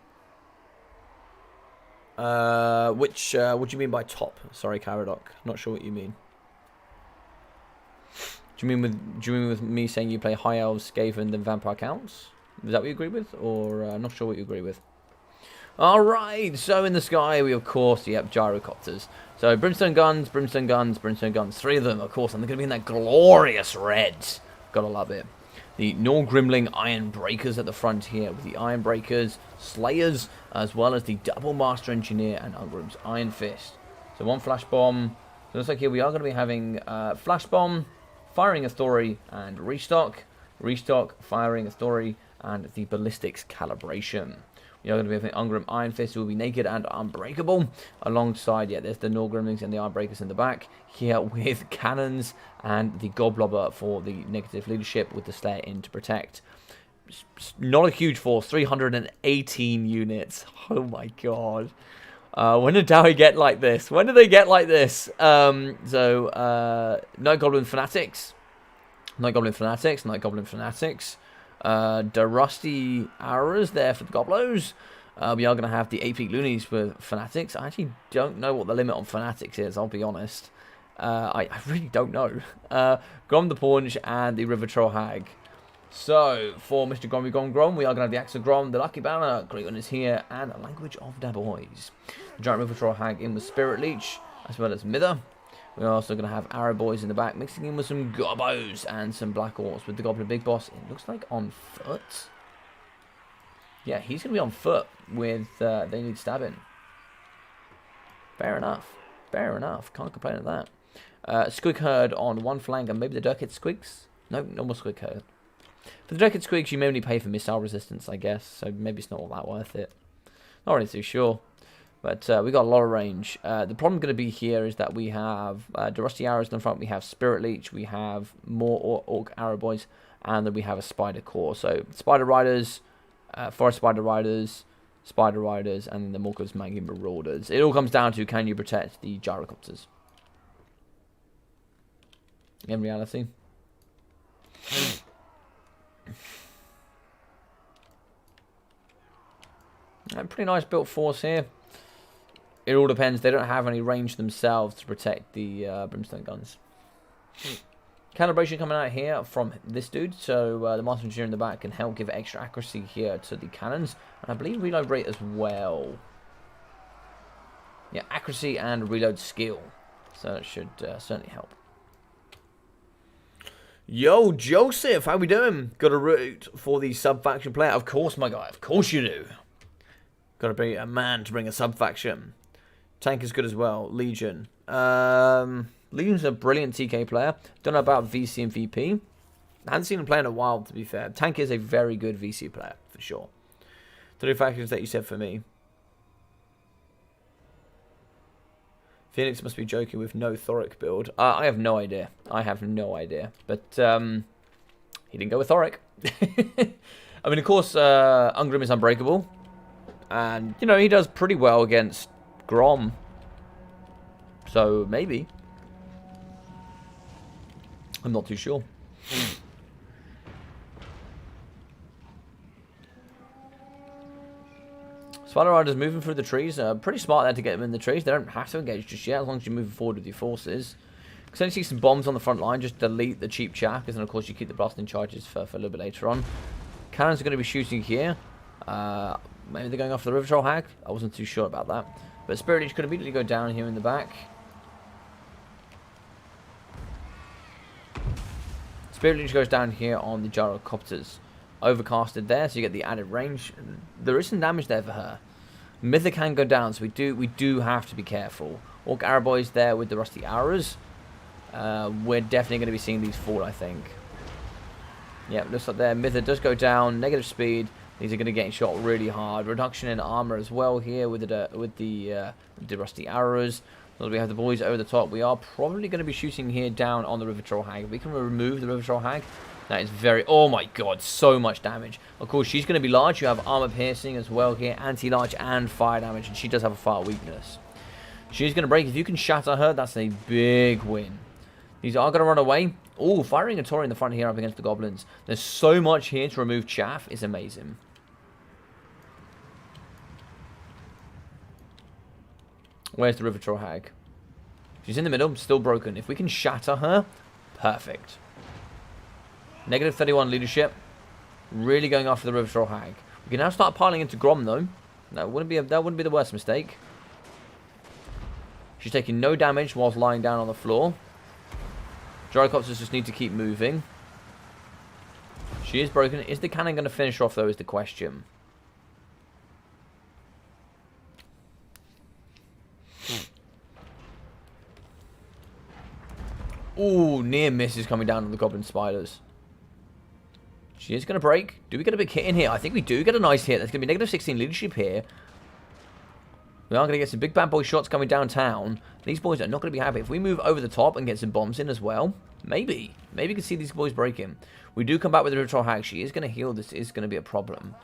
What do you mean by top? Sorry, Caradoc. Not sure what you mean. Do you mean with me saying you play High Elves, Skaven, then Vampire Counts? Is that what you agree with? Or not sure what you agree with. Alright, so in the sky we of course, yep, gyrocopters. So brimstone guns, 3 of them, of course, and they're gonna be in that glorious red. Gotta love it. The Norgrimling Iron Breakers at the front here, with the Iron Breakers, Slayers, as well as the Double Master Engineer and Ungrim's Iron Fist. So 1 Flash Bomb. So it looks like here we are going to be having Flash Bomb, Firing Authority, and Restock. Restock, Firing Authority, and the Ballistics Calibration. We are going to be having Ungrim Iron Fist, who will be naked and unbreakable. Alongside, yeah, there's the Norgrimlings and the Iron Breakers in the back. Here with cannons and the Goblobber for the negative leadership, with the Slayer in to protect. Not a huge force, 318 units. Oh my god. When did Dowie get like this? When did they get like this? Night Goblin Fanatics. The Rusty Arrows there for the Goblos. We are going to have the AP Loonies for Fanatics. I actually don't know what the limit on Fanatics is, I'll be honest. I really don't know. Grom the Paunch and the River Troll Hag. So, for Mr. Grommy Grom, we are going to have the Axe of Grom, the Lucky Banner, Great is here, and a Language of the Boys. The Giant River Troll Hag in with Spirit Leech, as well as Mither. We're also going to have Arrow Boys in the back, mixing in with some Gobbos and some Black Orcs with the Goblin Big Boss. It looks like on foot. Yeah, he's going to be on foot with They Need Stabbing. Fair enough. Can't complain at that. Squig Herd on one flank, and maybe the Durkhead Squigs? No, no more Squig Herd. For the Durkhead Squigs, you may only pay for missile resistance, I guess, so maybe it's not all that worth it. Not really too sure. But we got a lot of range. The problem going to be here is that we have the rusty arrows in the front, we have Spirit Leech, we have more Orc Arrow Boys, and then we have a Spider Core. So Spider Riders, Forest Spider Riders, Spider Riders, and then the Morkos Mangy Marauders. It all comes down to, can you protect the gyrocopters? In reality. Pretty nice built force here. It all depends. They don't have any range themselves to protect the brimstone guns. Calibration coming out here from this dude. So the Master Engineer in the back can help give extra accuracy here to the cannons. And I believe reload rate as well. Yeah, accuracy and reload skill. So that should certainly help. Yo, Joseph, how we doing? Got a root for the sub-faction player? Of course, my guy. Of course you do. Got to be a man to bring a sub-faction. Tank is good as well. Legion. Legion's a brilliant TK player. Don't know about VC and VP. I haven't seen him play in a while, to be fair. Tank is a very good VC player, for sure. 3 factions that you said for me. Phoenix must be joking with no Thoric build. I have no idea. I have no idea. But he didn't go with Thoric. I mean, of course, Ungrim is unbreakable. And, you know, he does pretty well against Grom. So, maybe. I'm not too sure. Spider Riders moving through the trees. Pretty smart there to get them in the trees. They don't have to engage just yet, as long as you're moving forward with your forces. Because then you see some bombs on the front line. Just delete the cheap chaffers, and of course you keep the blasting charges for a little bit later on. Cannons are going to be shooting here. Maybe they're going after the River Troll Hag. I wasn't too sure about that. But Spirit Leech could immediately go down here in the back. Spirit Leech goes down here on the gyrocopters. Overcasted there, so you get the added range. There is some damage there for her. Mythic can go down, so we do have to be careful. Orc Arrow Boys there with the rusty arrows. We're definitely going to be seeing these fall, I think. Yeah, looks like there. Mythic does go down. Negative speed. These are going to get shot really hard. Reduction in armor as well here with the rusty arrows. So we have the boys over the top. We are probably going to be shooting here down on the River Troll Hag. We can remove the River Troll Hag. That is very... Oh my god, so much damage. Of course, she's going to be large. You have armor piercing as well here. Anti-large and fire damage. And she does have a fire weakness. She's going to break. If you can shatter her, that's a big win. These are going to run away. Oh, firing a Tori in the front here up against the goblins. There's so much here to remove chaff. It's amazing. Where's the River Troll Hag? She's in the middle, still broken. If we can shatter her, perfect. Negative 31 leadership. Really going after the River Troll Hag. We can now start piling into Grom though. That wouldn't be the worst mistake. She's taking no damage whilst lying down on the floor. Gyrocopters just need to keep moving. She is broken. Is the cannon going to finish her off though is the question. Ooh, near miss is coming down on the Goblin Spiders. She is going to break. Do we get a big hit in here? I think we do get a nice hit. There's going to be negative 16 leadership here. We are going to get some big bad boy shots coming downtown. These boys are not going to be happy. If we move over the top and get some bombs in as well, maybe. Maybe you can see these boys breaking. We do come back with the River Troll Hag. She is going to heal. This is going to be a problem.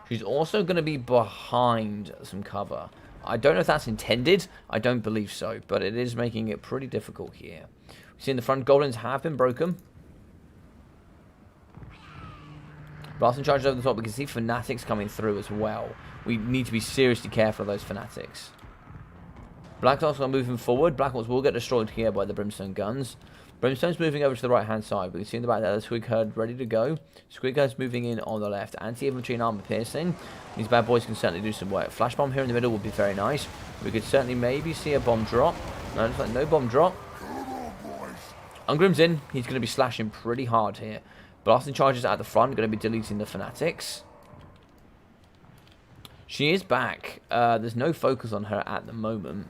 She's also going to be behind some cover. I don't know if that's intended. I don't believe so. But it is making it pretty difficult here. We see in the front, goblins have been broken. Blasting charges over the top. We can see fanatics coming through as well. We need to be seriously careful of those fanatics. Black Orcs are moving forward. Black Orcs will get destroyed here by the Brimstone guns. Brimstone's moving over to the right-hand side. We can see in the back there the Squig Herd ready to go. Squig Herd's moving in on the left. Anti-infantry and armor piercing. These bad boys can certainly do some work. Flash bomb here in the middle would be very nice. We could certainly maybe see a bomb drop. No, looks like no bomb drop. Ungrim's in. He's going to be slashing pretty hard here. Blasting charges at the front. Going to be deleting the fanatics. She is back. There's no focus on her at the moment.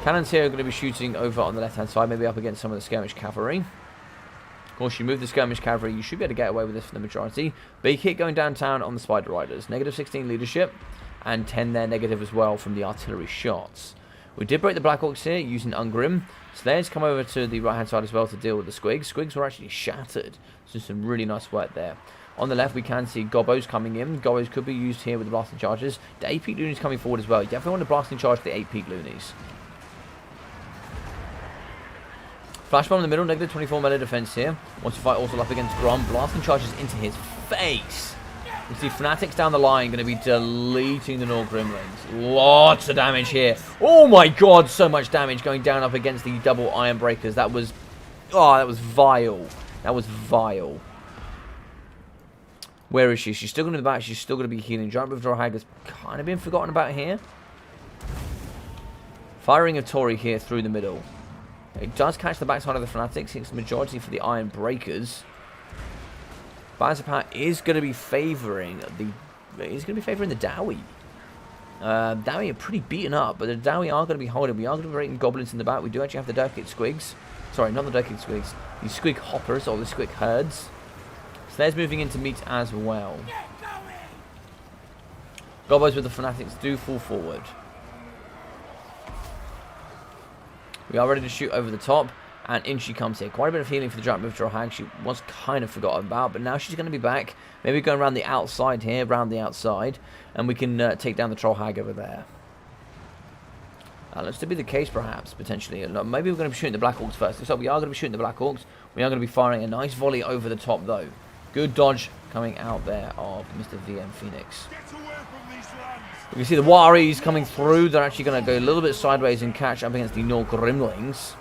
Cannons here are going to be shooting over on the left-hand side, maybe up against some of the skirmish cavalry. Of course, you move the skirmish cavalry, you should be able to get away with this for the majority. Big hit going downtown on the Spider Riders. Negative 16 leadership. and 10 there negative as well from the artillery shots. We did break the Black Orcs here using Ungrim. Slayers come over to the right hand side as well to deal with the Squigs. Squigs were actually shattered. So some really nice work there. On the left we can see Gobbos coming in. Gobbos could be used here with the blasting charges. The 8 peak loonies coming forward as well. You definitely want to blasting charge the 8 peak loonies. Flashbomb in the middle, negative 24 melee defense here. Wants to fight also up against Grom. Blasting charges into his face. You see Fanatics down the line going to be deleting the Nor Gremlins. Lots of damage here. Oh my god, so much damage going down up against the double Iron Breakers. That was... oh, that was vile. That was vile. Where is she? She's still going to be back. She's still going to be healing. Giant Withdraw Hag has kind of been forgotten about here. Firing of Tori here through the middle. It does catch the backside of the Fanatics. It's the majority for the Iron Breakers. Bazapar is going to be favouring the... he's going to be favouring the Dowie. Dowie are pretty beaten up, but the Dowie are going to be holding. We are going to be rating Goblins in the back. We do actually have the Dirk-Kick Squigs. Sorry, not the Dirk-Kick Squigs. The Squig Hoppers, or the Squig Herds. Slayers moving into meat as well. Gobbos with the Fanatics do fall forward. We are ready to shoot over the top, and in she comes here. Quite a bit of healing for the Giant Withdraw Hag. She was kind of forgotten about, but now she's going to be back. Maybe going around the outside here, around the outside, and we can take down the Troll Hag over there. Looks to be the case, perhaps, potentially. Maybe we're going to be shooting the Black Orcs first. So we are going to be shooting the Black Orcs. We are going to be firing a nice volley over the top, though. Good dodge coming out there of Mr. VM Phoenix. You can see the Waris coming through. They're actually going to go a little bit sideways and catch up against the Nor Gremlings.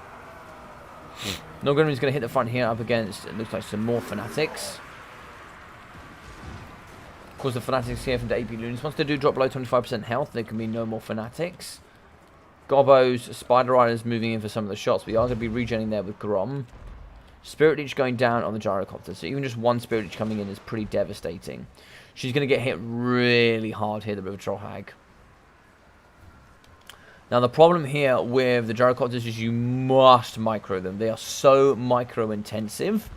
Nor Gremlings going to hit the front here up against, it looks like, some more Fanatics. Of course, the Fanatics here from the AP Loons. Once they do drop below 25% health, there can be no more Fanatics. Gobbos, Spider Riders moving in for some of the shots. We are going to be regenerating there with Grom. Spirit Leech going down on the Gyrocopter. So even just one Spirit Leech coming in is pretty devastating. She's going to get hit really hard here, the River Troll Hag. Now the problem here with the Gyrocopters is you must micro them. They are so micro intensive.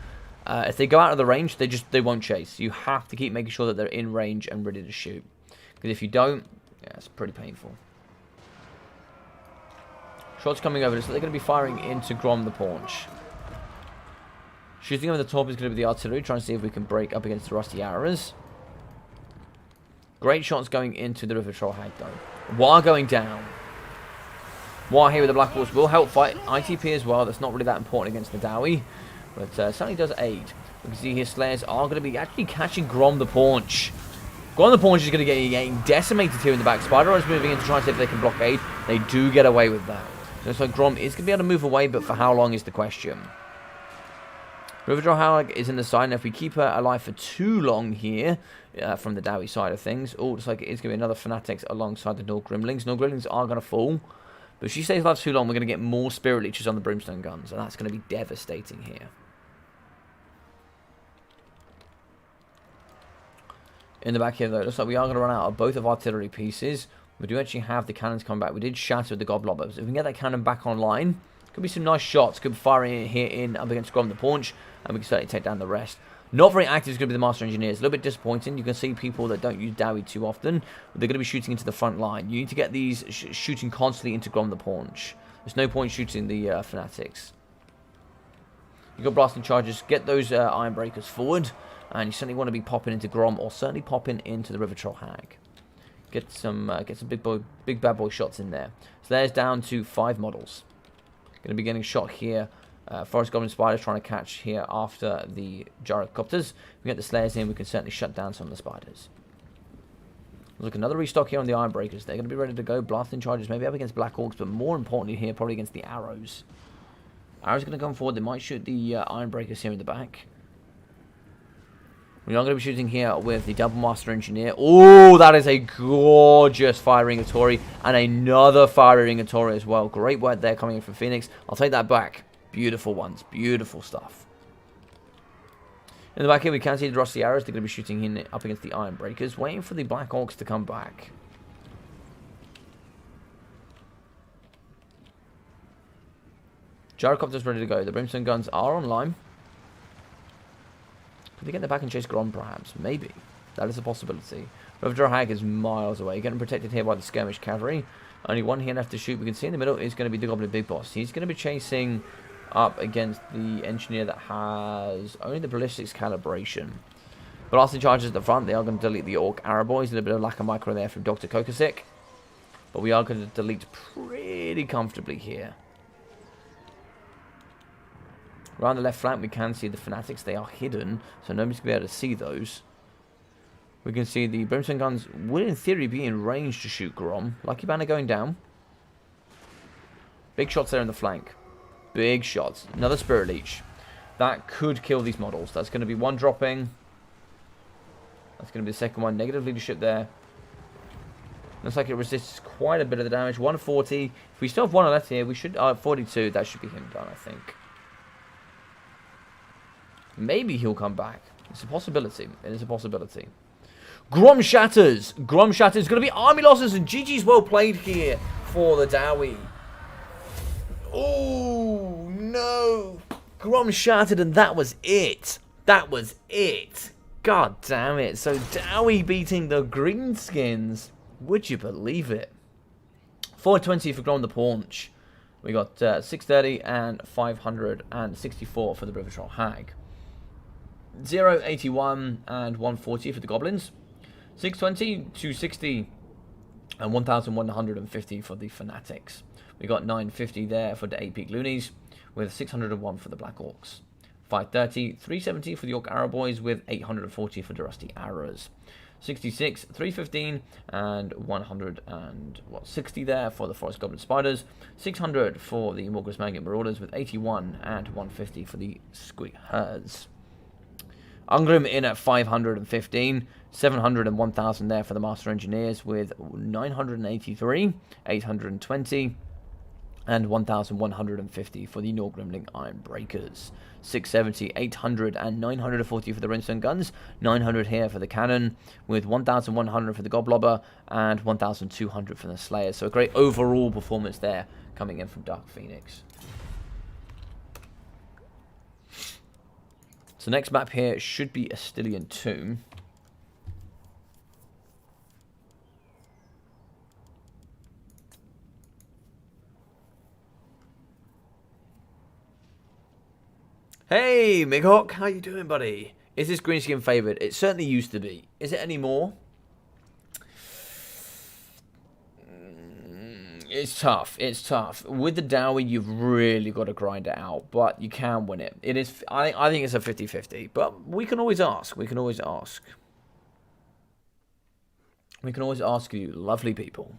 If they go out of the range, they won't chase. You have to keep making sure that they're in range and ready to shoot. Because if you don't, yeah, it's pretty painful. Shots coming over, so they're going to be firing into Grom the Paunch. Shooting over the top is going to be the artillery, trying to see if we can break up against the Rusty Arrows. Great shots going into the River Troll Hag, though. War going down. War here with the Black Horse will help fight ITP as well. That's not really that important against the Dowie, but certainly does aid. We can see here Slayers are going to be actually catching Grom the Paunch. Grom the Paunch is going to get getting decimated here in the back. Spider is moving in to try and see if they can blockade. They do get away with that. Looks like Grom is going to be able to move away, but for how long is the question. River Hag is in the side, and if we keep her alive for too long here, from the Dowie side of things, oh, looks like it is going to be another Fanatics alongside the Nor Gremlings. Nor Gremlings are going to fall, but if she stays alive too long, we're going to get more Spirit Leeches on the Brimstone guns, and that's going to be devastating here. In the back here, though, it looks like we are going to run out of both of artillery pieces. We do actually have the cannons come back. We did shatter the Goblobbers. If we can get that cannon back online, could be some nice shots. Could be firing here in up against Grom the Paunch, and we can certainly take down the rest. Not very active is going to be the Master Engineers. A little bit disappointing. You can see people that don't use Dowie too often. They're going to be shooting into the front line. You need to get these shooting constantly into Grom the Paunch. There's no point shooting the Fanatics. You've got blasting charges. Get those Iron Breakers forward. And you certainly want to be popping into Grom, or certainly popping into the River Troll Hag. Get some big bad boy shots in there. So there's down to 5 models. Going to be getting shot here. Forest Goblin Spiders trying to catch here after the Gyrocopters. We get the Slayers in, we can certainly shut down some of the Spiders. Look, another restock here on the Iron Breakers. They're going to be ready to go. Blasting charges maybe up against Black Orcs, but more importantly here, probably against the Arrows. Arrows are going to come forward. They might shoot the Iron Breakers here in the back. We are going to be shooting here with the Double Master Engineer. Oh, that is a gorgeous firing Atori. And another firing Atori as well. Great work there coming in from Phoenix. I'll take that back. Beautiful ones. Beautiful stuff. In the back here, we can see the Rusty Arrows. They're going to be shooting in up against the Iron Breakers. Waiting for the Black Orcs to come back. Gyrocopter's ready to go. The Brimstone guns are online. Could they get them back and chase Grom, perhaps? Maybe. That is a possibility. River Hag is miles away, getting protected here by the skirmish cavalry. Only one here left to shoot. We can see in the middle is going to be the Goblin Big Boss. He's going to be chasing up against the engineer that has only the ballistics calibration. Blasting charges at the front. They are going to delete the Orc Arrow Boys. A little bit of lack of micro there from Dr. Kokosik. But we are going to delete pretty comfortably here. Around the left flank, we can see the Fanatics. They are hidden, so nobody's going to be able to see those. We can see the Brimstone Guns will, in theory, be in range to shoot Grom. Lucky Banner going down. Big shots there in the flank. Big shots. Another Spirit Leech. That could kill these models. That's going to be one dropping. That's going to be the second one. Negative leadership there. Looks like it resists quite a bit of the damage. 140. If we still have one left here, we should... 42. That should be him done, I think. Maybe he'll come back. It's a possibility. It is a possibility. Grom Shatters. Grom Shatters. Going to be army losses, and GG's well played here for the Dowie. Oh, no. Grom Shattered, and that was it. That was it. God damn it. So Dowie beating the Greenskins. Would you believe it? 420 for Grom the Paunch. We got 630 and 564 for the River Troll Hag. 081 and 140 for the Goblins. 620, 260 and 1,150 for the Fanatics. We got 950 there for the 8-peak Loonies, with 601 for the Black Orcs. 530, 370 for the Orc Arrow Boys, with 840 for the Rusty Arrows. 66, 315 and 160 there for the Forest Goblin Spiders. 600 for the Morgus Maggot Marauders, with 81 and 150 for the Squeak Herds. Ungrim in at 515, 700 and 1,000 there for the Master Engineers, with 983, 820, and 1,150 for the Norgrimling Iron Breakers. 670, 800, and 940 for the Brimstone Guns, 900 here for the Cannon, with 1,100 for the Goblobber, and 1,200 for the Slayers. So a great overall performance there coming in from Dark Phoenix. So next map here should be Astilian Tomb. Hey, Mighawk, how you doing, buddy? Is this Greenskin favoured? It certainly used to be. Is it anymore? It's tough. It's tough. With the Dowie, you've really got to grind it out, but you can win it. It is. I think it's a 50-50, but we can always ask. We can always ask. We can always ask you, lovely people.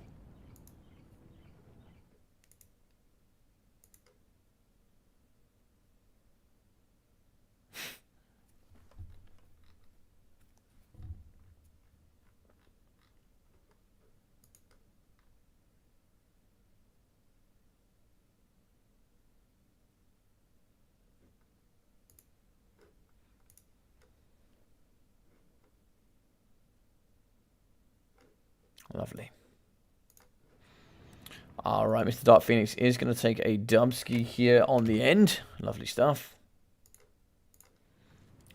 Lovely. Alright, Mr. Dark Phoenix is going to take a Dubsky here on the end. Lovely stuff.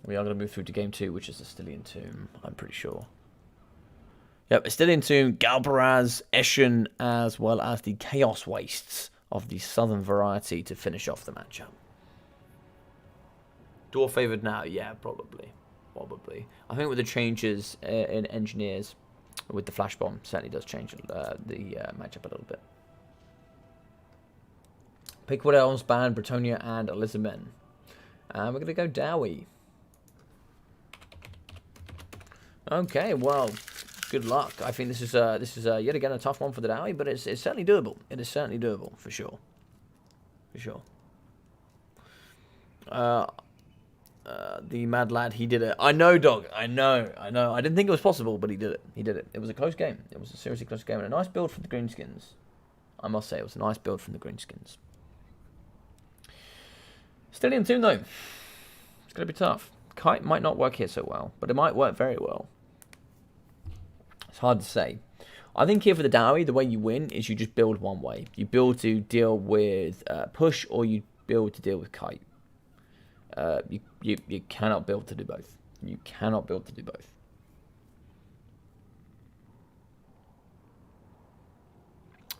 We are going to move through to game 2, which is Astilian Tomb, I'm pretty sure. Yep, Astilian Tomb, Galbaraz, Eshin, as well as the Chaos Wastes of the Southern variety to finish off the matchup. Dwarf favoured now? Yeah, probably. Probably. I think with the changes in Engineers, with the Flash Bomb, certainly does change the matchup a little bit. Pickwood Elves, Ban, Bretonia, and Elizabeth. And we're going to go Dowie. Okay, well, good luck. I think this is yet again a tough one for the Dowie, but it's certainly doable. It is certainly doable, for sure. For sure. The mad lad, he did it. I know, dog. I know. I didn't think it was possible, but he did it. He did it. It was a close game. It was a seriously close game. And a nice build from the Greenskins. I must say, it was a nice build from the Greenskins. Astilian Tomb, though. It's going to be tough. Kite might not work here so well, but it might work very well. It's hard to say. I think here for the Dowie, the way you win is you just build one way. You build to deal with push, or you build to deal with kite. You cannot build to do both. You cannot build to do both.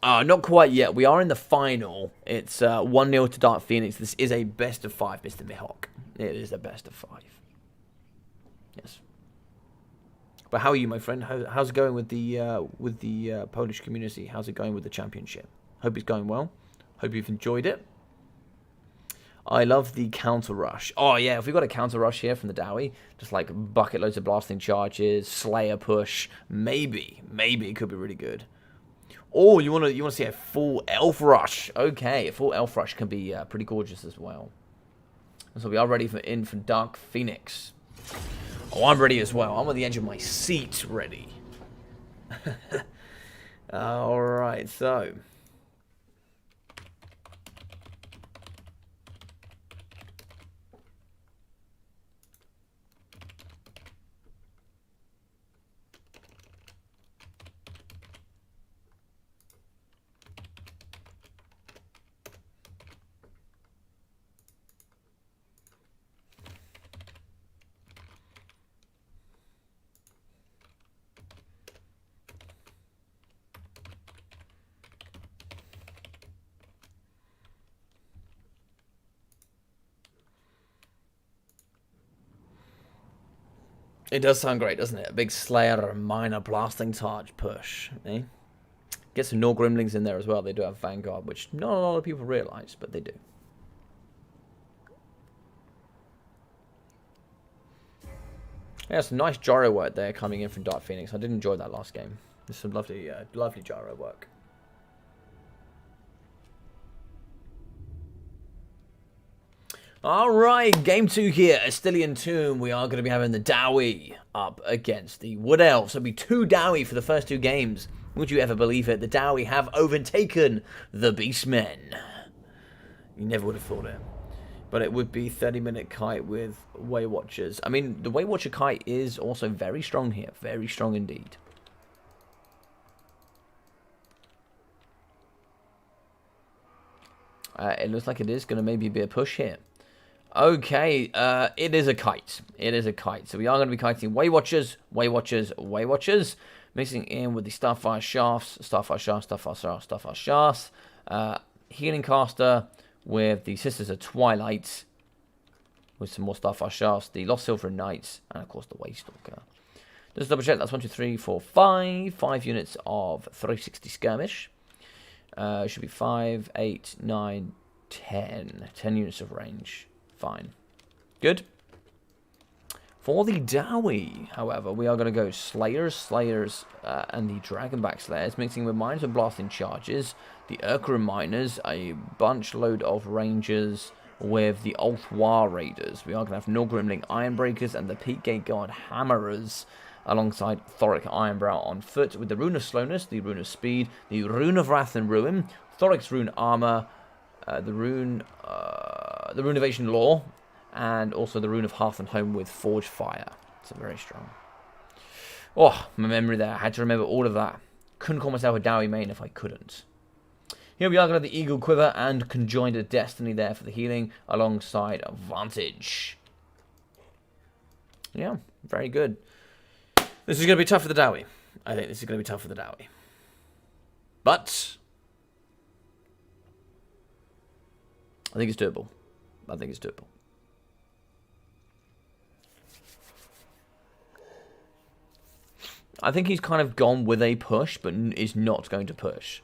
Not quite yet. We are in the final. It's 1-0 to Dark Phoenix. This is a best of 5, Mr. Mihawk. It is a best of 5. Yes. But how are you, my friend? How's it going with the Polish community? How's it going with the championship? Hope it's going well. Hope you've enjoyed it. I love the counter rush. Oh yeah, if we got a counter rush here from the Dowie, just like bucket loads of blasting charges, Slayer push, maybe it could be really good. Oh, you want to see a full elf rush? Okay, a full elf rush can be pretty gorgeous as well. So we are ready for Dark Phoenix. Oh, I'm ready as well. I'm on the edge of my seat, ready. All right, so. It does sound great, doesn't it? A big Slayer or minor blasting charge push. Eh? Get some Nor Grimlings in there as well. They do have Vanguard, which not a lot of people realise, but they do. Yeah, some nice gyro work there coming in from Dark Phoenix. I did enjoy that last game. There's some lovely, lovely gyro work. Alright, game 2 here, Astilian Tomb. We are going to be having the Dowie up against the Wood Elves. So it'll be 2 Dowie for the first 2 games. Would you ever believe it? The Dowie have overtaken the Beastmen. You never would have thought it. But it would be 30-minute kite with Way Watchers. I mean, the Way Watcher kite is also very strong here. Very strong indeed. It looks like it is going to maybe be a push here. Okay, it is a kite. It is a kite. So we are going to be kiting Way Watchers, Way Watchers, Way Watchers. Mixing in with the Starfire Shafts, Starfire Shafts, Starfire Shafts, Starfire Shafts. Healing Caster with the Sisters of Twilight. With some more Starfire Shafts, the Lost Silver Knights, and of course the Waystalker. Just double check, that's 1, 2, 3, 4, 5. 5 units of 360 skirmish. Should be 5, 8, 9, 10. 10 units of range. Fine. Good. For the Dowie, however, we are going to go Slayers, and the Dragonback Slayers, mixing with Miners and Blasting Charges, the Urkra Miners, a bunch load of Rangers with the Ulthwar Raiders. We are going to have Nor Grimling Ironbreakers and the Peakgate Guard Hammerers, alongside Thoric Ironbrow on foot, with the Rune of Slowness, the Rune of Speed, the Rune of Wrath and Ruin, Thoric's Rune Armor, the Rune of Ancient Law, and also the Rune of Hearth and Home with Forge Fire. So very strong. Oh, my memory there. I had to remember all of that. Couldn't call myself a Dowie main if I couldn't. Here we are going to have the Eagle Quiver and Conjoined Destiny there for the healing, alongside Vantage. Yeah, very good. This is going to be tough for the Dowie. I think this is going to be tough for the Dowie. But I think it's doable. I think it's doable. I think he's kind of gone with a push, but is not going to push.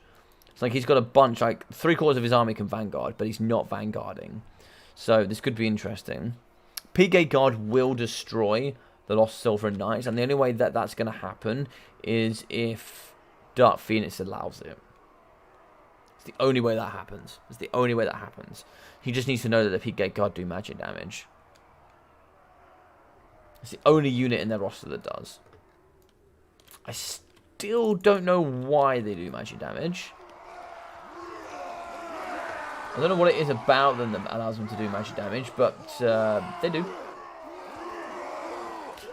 It's like he's got a bunch, like 3/4 of his army can Vanguard, but he's not Vanguarding. So this could be interesting. Peakgate Guard will destroy the Lost Silver Knights, and the only way that that's going to happen is if Dark Phoenix allows it. It's the only way that happens. It's the only way that happens. He just needs to know that the Peakgate Guard do magic damage. It's the only unit in their roster that does. I still don't know why they do magic damage. I don't know what it is about them that allows them to do magic damage, but they do.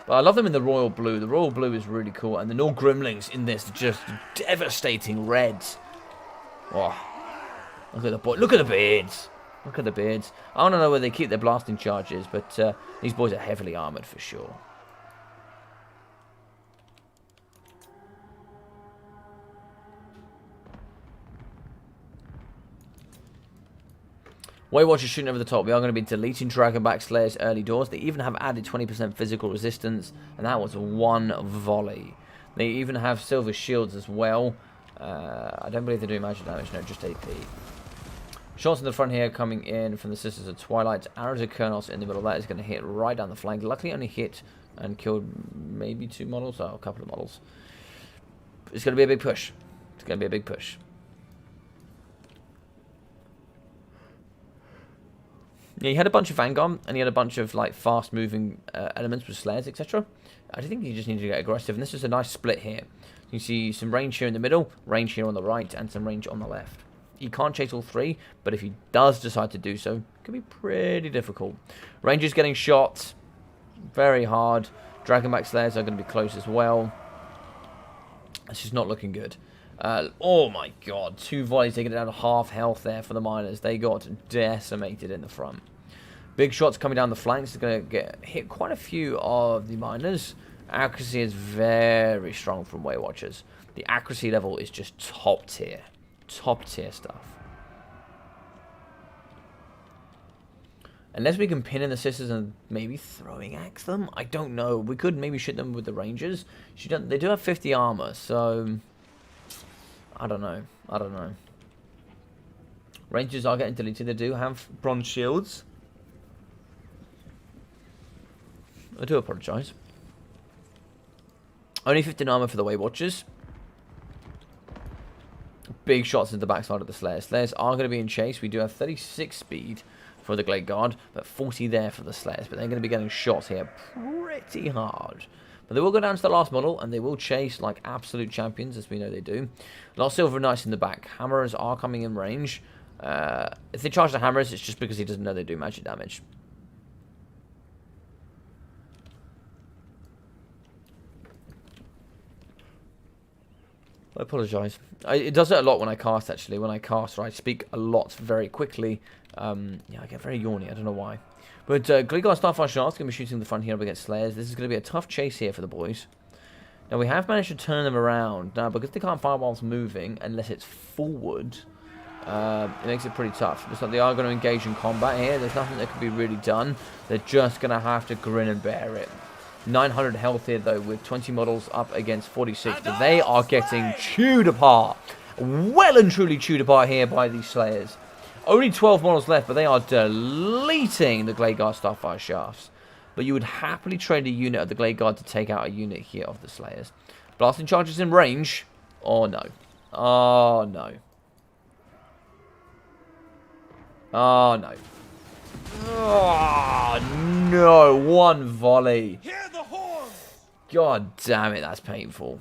But I love them in the Royal Blue. The Royal Blue is really cool, and the Nor Grimlings in this just devastating reds. Oh, look at the boy. Look at the beards. Look at the beards. I don't know where they keep their blasting charges, but these boys are heavily armored for sure. Weight Watchers shooting over the top. We are going to be deleting Dragonback Slayers early doors. They even have added 20% physical resistance, and that was one volley. They even have silver shields as well. I don't believe they're doing magic damage, no, just AP. Shots in the front here coming in from the Sisters of Twilight. Arrows of Kurnos in the middle. That is going to hit right down the flank. Luckily only hit and killed maybe 2 models, or a couple of models. It's going to be a big push. It's going to be a big push. Yeah, he had a bunch of Vanguard, and he had a bunch of like fast-moving elements with Slayers, etc. I think he just needed to get aggressive, and this is a nice split here. You see some range here in the middle, range here on the right, and some range on the left. He can't chase all 3, but if he does decide to do so, it can be pretty difficult. Rangers getting shot very hard. Dragonback Slayers are going to be close as well. It's just not looking good. Oh my god, 2 volleys taking it down to half health there for the miners. They got decimated in the front. Big shots coming down the flanks. They're going to get hit quite a few of the miners. Accuracy is very strong from Weight Watchers. The accuracy level is just top tier. Top tier stuff. Unless we can pin in the Sisters and maybe throwing axe them. I don't know. We could maybe shoot them with the Rangers. They do have 50 armor, so I don't know. I don't know. Rangers are getting deleted. They do have bronze shields. I do apologise. Only 15 armor for the Weight Watchers. Big shots into the backside of the Slayers. Slayers are going to be in chase. We do have 36 speed for the Gladelord, but 40 there for the Slayers. But they're going to be getting shots here pretty hard. But they will go down to the last model, and they will chase like absolute champions, as we know they do. A lot of Silver Knights in the back. Hammerers are coming in range. If they charge the Hammerers, it's just because he doesn't know they do magic damage. I apologise. It does it a lot when I cast, actually. When I cast, I speak a lot very quickly. Yeah, I get very yawny. I don't know why. But Gladelord Starfire Shark's going to be shooting the front here up against Slayers. This is going to be a tough chase here for the boys. Now, we have managed to turn them around. Now, because they can't fire whilst moving, unless it's forward, it makes it pretty tough. Looks like they are going to engage in combat here. There's nothing that can be really done. They're just going to have to grin and bear it. 900 health here, though, with 20 models up against 46. But they are getting chewed apart. Well and truly chewed apart here by these Slayers. Only 12 models left, but they are deleting the Gladelord Starfire Shafts. But you would happily trade a unit of the Gladelord to take out a unit here of the Slayers. Blasting charges in range. Oh, no. Oh, no. Oh, no. Oh, no. One volley. Hear the horn! God damn it, that's painful.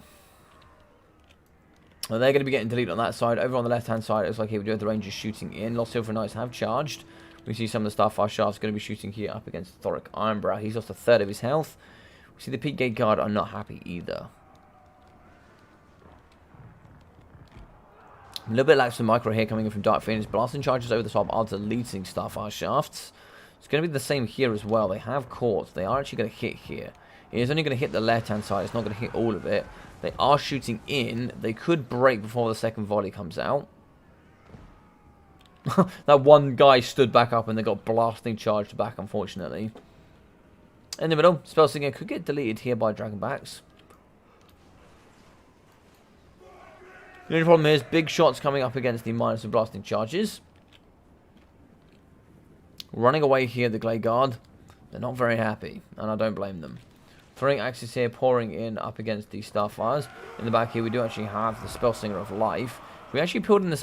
Well, they're going to be getting deleted on that side. Over on the left-hand side, it looks like here we do have the Rangers shooting in. Lost Silver Knights have charged. We see some of the Starfire Shafts going to be shooting here up against Thoric Ironbrow. He's lost a third of his health. We see the Peak Gate Guard are not happy either. A little bit lax for Micro here coming in from Dark Phoenix. Blasting charges over the top are deleting Starfire Shafts. It's going to be the same here as well. They have caught. They are actually going to hit here. It is only going to hit the left-hand side. It's not going to hit all of it. They are shooting in. They could break before the second volley comes out. That one guy stood back up and they got blasting charged back, unfortunately. In the middle, Spellslinger could get deleted here by Dragonbacks. The only problem is big shots coming up against the minus of blasting charges. Running away here, the Gladelord. They're not very happy, and I don't blame them. Throwing axes here, pouring in up against the Starfires. In the back here, we do actually have the Spellslinger of Life. We actually pinned in the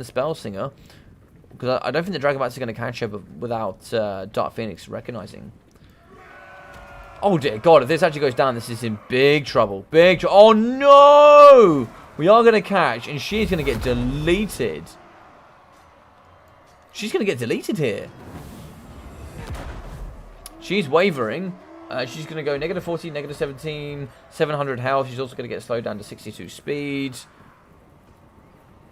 Spellslinger, because I don't think the Dragonbats are going to catch up without Dark Phoenix recognizing. Oh dear God, if this actually goes down, this is in big trouble. Big trouble. Oh no! We are going to catch, and she's going to get deleted. She's going to get deleted here. She's wavering. She's going to go negative 14, negative 17, 700 health. She's also going to get slowed down to 62 speed.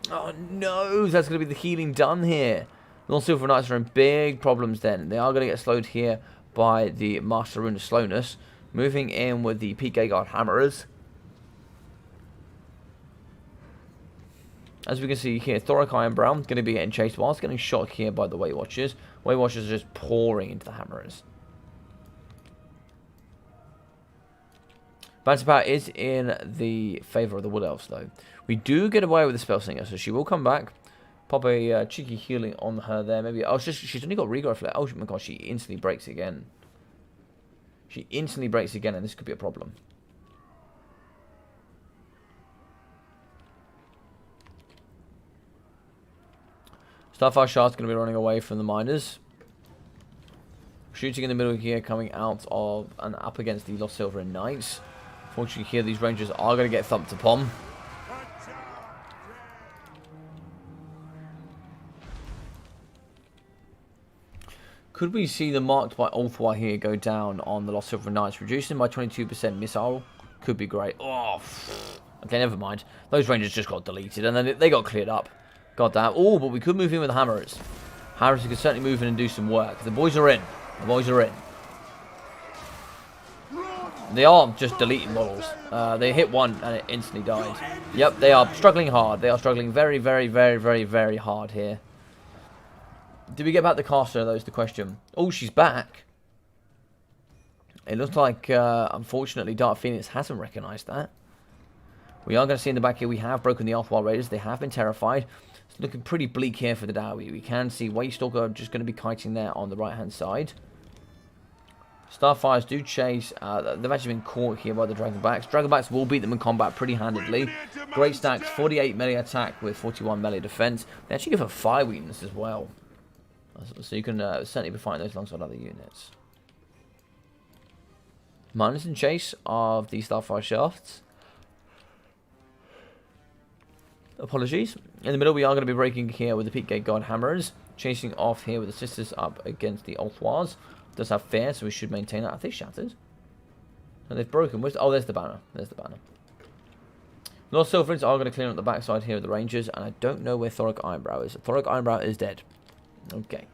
Oh no, that's going to be the healing done here. The Silver Knights are in big problems then. They are going to get slowed here by the Master Rune of Slowness. Moving in with the Peak Gate Guard Hammerers. As we can see here, Thoric Ironbrow going to be getting chased whilst getting shot here by the Weight Watchers. Weight Watchers are just pouring into the Hammerers. Balance of Power is in the favour of the Wood Elves, though. We do get away with the Spell Slinger, so she will come back. Pop a cheeky healing on her there. Maybe. Oh, she's only got regrowth left. Oh my gosh, she instantly breaks again. She instantly breaks again, and this could be a problem. Starfire Shard's going to be running away from the miners. Shooting in the middle here, coming out of and up against the Lost Silver and Knights. Fortunately here, these Rangers are going to get thumped upon. Could we see the marked by Ulthwar here go down on the Lost Silver Knights, reducing by 22% missile? Could be great. Oh, okay, never mind. Those Rangers just got deleted, and then they got cleared up. God damn. Oh, but we could move in with the Hammers. Hammers could certainly move in and do some work. The boys are in. The boys are in. They are just deleting models. They hit one, and it instantly died. Yep, they are struggling hard. They are struggling very, very, very, very, very hard here. Did we get back the caster, though, is the question. Oh, she's back. It looks like, unfortunately, Dark Phoenix hasn't recognised that. We are going to see in the back here, we have broken the Ulthwar Raiders. They have been terrified. It's looking pretty bleak here for the Dowie. We can see Waystalker just going to be kiting there on the right-hand side. Starfires do chase. They've actually been caught here by the Dragonbacks. Dragonbacks will beat them in combat pretty handedly. Great stacks, 48 melee attack with 41 melee defense. They actually give a fire weakness as well. So you can certainly be fighting those alongside other units. Miners in chase of the Starfire Shafts. Apologies. In the middle, we are going to be breaking here with the Peak Gate Guard Hammers. Chasing off here with the Sisters up against the Ulthwars. Does have fair, so we should maintain that. Are they shattered? And they've broken. Oh, there's the banner. There's the banner. Lost Silverins are going to clean up the backside here of the Rangers. And I don't know where Thoric Ironbrow is. Thoric Ironbrow is dead. Okay.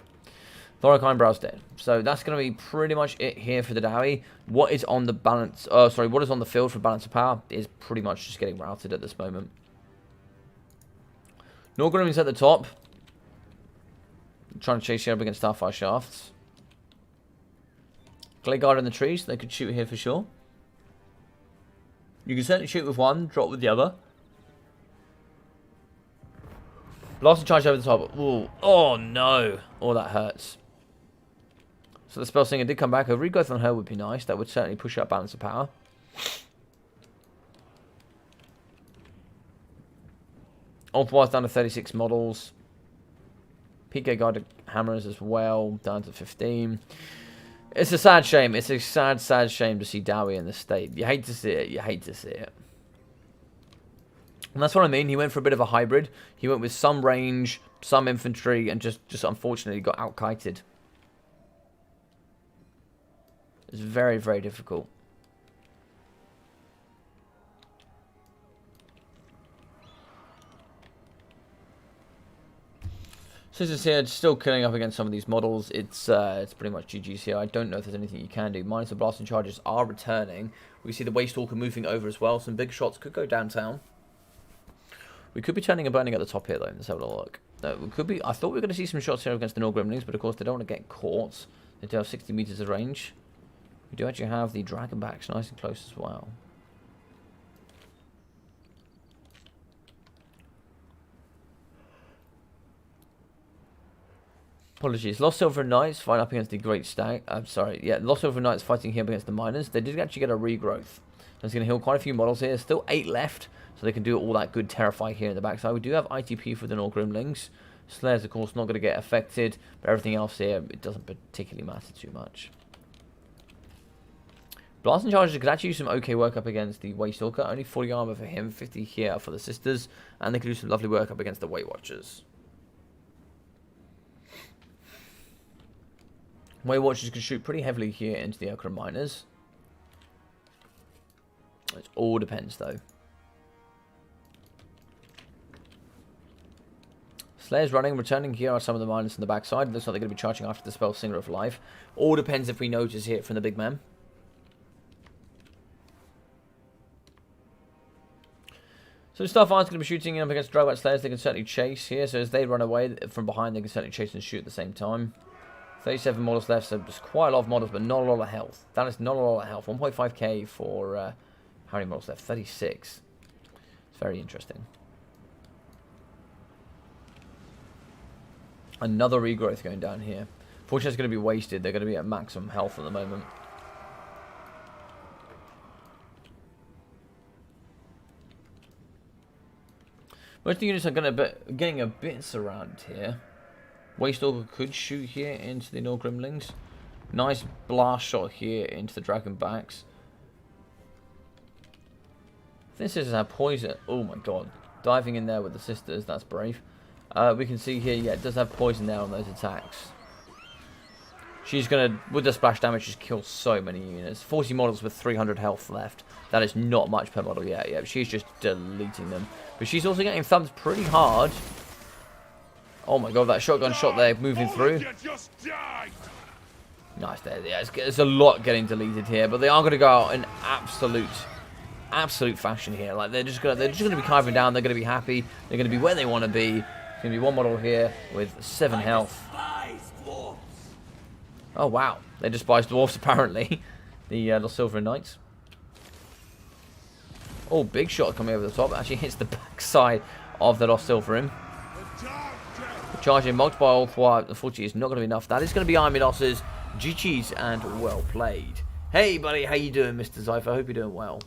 Thoric Ironbrow's dead. So that's going to be pretty much it here for the Dowie. What is on the balance... what is on the field for Balance of Power is pretty much just getting routed at this moment. Norgrim's at the top. Trying to chase here up against Starfire Shafts. Gladelord in the trees. They could shoot here for sure. You can certainly shoot with one, drop with the other. Blasting charge over the top. Ooh. Oh no. Oh, that hurts. So the Spell Singer did come back. A regrowth on her would be nice. That would certainly push up Balance of Power. Ulthwar's down to 36 models. PK Guard Hammers as well, down to 15. It's a sad shame. It's a sad, sad shame to see Dowie in this state. You hate to see it. You hate to see it. And that's what I mean. He went for a bit of a hybrid. He went with some range, some infantry, and just unfortunately got out-kited. It's very, very difficult. Sisters here, still killing up against some of these models. It's pretty much GG's here. I don't know if there's anything you can do. Minus the blasting charges are returning. We see the Waystalker moving over as well. Some big shots could go downtown. We could be turning and burning at the top here, though. Let's have a look. We could be. I thought we were going to see some shots here against the Norgrimlings, but of course they don't want to get caught. They do have 60 meters of range. We do actually have the Dragonbacks nice and close as well. Apologies. Lost Silver Knights fight up against the Great Stag. I'm sorry. Yeah, Lost Silver Knights fighting here against the Miners. They did actually get a regrowth. That's going to heal quite a few models here. Still 8 left, so they can do all that good Terrify here in the backside. We do have ITP for the Norgrimlings. Slayers, of course, not going to get affected, but everything else here, it doesn't particularly matter too much. Blasting Charges could actually do some okay work up against the Waystalker. Only 40 armor for him, 50 here for the Sisters, and they could do some lovely work up against the Weight Watchers. Weight Watchers can shoot pretty heavily here into the Okina Miners. It all depends, though. Slayers running, returning here are some of the miners on the backside. Looks like they're going to be charging after the Spell Singer of Life. All depends if we notice it from the big man. So Starfire's going to be shooting up against Dragbat Slayers. They can certainly chase here. So as they run away from behind, they can certainly chase and shoot at the same time. 37 models left, so just quite a lot of models, but not a lot of health. That is not a lot of health. 1.5k for how many models left? 36. It's very interesting. Another regrowth going down here. Fortunately, it's going to be wasted. They're going to be at maximum health at the moment. Most of the units are going to be getting a bit surrounded here. Wastalker could shoot here into the Nor Grimlings. Nice blast shot here into the Dragonbacks. This is our poison. Oh my god. Diving in there with the sisters. That's brave. We can see here, yeah, it does have poison there on those attacks. She's going to, with the splash damage, just kill so many units. 40 models with 300 health left. That is not much per model yet. Yeah, she's just deleting them. But she's also getting thumped pretty hard. Oh my god, that shotgun shot there moving through. Nice there. Yeah, there's a lot getting deleted here, but they are going to go out in absolute fashion here. Like they're just going to be carving down. They're going to be happy. They're going to be where they want to be. There's going to be one model here with 7 health. Oh wow, they despise dwarfs apparently. The Silver Knights. Oh, big shot coming over the top. Actually hits the backside of the Lost Silverin. Charging multiple all throughout. Unfortunately, it's not going to be enough. That is going to be Army losses. GG's and well played. Hey, buddy, how you doing, Mr. Zypher? I hope you're doing well.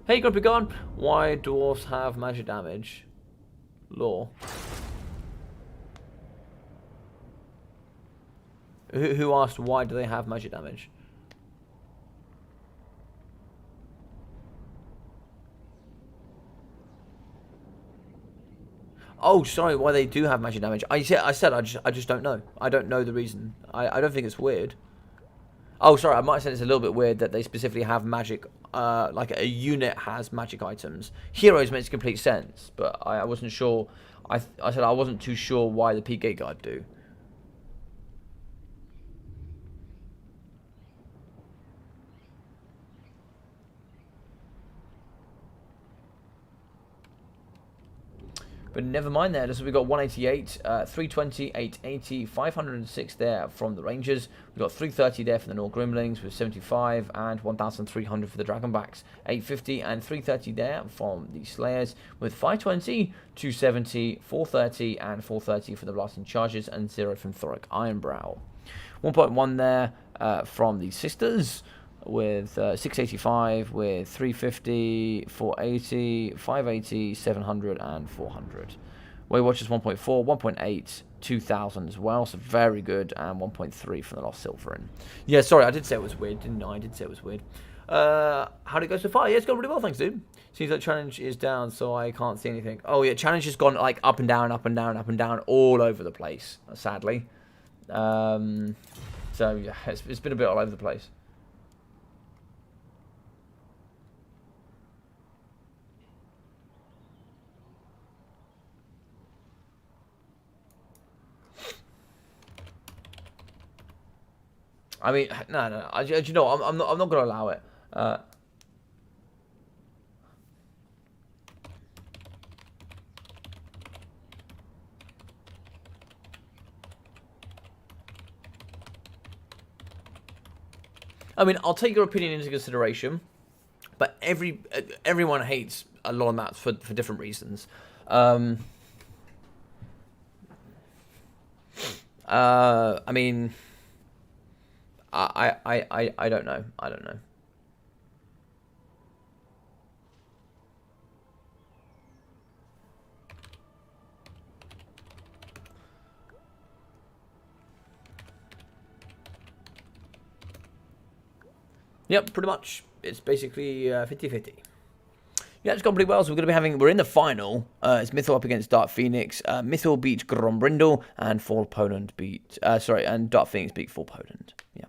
Hey, Grumpy Gone. Why dwarfs have magic damage? Lore. Who asked why do they have magic damage? Oh, sorry, why they do have magic damage. I said I just don't know. I don't know the reason. I don't think it's weird. Oh, sorry, I might have said it's a little bit weird that they specifically have magic, like a unit has magic items. Heroes makes complete sense, but I wasn't sure. I said I wasn't too sure why the Peak Gate Guard do. But never mind there. So we've got 188, 320, 880, 506 there from the Rangers. We've got 330 there for the Nor Grimlings with 75 and 1,300 for the Dragonbacks. 850 and 330 there from the Slayers with 520, 270, 430 and 430 for the Blasting Charges and 0 from Thoric Ironbrow. 1.1 there from the Sisters, with 685, with 350, 480, 580, 700, and 400. Weight Watchers 1.4, 1.8, 2,000 as well, so very good, and 1.3 from the Lost Silverin. Yeah, sorry, I did say it was weird, didn't I? I did say it was weird. How'd it go so far? Yeah, it's gone really well, thanks, dude. Seems like challenge is down, so I can't see anything. Oh, yeah, challenge has gone like up and down, up and down, up and down, all over the place, sadly. So, yeah, it's been a bit all over the place. I mean, no. You know, I'm not going to allow it. I mean, I'll take your opinion into consideration, but everyone hates a lot of maps for different reasons. I mean, I don't know. I don't know. Yep, pretty much. It's basically 50-50. Yeah, it's gone pretty well. So we're in the final. It's Mythal up against Dark Phoenix. Mythal beat Grombrindle, and Fall Poland beat. And Dark Phoenix beat Fall Poland. Yeah.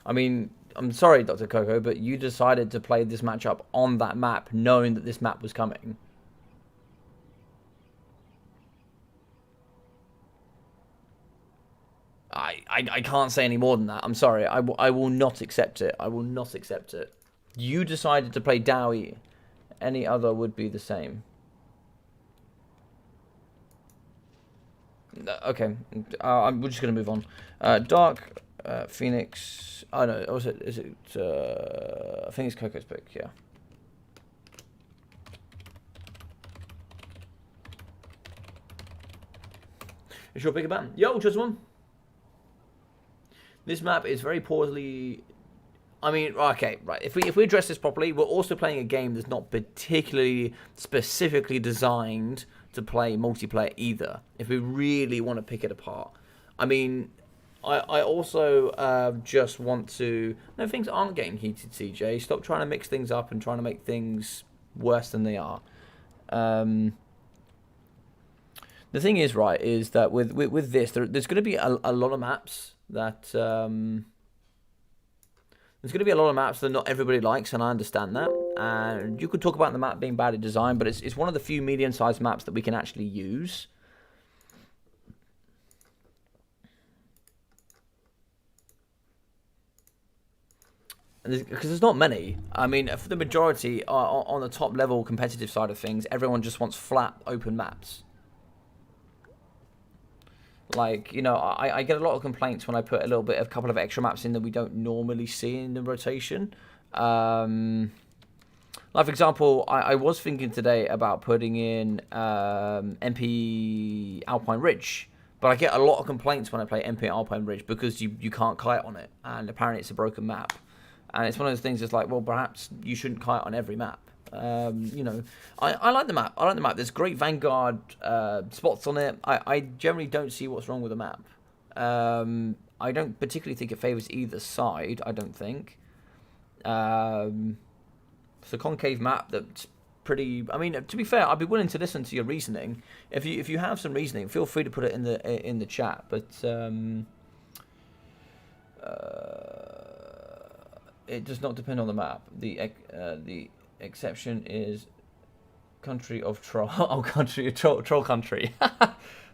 I mean, I'm sorry, Dr. Coco, but you decided to play this matchup on that map, knowing that this map was coming. I can't say any more than that. I'm sorry. I will not accept it. I will not accept it. You decided to play Dowie. Any other would be the same. Okay. We're just going to move on. Dark, Phoenix. Oh, no. Is it I think it's Coco's pick, yeah. Is your pick a ban? Yo, just one. This map is very poorly... I mean, okay, right. If we address this properly, we're also playing a game that's not particularly specifically designed to play multiplayer either, if we really want to pick it apart. I mean, I also just want to... No, things aren't getting heated, CJ. Stop trying to mix things up and trying to make things worse than they are. The thing is, right, is that with this, there's going to be a lot of maps that... There's going to be a lot of maps that not everybody likes, and I understand that. And you could talk about the map being badly designed, but it's one of the few medium-sized maps that we can actually use. Because there's not many. I mean, for the majority, on the top-level competitive side of things, everyone just wants flat, open maps. Like, you know, I get a lot of complaints when I put a couple of extra maps in that we don't normally see in the rotation. Like, for example, I was thinking today about putting in MP Alpine Ridge, but I get a lot of complaints when I play MP Alpine Ridge because you can't kite on it, and apparently it's a broken map. And it's one of those things that's like, well, perhaps you shouldn't kite on every map. You know, I like the map. I like the map. There's great Vanguard spots on it. I generally don't see what's wrong with the map. I don't particularly think it favours either side, I don't think. It's a concave map that's pretty... I mean, to be fair, I'd be willing to listen to your reasoning. If you have some reasoning, feel free to put it in the chat. But it does not depend on the map. The exception is country of troll. Oh, troll country.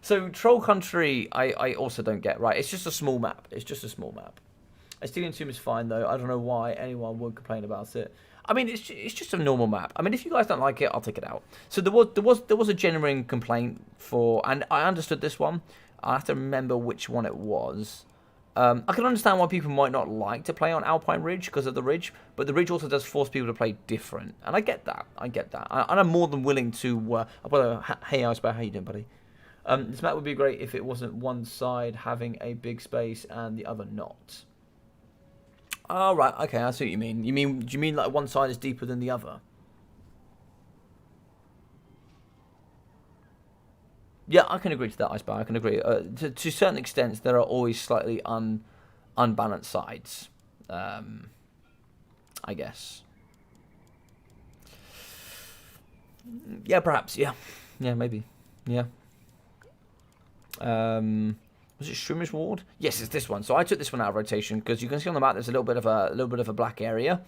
So troll country, I also don't get right. It's just a small map. It's just a small map. Estelian Tomb is fine though. I don't know why anyone would complain about it. I mean, it's just a normal map. I mean, if you guys don't like it, I'll take it out. So there was a genuine complaint for, and I understood this one. I have to remember which one it was. I can understand why people might not like to play on Alpine Ridge because of the ridge, but the ridge also does force people to play different, and I get that. And I'm more than willing to. Hey, Icebear, how you doing, buddy? This map would be great if it wasn't one side having a big space and the other not. Oh, right, okay, I see what you mean. Do you mean like one side is deeper than the other? Yeah, I can agree to that, Icebar. I can agree. To certain extents, there are always slightly unbalanced sides. I guess. Yeah, perhaps. Yeah, maybe. Yeah. Was it Shrimmer's Ward? Yes, it's this one. So I took this one out of rotation because you can see on the map there's a little bit of a black area.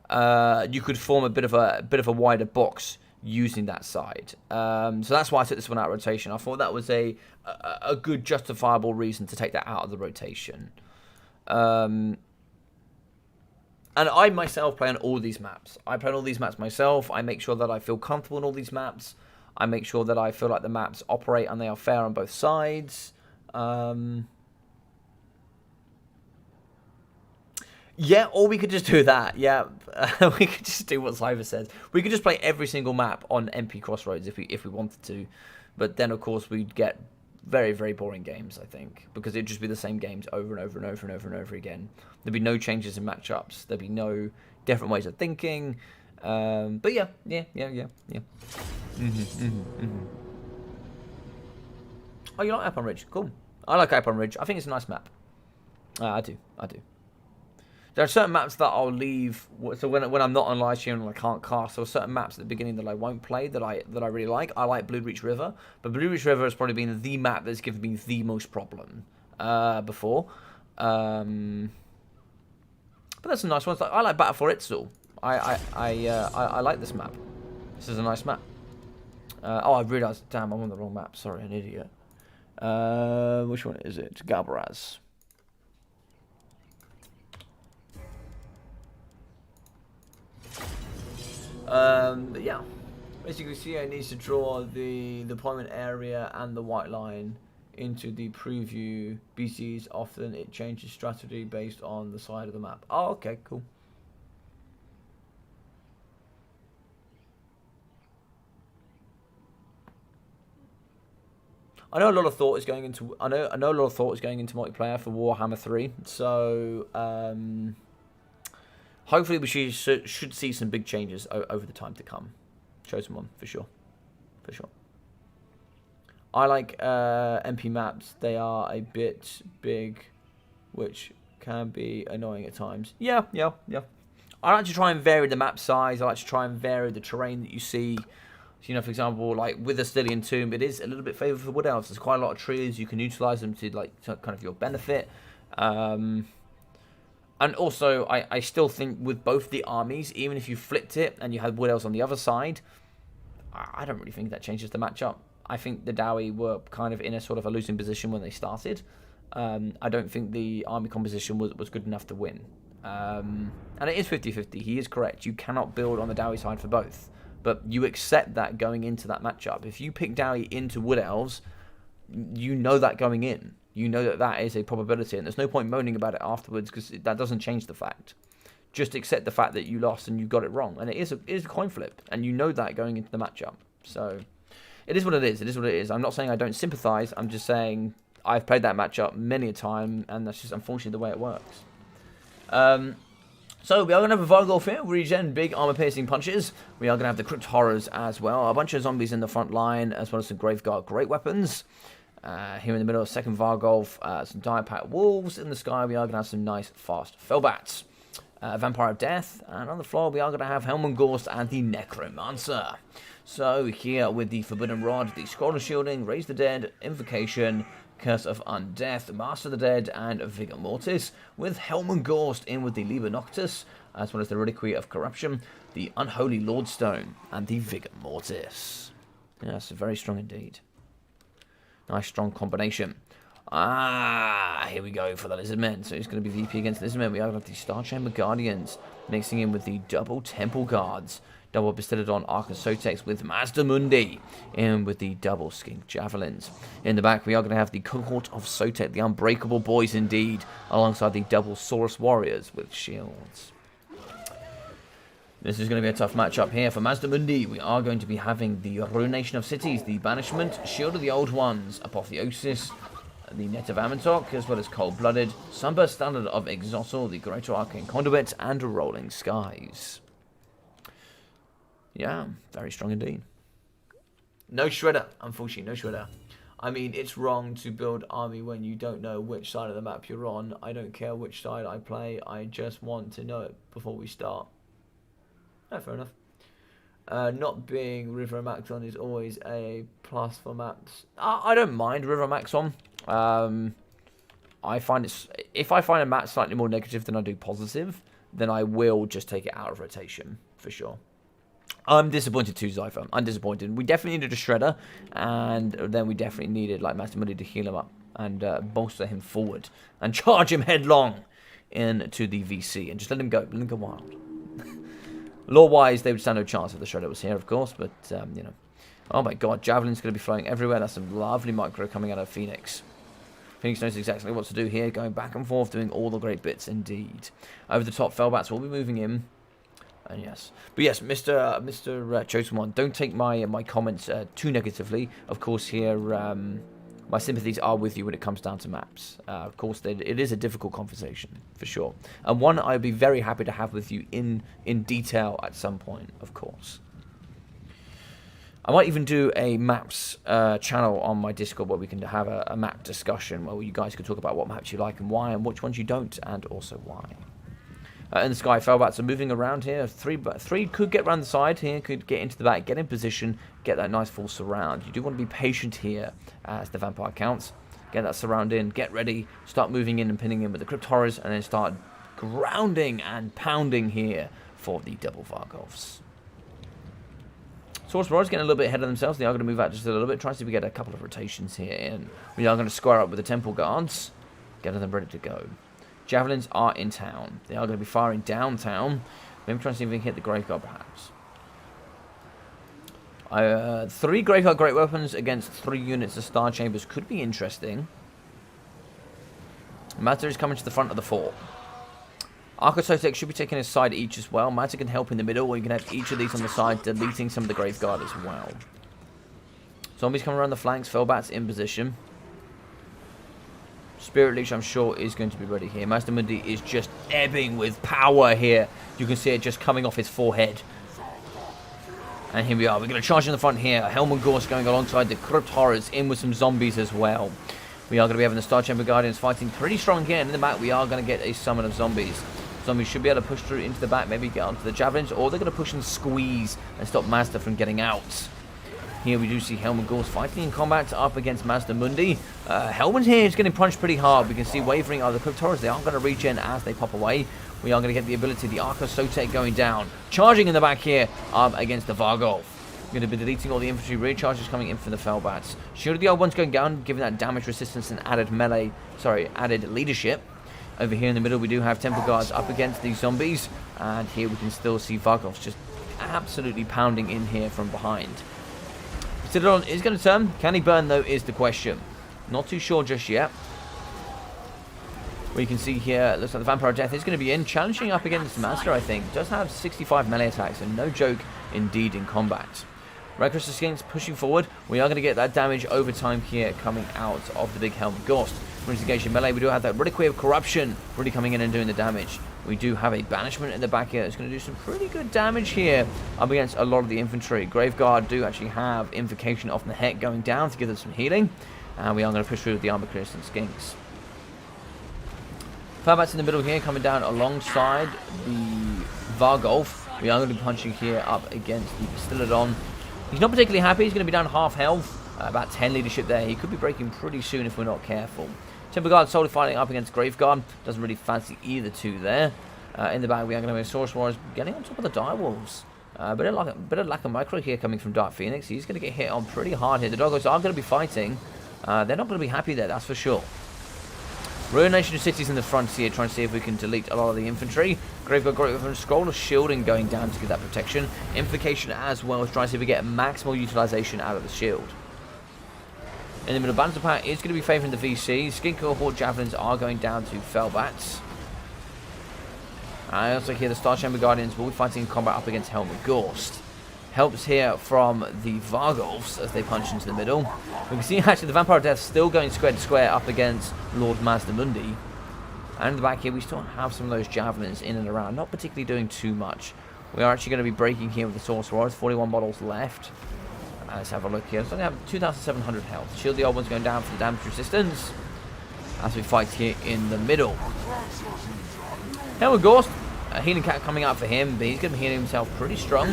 You could form a bit of a wider box using that side. So that's why I took this one out of rotation. I thought that was a good justifiable reason to take that out of the rotation. And I myself play on all these maps. I play on all these maps myself. I make sure that I feel comfortable in all these maps. I make sure that I feel like the maps operate and they are fair on both sides. Yeah, or we could just do that. Yeah, we could just do what Cypher says. We could just play every single map on MP Crossroads if we wanted to, but then of course we'd get very, very boring games. I think because it'd just be the same games over and over and over and over and over again. There'd be no changes in matchups. There'd be no different ways of thinking. But yeah. Oh, you like Alpine Ridge? Cool. I like Alpine Ridge. I think it's a nice map. I do. There are certain maps that I'll leave. So when I'm not on live stream and I can't cast, there are certain maps at the beginning that I won't play that I really like. I like Blue Reach River, but Blue Reach River has probably been the map that's given me the most problem before. But there's some nice ones. I like Battle for Itzel. I like this map. This is a nice map. Oh, I realised. Damn, I'm on the wrong map. Sorry, an idiot. Which one is it? Galbaraz. Yeah. Basically, CA needs to draw the deployment area and the white line into the preview. BCs often it changes strategy based on the side of the map. Oh, okay, cool. I know a lot of thought is going into. I know a lot of thought is going into multiplayer for Warhammer 3. So hopefully we should see some big changes over the time to come. Chosen one for sure, for sure. I like MP maps. They are a bit big, which can be annoying at times. Yeah. I like to try and vary the map size. I like to try and vary the terrain that you see. You know, for example, like with the Stylian Tomb, it is a little bit favourable for Wood Elves. There's quite a lot of trees. You can utilise them to kind of your benefit. And also, I still think with both the armies, even if you flipped it and you had Wood Elves on the other side, I don't really think that changes the matchup. I think the Dowie were kind of in a sort of a losing position when they started. I don't think the army composition was good enough to win. And it is 50-50. He is correct. You cannot build on the Dowie side for both. But you accept that going into that matchup. If you pick Dowie into Wood Elves, you know that going in. You know that that is a probability. And there's no point moaning about it afterwards because that doesn't change the fact. Just accept the fact that you lost and you got it wrong. And it is a coin flip. And you know that going into the matchup. So it is what it is. It is what it is. I'm not saying I don't sympathise. I'm just saying I've played that matchup many a time. And that's just unfortunately the way it works. So we are going to have a Vargolf here, regen, big armor-piercing punches. We are going to have the Crypt Horrors as well. A bunch of zombies in the front line, as well as some Graveguard great weapons. Here in the middle, second Vargolf, some Direpack Wolves. In the sky, we are going to have some nice, fast Fellbats. Vampire of Death. And on the floor, we are going to have Helmengorst and the Necromancer. So here with the Forbidden Rod, the Scroll of Shielding, Raise the Dead, Invocation, Curse of Undeath, Master of the Dead, and Vigor Mortis, with Helmengorst in with the Liber Noctis, as well as the Reliquary of Corruption, the Unholy Lordstone, and the Vigor Mortis. Yes, very strong indeed. Nice strong combination. Here we go for the Lizardmen. So it's going to be VP against Lizardmen. We have the Star Chamber Guardians, mixing in with the double Temple Guards. Double Bastillodon Arca Sotex with Mazda Mundi, and with the double Skink Javelins. In the back, we are going to have the Cohort of Sotek, the Unbreakable Boys indeed, alongside the double Saurus Warriors with shields. This is going to be a tough matchup here for Mazda Mundi. We are going to be having the Ruination of Cities, the Banishment, Shield of the Old Ones, Apotheosis, the Net of Amantok, as well as Cold-Blooded, Sunburst Standard of Exossel, the Greater Arcane Conduit, and Rolling Skies. Yeah, very strong indeed. No Shredder, unfortunately, no Shredder. I mean, it's wrong to build army when you don't know which side of the map you're on. I don't care which side I play, I just want to know it before we start. Oh, fair enough. Not being River Maxon is always a plus for maps. I don't mind River Maxon. I find it's, if I find a map slightly more negative than I do positive, then I will just take it out of rotation, for sure. I'm disappointed too, Zypher. I'm disappointed. We definitely needed a Shredder, and then we definitely needed like Master Money to heal him up and bolster him forward and charge him headlong into the VC and just let him go wild. Lore-wise, they would stand no chance if the Shredder was here, of course, but you know. Oh my God, Javelin's going to be flowing everywhere. That's some lovely micro coming out of Phoenix. Phoenix knows exactly what to do here, going back and forth, doing all the great bits indeed. Over the top, Fellbats will be moving in. And yes, but yes, Mr. Chosen One, don't take my comments too negatively. Of course, here my sympathies are with you when it comes down to maps. Of course, it is a difficult conversation for sure, and one I'd be very happy to have with you in detail at some point. Of course, I might even do a maps channel on my Discord where we can have a map discussion where you guys could talk about what maps you like and why, and which ones you don't, and also why. In the sky, Fellbats are moving around here. Three could get around the side here, could get into the back, get in position, get that nice full surround. You do want to be patient here as the Vampire counts. Get that surround in, get ready, start moving in and pinning in with the Crypt Horrors, and then start grounding and pounding here for the double Vargovs. Source Royals getting a little bit ahead of themselves. They are going to move out just a little bit. Try to see if we get a couple of rotations here in. We are going to square up with the Temple Guards. Get them ready to go. Javelins are in town. They are going to be firing downtown. Maybe try to see if we can hit the Graveguard perhaps. 3 Graveguard Great Weapons against 3 units of Star Chambers could be interesting. Mata is coming to the front of the fort. Arcosotek should be taking a side each as well. Mata can help in the middle, or you can have each of these on the side, deleting some of the Graveguard as well. Zombies coming around the flanks. Felbats in position. Spirit Leech, I'm sure, is going to be ready here. Master Mundi is just ebbing with power here. You can see it just coming off his forehead. And here we are. We're going to charge in the front here. Helm and Gorse going alongside the Crypt Horrors, in with some zombies as well. We are going to be having the Star Chamber Guardians fighting pretty strong here. And in the back, we are going to get a summon of zombies. Zombies should be able to push through into the back, maybe get onto the Javelins, or they're going to push and squeeze and stop Mazda from getting out. Here we do see Helm Gorse fighting in combat up against Mazda Mundi. Helmand here is getting punched pretty hard. We can see wavering are the Crypt Horrors. They aren't going to regen as they pop away. We are going to get the ability, the Arca Sotek going down. Charging in the back here up against the Vargolf. Going to be deleting all the infantry rear charges coming in from the Felbats. Shield of the Old Ones going down, giving that damage resistance and added added leadership. Over here in the middle, we do have Temple Guards up against these zombies. And here we can still see Vargolfs just absolutely pounding in here from behind. Citadel is going to turn. Can he burn, though, is the question. Not too sure just yet. We can see here, looks like the Vampire of Death is going to be in, challenging up against Master, I think. Does have 65 melee attacks, and no joke indeed in combat. Reckless Skinks pushing forward. We are going to get that damage over time here coming out of the big Helm Ghost. Instigation melee, we do have that Reliquary of Corruption really coming in and doing the damage. We do have a Banishment in the back here that's going to do some pretty good damage here up against a lot of the infantry. Graveguard do actually have Invocation off the heck going down to give them some healing. And we are going to push through with the Armor Clearance and Skinks. Felbats in the middle here coming down alongside the Vargolf. We are going to be punching here up against the Bastillodon. He's not particularly happy. He's going to be down half health. About 10 leadership there. He could be breaking pretty soon if we're not careful. Temple Guard solely fighting up against Graveguard. Doesn't really fancy either two there. In the back, we are going to have Source Warriors getting on top of the Direwolves. Bit of lack of micro here coming from Dark Phoenix. He's going to get hit on pretty hard here. The Doggos are going to be fighting. They're not going to be happy there, that's for sure. Ruination City's in the front here, trying to see if we can delete a lot of the infantry. Graveguard Great Weapon, Scroll of Shielding going down to give that protection. Invocation as well, trying to see if we get maximal utilization out of the shield. In the middle, Banner Pack is going to be favouring the VC. Skin Cohort Javelins are going down to Felbats. I also hear the Star Chamber Guardians will be fighting in combat up against Helm and Ghost. Helps here from the Vargolfs as they punch into the middle. We can see actually the Vampire of Death still going square to square up against Lord Mazda Mundi. And in the back here we still have some of those Javelins in and around, not particularly doing too much. We are actually going to be breaking here with the Source Warriors, 41 models left. Let's have a look here. So we have 2,700 health. Shield the Old Ones going down for the damage resistance as we fight here in the middle. Helm and Ghost, a healing cat coming out for him, but he's going to be healing himself pretty strong.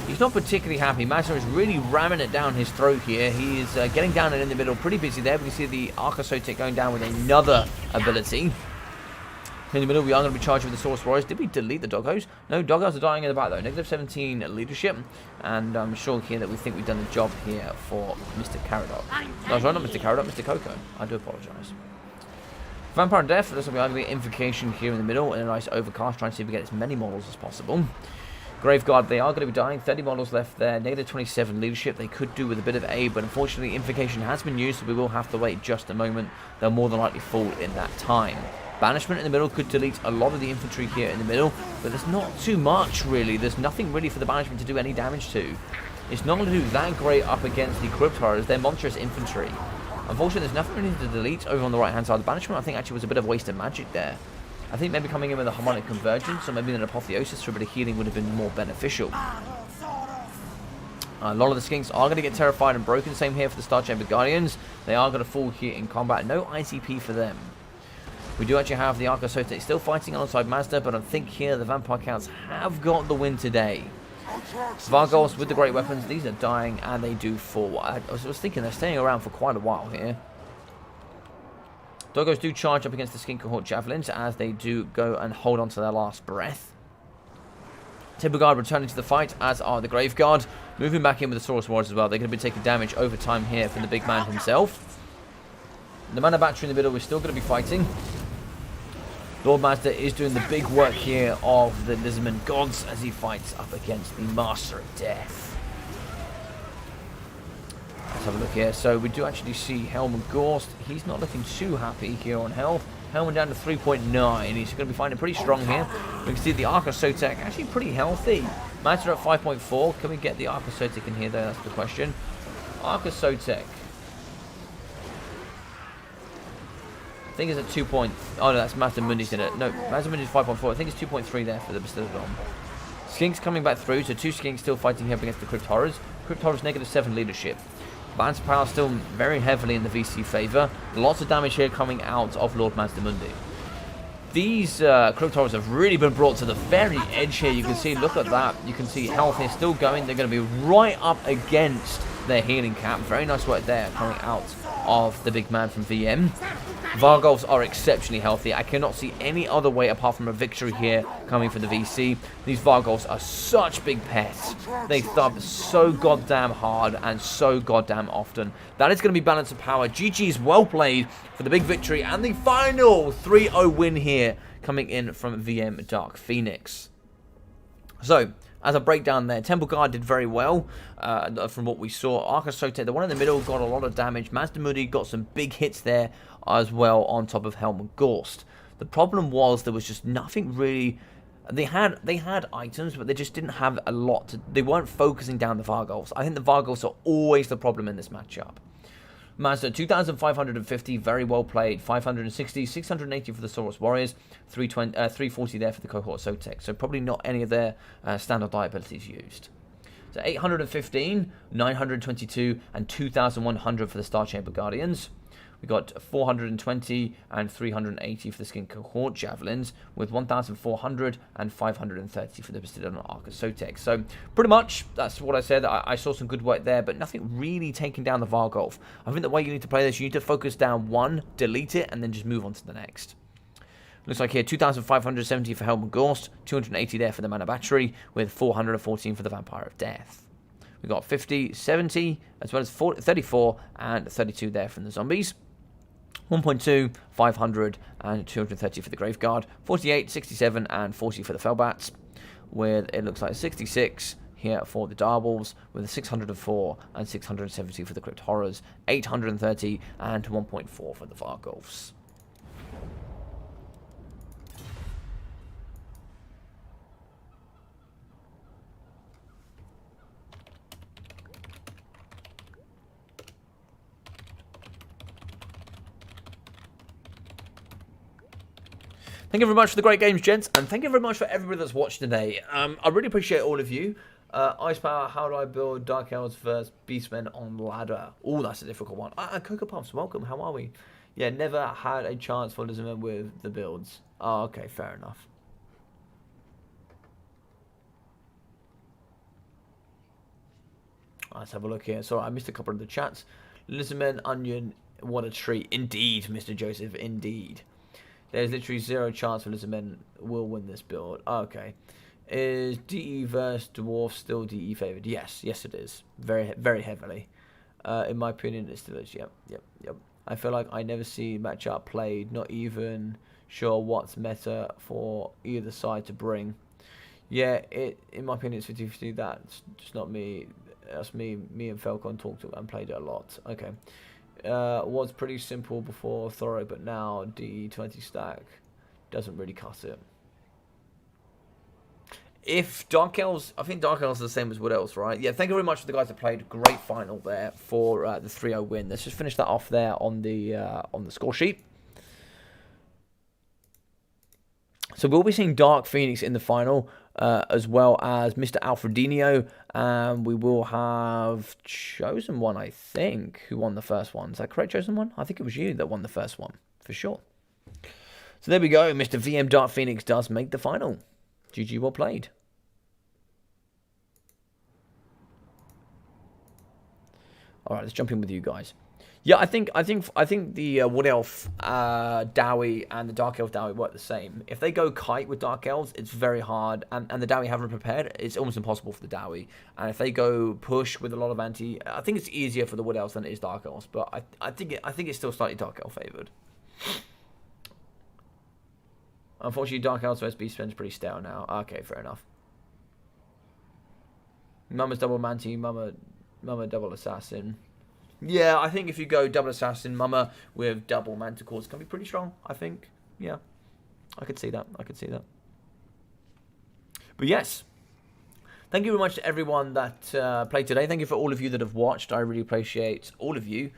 He's not particularly happy. Master is really ramming it down his throat here. He is getting down and in the middle, pretty busy there. We can see the Arca Sotek going down with another ability. In the middle, we are going to be charging with the Source Warriors. Did we delete the Doggos? No, Doggos are dying in the back though. Negative 17 leadership. And I'm sure here that we think we've done the job here for Mr. Caradoc. No, sorry, not Mr. Caradoc, Mr. Coco. I do apologise. Vampire and Death, looks like we are going to be Invocation here in the middle in a nice overcast, trying to see if we get as many models as possible. Graveguard, they are going to be dying. 30 models left there. Negative 27 leadership. They could do with a bit of aid, but unfortunately Invocation has been used, so we will have to wait just a moment. They'll more than likely fall in that time. Banishment in the middle could delete a lot of the infantry here in the middle, but there's not too much really. There's nothing really for the Banishment to do any damage to. It's not going to do that great up against the Crypt Horrors. They're monstrous infantry. Unfortunately, there's nothing really to delete over on the right hand side. The Banishment I think actually was a bit of a waste of magic there. I think maybe coming in with a Harmonic Convergence or maybe an Apotheosis for a bit of healing would have been more beneficial. A lot of the Skinks are going to get terrified and broken. Same here for the Star Chamber Guardians. They are going to fall here in combat. No ICP for them. We do actually have the Arca Sotek still fighting alongside Mazda, but I think here the Vampire Counts have got the win today. Vargolfs with the great weapons, these are dying and they do fall. I was thinking they're staying around for quite a while here. Doggos do charge up against the Skin Cohort Javelins as they do go and hold on to their last breath. Temple Guard returning to the fight, as are the Grave Guard. Moving back in with the Saurus Warriors as well. They're going to be taking damage over time here from the big man himself. The Mana Battery in the middle is still going to be fighting. Lordmaster is doing the big work here of the Lizardman Gods as he fights up against the Master of Death. Let's have a look here. So we do actually see Helm Gorst. He's not looking too happy here on health. Helm down to 3.9. He's going to be finding pretty strong here. We can see the Arca Sotek actually pretty healthy. Matter at 5.4. Can we get the Arca Sotek in here though? That's the question. Arca Sotek. I think it's at 2. Oh no, that's Master Mundi's in it. No, Master Mundi's 5.4. I think it's 2.3 there for the Bastillodon. Skinks coming back through, so 2 Skinks still fighting here against the Crypt Horrors. Crypt Horrors -7 leadership. Balance power still very heavily in the VC favour. Lots of damage here coming out of Lord Mazdamundi. These Crypt Horrors have really been brought to the very edge here. You can see, look at that. You can see health here still going. They're going to be right up against their healing cap. Very nice work there coming out of the big man from VM. Vargolfs are exceptionally healthy. I cannot see any other way apart from a victory here coming from the VC. These Vargolfs are such big pets. They thump so goddamn hard and so goddamn often. That is going to be balance of power. GG's well played for the big victory and the final 3-0 win here coming in from VM Dark Phoenix. So, as a breakdown there, Temple Guard did very well from what we saw. Arca Sotek, the one in the middle, got a lot of damage. Mazdamudi got some big hits there as well on top of Helm and Gorst. The problem was there was just nothing really. They had items, but they just didn't have a lot. They weren't focusing down the Vargolfs. I think the Vargolfs are always the problem in this matchup. Mazda 2,550, very well played. 560, 680 for the Saurus Warriors, 340 there for the Cohort Sotek. So probably not any of their standard die abilities used. So 815, 922, and 2,100 for the Star Chamber Guardians. We got 420 and 380 for the Skin Cohort Javelins, with 1,400 and 530 for the Bastillodon Arca Sotek. So, pretty much, that's what I said. I saw some good work there, but nothing really taking down the Vargolf. I think the way you need to play this, you need to focus down one, delete it, and then just move on to the next. Looks like here, 2,570 for Helm and Gorst, 280 there for the Mana Battery, with 414 for the Vampire of Death. We got 50, 70, as well as 34 and 32 there from the Zombies. 1.2, 500, and 230 for the Graveguard. 48, 67, and 40 for the Fellbats. With, it looks like 66 here for the Direwolves, with 604 and 670 for the Crypt Horrors. 830 and 1.4 for the Vargolfs. Thank you very much for the great games, gents, and thank you very much for everybody that's watched today. I really appreciate all of you. Ice Power, how do I build Dark Elves versus Beastmen on ladder? Oh, that's a difficult one. Cocoa Puffs, welcome, how are we? Yeah, never had a chance for Lizardman with the builds. Oh, okay, fair enough. Let's have a look here. Sorry, I missed a couple of the chats. Lizardman, Onion, what a treat. Indeed, Mr. Joseph, indeed. There's literally zero chance for Lizardmen will win this build. Okay. Is DE versus Dwarf still DE favoured? Yes. Yes, it is. Very, very heavily. In my opinion, it still is. Yep. I feel like I never see matchup played. Not even sure what's meta for either side to bring. Yeah, in my opinion, it's 50-50. That's just not me. That's me. Me and Falcon talked to and played it a lot. Okay. Was pretty simple before thorough, but now DE20 stack doesn't really cut it. If Dark Elves, I think Dark Elves are the same as Wood Elves, right? Yeah, thank you very much for the guys that played. Great final there for the 3-0 win. Let's just finish that off there on the score sheet. So we'll be seeing Dark Phoenix in the final, as well as Mr. Alfredinho, and we will have Chosen One, I think, who won the first one. Is that correct, Chosen One? I think it was you that won the first one, for sure. So there we go. Mr. VM Dark Phoenix does make the final. GG, well played. All right, let's jump in with you guys. Yeah, I think the Wood Elf Dowie and the Dark Elf Dowie work the same. If they go kite with Dark Elves, it's very hard, and the Dowie haven't prepared, it's almost impossible for the Dowie. And if they go push with a lot of anti, I think it's easier for the Wood Elves than it is Dark Elves, but I think it's still slightly Dark Elf favored. Unfortunately, Dark Elves vs Beast Spin's pretty stale now. Okay, fair enough. Mama's double Manti, Mama double Assassin. Yeah, I think if you go double Assassin, Mama with double Manticore, it's going to be pretty strong, I think. Yeah, I could see that. But yes, thank you very much to everyone that played today. Thank you for all of you that have watched. I really appreciate all of you.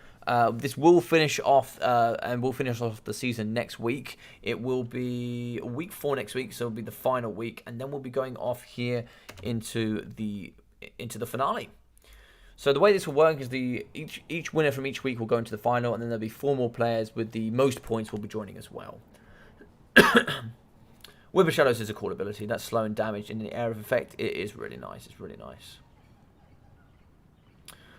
This will finish off, and we'll finish off the season next week. It will be week 4 next week, so it'll be the final week, and then we'll be going off here into the finale. So the way this will work is each winner from each week will go into the final, and then there'll be 4 more players with the most points will be joining as well. Web of Shadows is a cool ability. That's slow and damage in the area of effect. It is really nice. It's really nice.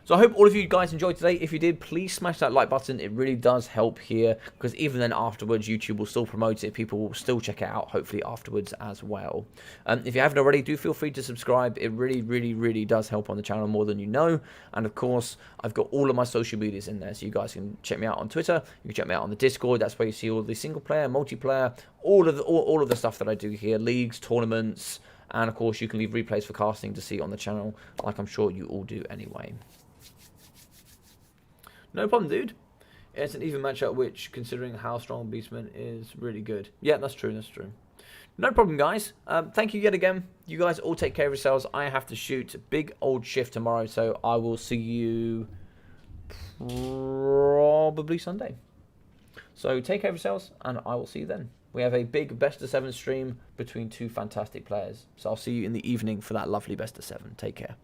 So I hope all of you guys enjoyed today. If you did, please smash that like button. It really does help here, because even then afterwards, YouTube will still promote it. People will still check it out, hopefully afterwards as well. If you haven't already, do feel free to subscribe. It really, really, really does help on the channel more than you know. And of course, I've got all of my social medias in there, so you guys can check me out on Twitter. You can check me out on the Discord. That's where you see all the single player, multiplayer, all of the stuff that I do here, leagues, tournaments, and of course, you can leave replays for casting to see on the channel, like I'm sure you all do anyway. No problem, dude. It's an even matchup, which, considering how strong Beastman is, really good. Yeah, that's true, No problem, guys. Thank you yet again. You guys all take care of yourselves. I have to shoot a big old shift tomorrow, so I will see you probably Sunday. So take care of yourselves, and I will see you then. We have a big best of 7 stream between 2 fantastic players. So I'll see you in the evening for that lovely best of 7. Take care.